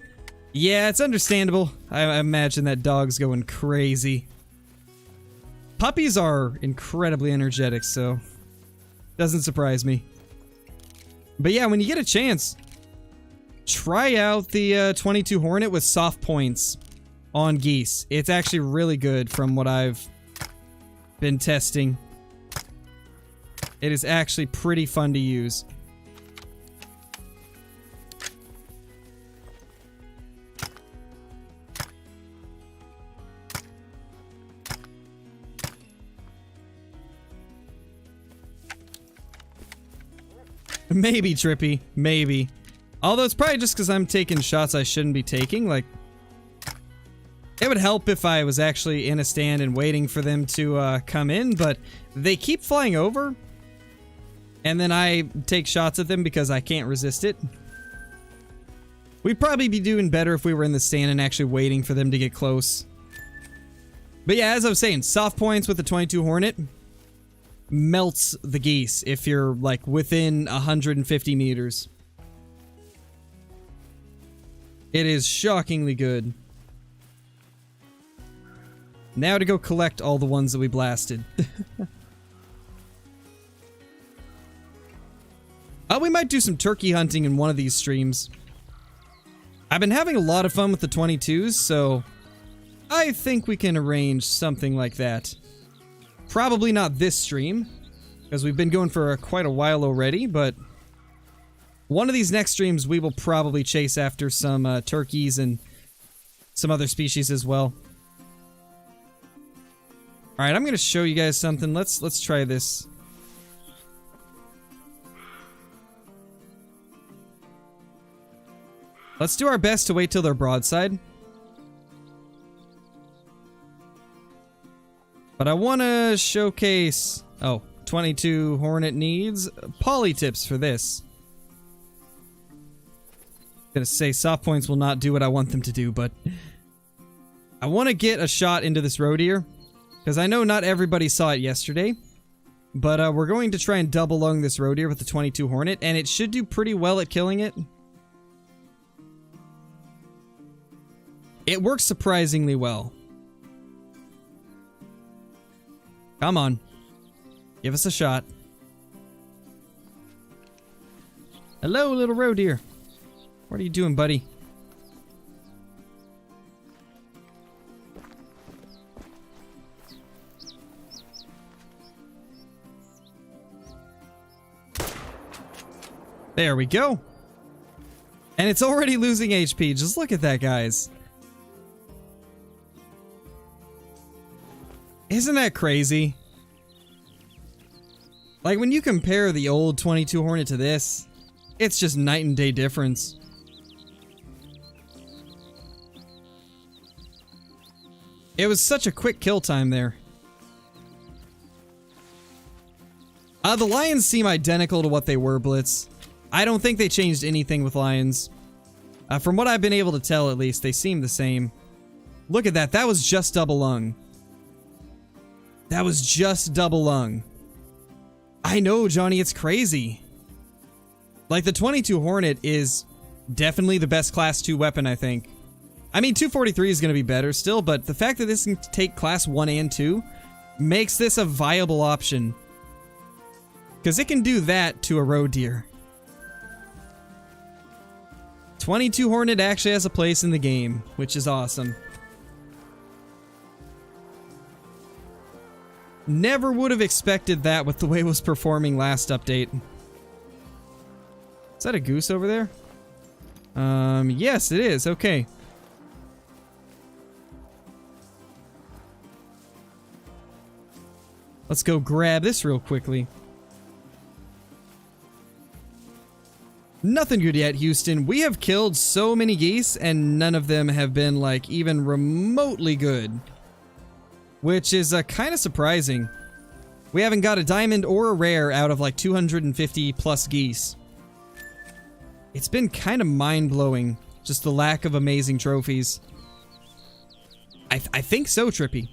Yeah, it's understandable. I imagine that dog's going crazy. Puppies are incredibly energetic, so... doesn't surprise me. But yeah, when you get a chance, try out the 22 Hornet with soft points on geese. It's actually really good from what I've been testing. It is actually pretty fun to use. Maybe, Trippy. Maybe. Although it's probably just because I'm taking shots I shouldn't be taking. Like, it would help if I was actually in a stand and waiting for them to come in, but they keep flying over. And then I take shots at them because I can't resist it. We'd probably be doing better if we were in the stand and actually waiting for them to get close. But yeah, as I was saying, soft points with the 22 Hornet melts the geese if you're like within 150 meters. It is shockingly good. Now to go collect all the ones that we blasted. We might do some turkey hunting in one of these streams. I've been having a lot of fun with the 22s, so I think we can arrange something like that. Probably not this stream, because we've been going for quite a while already, but one of these next streams we will probably chase after some turkeys and some other species as well. Alright, I'm gonna show you guys something. Let's try this. Let's do our best to wait till they're broadside. But I want to showcase... Oh, 22 Hornet needs poly tips for this. Gonna say soft points will not do what I want them to do, but... I want to get a shot into this roe deer. Because I know not everybody saw it yesterday. But we're going to try and double lung this roe deer with the 22 Hornet, and it should do pretty well at killing it. It works surprisingly well. Come on. Give us a shot. Hello, little roe deer. What are you doing, buddy? There we go. And it's already losing HP. Just look at that, guys. Isn't that crazy? Like, when you compare the old 22 Hornet to this, it's just night and day difference. It was such a quick kill time there. The lions seem identical to what they were, Blitz. I don't think they changed anything with lions. From what I've been able to tell, at least, they seem the same. Look at that. That was just double lung. That was just double lung. I know, Johnny, it's crazy. Like, the 22 Hornet is definitely the best class 2 weapon, I think. I mean, 243 is going to be better still, but the fact that this can take class 1 and 2 makes this a viable option. Because it can do that to a roe deer. 22 Hornet actually has a place in the game, which is awesome. Never would have expected that with the way it was performing last update. Is that a goose over there? Yes, it is. Okay. Let's go grab this real quickly. Nothing good yet, Houston. We have killed so many geese, and none of them have been, like, even remotely good. Which is kind of surprising. We haven't got a diamond or a rare out of, like, 250 plus geese. It's been kind of mind-blowing, just the lack of amazing trophies. I think so, Trippy.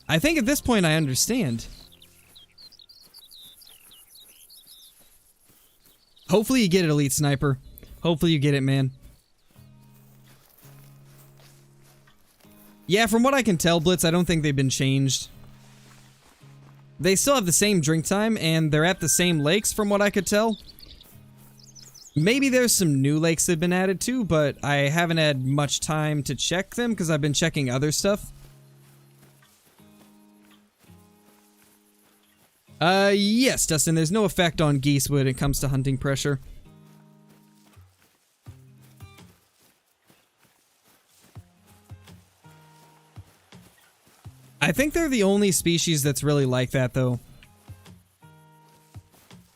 I think at this point I understand. Hopefully you get it, Elite Sniper. Hopefully you get it, man. Yeah, from what I can tell, Blitz, I don't think they've been changed. They still have the same drink time, and they're at the same lakes, from what I could tell. Maybe there's some new lakes that have been added too, but I haven't had much time to check them, because I've been checking other stuff. Yes, Dustin, there's no effect on geese when it comes to hunting pressure. I think they're the only species that's really like that, though.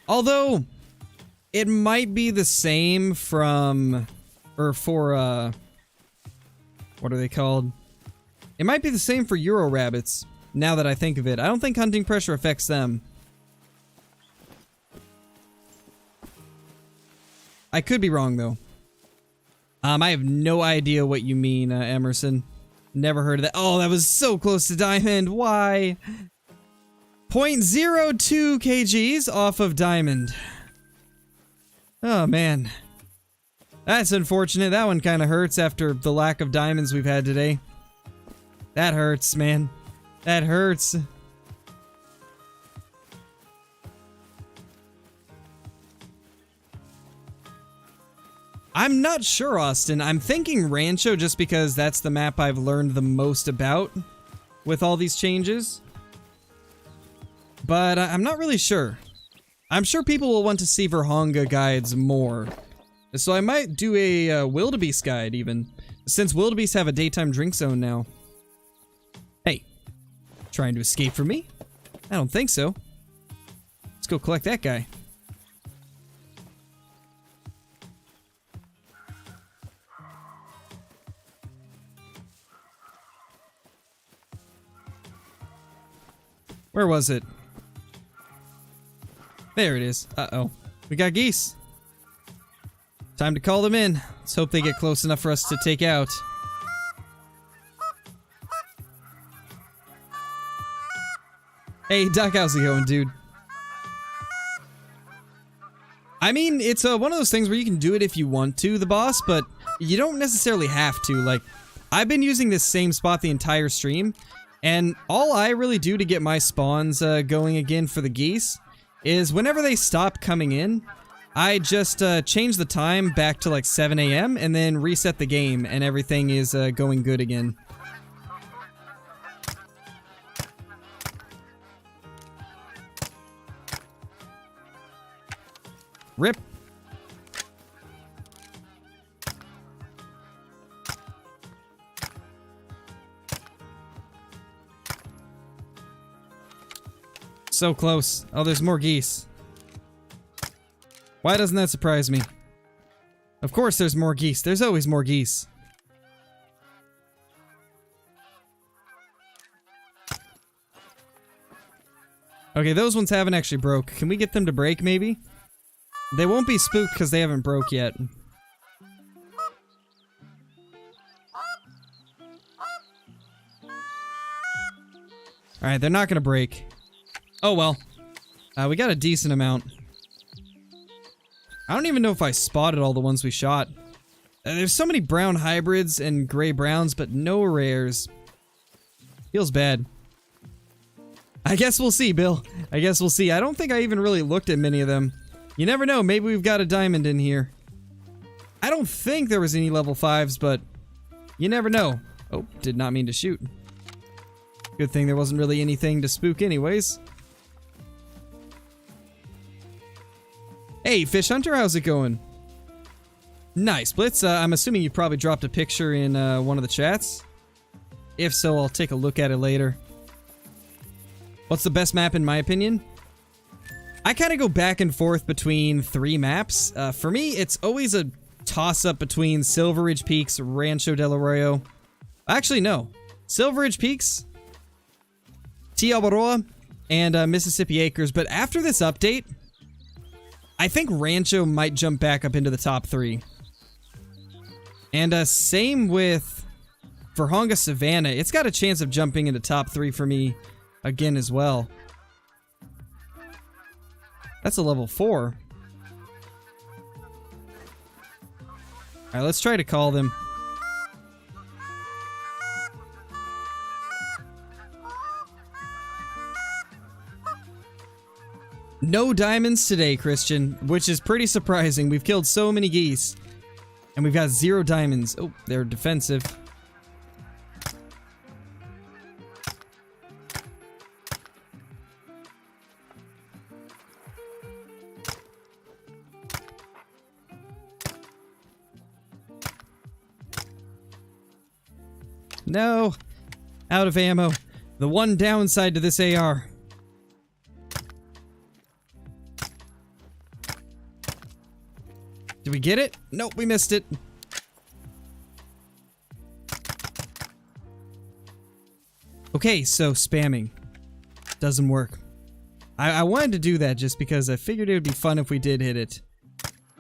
Although, it might be the same from... or for, what are they called? It might be the same for Euro rabbits, now that I think of it. I don't think hunting pressure affects them. I could be wrong, though. I have no idea what you mean, Emerson. Never heard of that. Oh, that was so close to diamond. Why? 0.02 kgs off of diamond. Oh, man. That's unfortunate. That one kind of hurts after the lack of diamonds we've had today. That hurts, man. That hurts. I'm not sure, Austin. I'm thinking Rancho just because that's the map I've learned the most about with all these changes. but I'm not really sure. I'm sure people will want to see Verhonga guides more. So I might do a wildebeest guide even, since wildebeest have a daytime drink zone now. Hey, trying to escape from me? I don't think so. Let's go collect that guy. Where was it? There it is. Uh-oh. We got geese. Time to call them in. Let's hope they get close enough for us to take out. Hey, Doc, how's it going, dude? I mean, it's one of those things where you can do it if you want to, the boss, but you don't necessarily have to. Like, I've been using this same spot the entire stream, and all I really do to get my spawns going again for the geese is whenever they stop coming in, I just change the time back to like 7 a.m. and then reset the game, and everything is going good again. Rip. So close. Oh, there's more geese. Why doesn't that surprise me? Of course there's more geese. There's always more geese. Okay, those ones haven't actually broke. Can we get them to break, maybe? They won't be spooked because they haven't broke yet. Alright, they're not gonna break. Oh well. We got a decent amount. I don't even know if I spotted all the ones we shot. There's so many brown hybrids and gray browns, but no rares. Feels bad. I guess we'll see, Bill. I guess we'll see. I don't think I even really looked at many of them. You never know, maybe we've got a diamond in here. I don't think there was any level 5s, but you never know. Oh, did not mean to shoot. Good thing there wasn't really anything to spook anyways. Hey, Fish Hunter, how's it going? Nice, Blitz. I'm assuming you probably dropped a picture in one of the chats. If so, I'll take a look at it later. What's the best map in my opinion? I kind of go back and forth between 3 maps. For me, it's always a toss-up between Silver Ridge Peaks, Rancho del Arroyo. Actually, no. Silver Ridge Peaks, Tiabaroa, and Mississippi Acres. But after this update, I think Rancho might jump back up into the top 3. And same with Verhonga Savannah. It's got a chance of jumping into top 3 for me again as well. That's a level 4. Alright, let's try to call them. No diamonds today, Christian, which is pretty surprising. We've killed so many geese, and we've got 0 diamonds. Oh, they're defensive. No, out of ammo. The one downside to this AR. Did we get it? Nope, we missed it. Okay, so spamming doesn't work. I wanted to do that just because I figured it would be fun if we did hit it.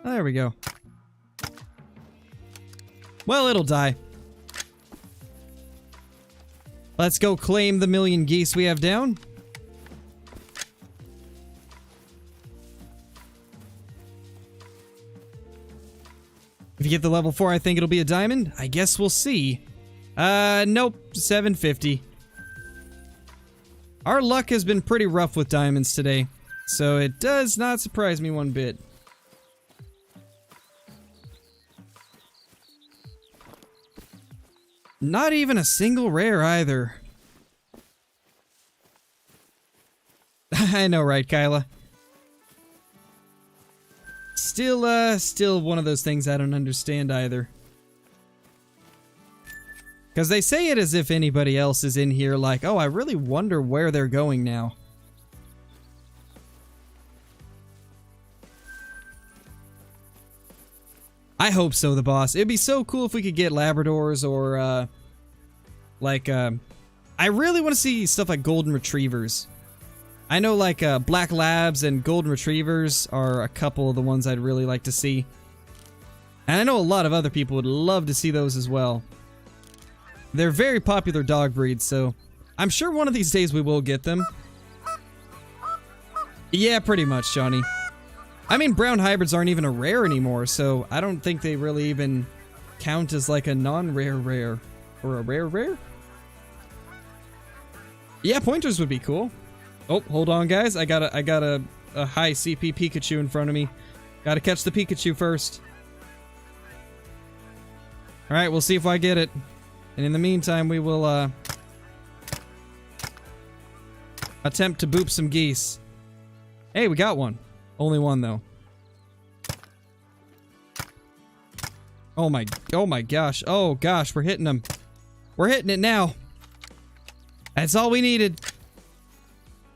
Oh, there we go. Well, it'll die. Let's go claim the 1,000,000 geese we have down. If you get the level 4, I think it'll be a diamond. I guess we'll see. Nope, 750. Our luck has been pretty rough with diamonds today, so it does not surprise me one bit. Not even a single rare either. I know, right, Kyla? Still one of those things I don't understand either. Because they say it as if anybody else is in here like, oh, I really wonder where they're going now. I hope so, the boss. It'd be so cool if we could get Labradors or, I really want to see stuff like Golden Retrievers. I know, like, Black Labs and Golden Retrievers are a couple of the ones I'd really like to see. And I know a lot of other people would love to see those as well. They're very popular dog breeds, so I'm sure one of these days we will get them. Yeah, pretty much, Johnny. I mean, brown hybrids aren't even a rare anymore, so I don't think they really even count as like a non-rare rare. Or a rare rare? Yeah, pointers would be cool. Oh, hold on, guys. I got a high CP Pikachu in front of me. Gotta catch the Pikachu first. Alright, we'll see if I get it. And in the meantime, we will, attempt to boop some geese. Hey, we got one. Only one, though. Oh my gosh. Oh gosh, we're hitting them. We're hitting it now. That's all we needed.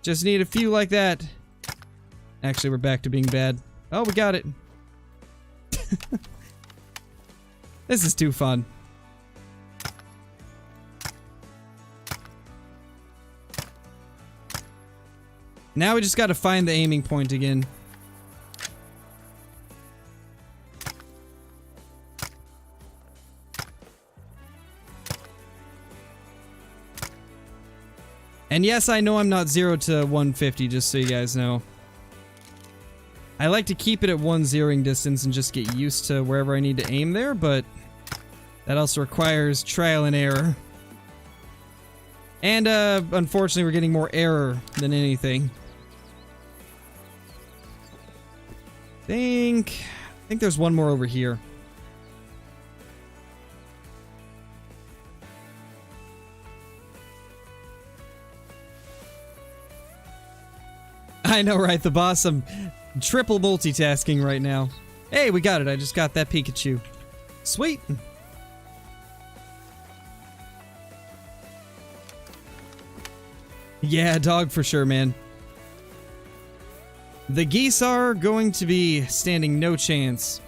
Just need a few like that. Actually, we're back to being bad. Oh, we got it. This is too fun. Now we just gotta find the aiming point again. And yes, I know I'm not 0 to 150, just so you guys know. I like to keep it at 1 zeroing distance and just get used to wherever I need to aim there, but that also requires trial and error. And, unfortunately, we're getting more error than anything. I think there's one more over here. I know, right? The boss, I'm triple multitasking right now. Hey, we got it. I just got that Pikachu. Sweet. Yeah, dog for sure, man. The geese are going to be standing no chance.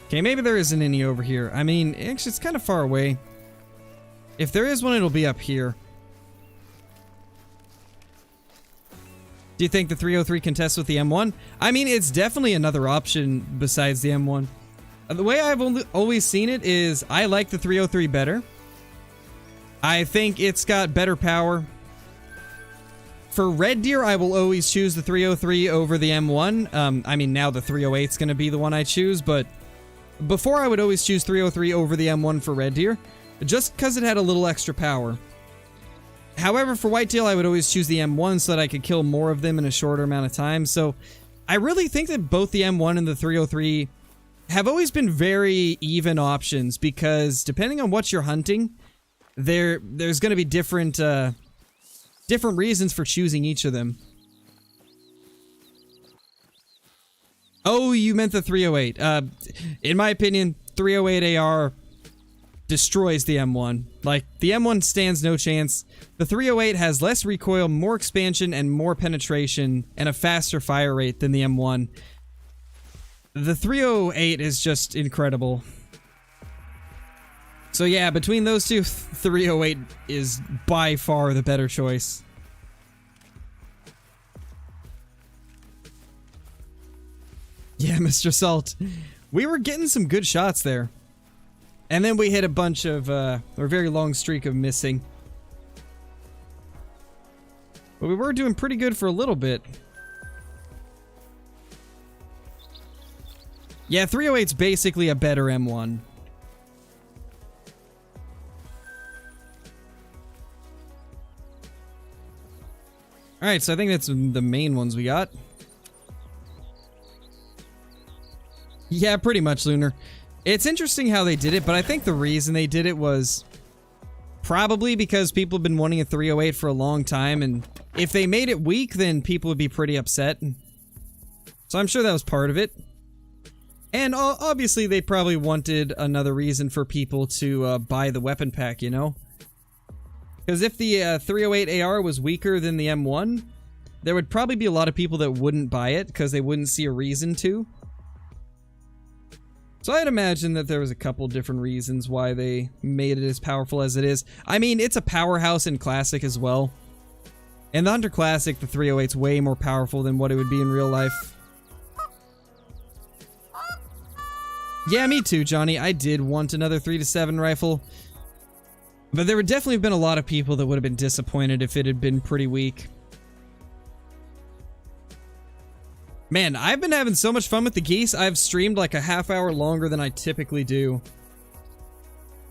Okay, maybe there isn't any over here. I mean, actually, it's kind of far away. If there is one, it'll be up here. Do you think the 303 contests with the M1? I mean, it's definitely another option besides the M1. The way I've always seen it is I like the 303 better. I think it's got better power. For red deer, I will always choose the 303 over the M1. I mean, now the 308 is going to be the one I choose, but before I would always choose 303 over the M1 for red deer, just because it had a little extra power. However, for whitetail, I would always choose the M1 so that I could kill more of them in a shorter amount of time. So I really think that both the M1 and the 303 have always been very even options, because depending on what you're hunting, there's going to be different reasons for choosing each of them. Oh, you meant the 308. In my opinion, 308 AR destroys the M1. Like, the M1 stands no chance. The 308 has less recoil, more expansion, and more penetration, and a faster fire rate than the M1. The 308 is just incredible. So yeah, between those two, 308 is by far the better choice. Yeah, Mr. Salt. We were getting some good shots there. And then we hit a bunch of, or a very long streak of missing. But we were doing pretty good for a little bit. Yeah, 308's basically a better M1. Alright, so I think that's the main ones we got. Yeah, pretty much, Lunar. It's interesting how they did it, but I think the reason they did it was Probably because people have been wanting a 308 for a long time, and if they made it weak, then people would be pretty upset. So I'm sure that was part of it. And obviously they probably wanted another reason for people to buy the weapon pack, you know? Because if the 308 AR was weaker than the M1, there would probably be a lot of people that wouldn't buy it because they wouldn't see a reason to. So I'd imagine that there was a couple different reasons why they made it as powerful as it is. I mean, it's a powerhouse in Classic as well. In the Hunter Classic, the 308's way more powerful than what it would be in real life. Yeah, me too, Johnny. I did want another 3-7 rifle. But there would definitely have been a lot of people that would have been disappointed if it had been pretty weak. Man, I've been having so much fun with the Geese. I've streamed like a half hour longer than I typically do.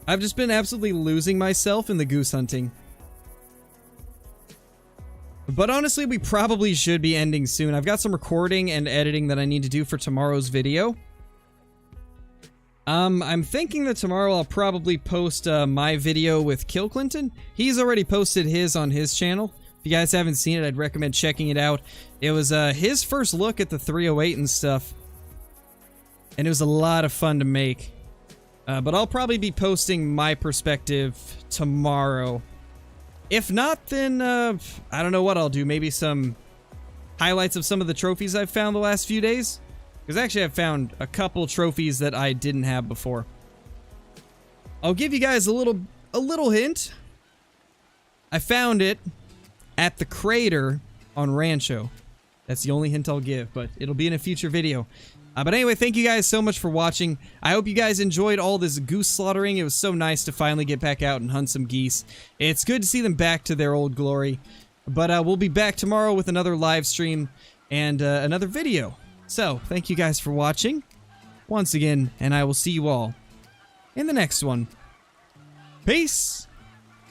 I've just been absolutely losing myself in the goose hunting. But honestly, we probably should be ending soon. I've got some recording and editing that I need to do for tomorrow's video. I'm thinking that tomorrow I'll probably post my video with Kill Clinton. He's already posted his on his channel. If you guys haven't seen it, I'd recommend checking it out. It was his first look at the 308 and stuff. And it was a lot of fun to make. But I'll probably be posting my perspective tomorrow. If not, then I don't know what I'll do. Maybe some highlights of some of the trophies I've found the last few days. Because actually I've found a couple trophies that I didn't have before. I'll give you guys a little hint. I found it at the crater on Rancho. That's the only hint I'll give, but it'll be in a future video. But anyway, thank you guys so much for watching. I hope you guys enjoyed all this goose slaughtering. It was so nice to finally get back out and hunt some geese. It's good to see them back to their old glory. But we'll be back tomorrow with another live stream and another video. So, thank you guys for watching once again, and I will see you all in the next one. Peace!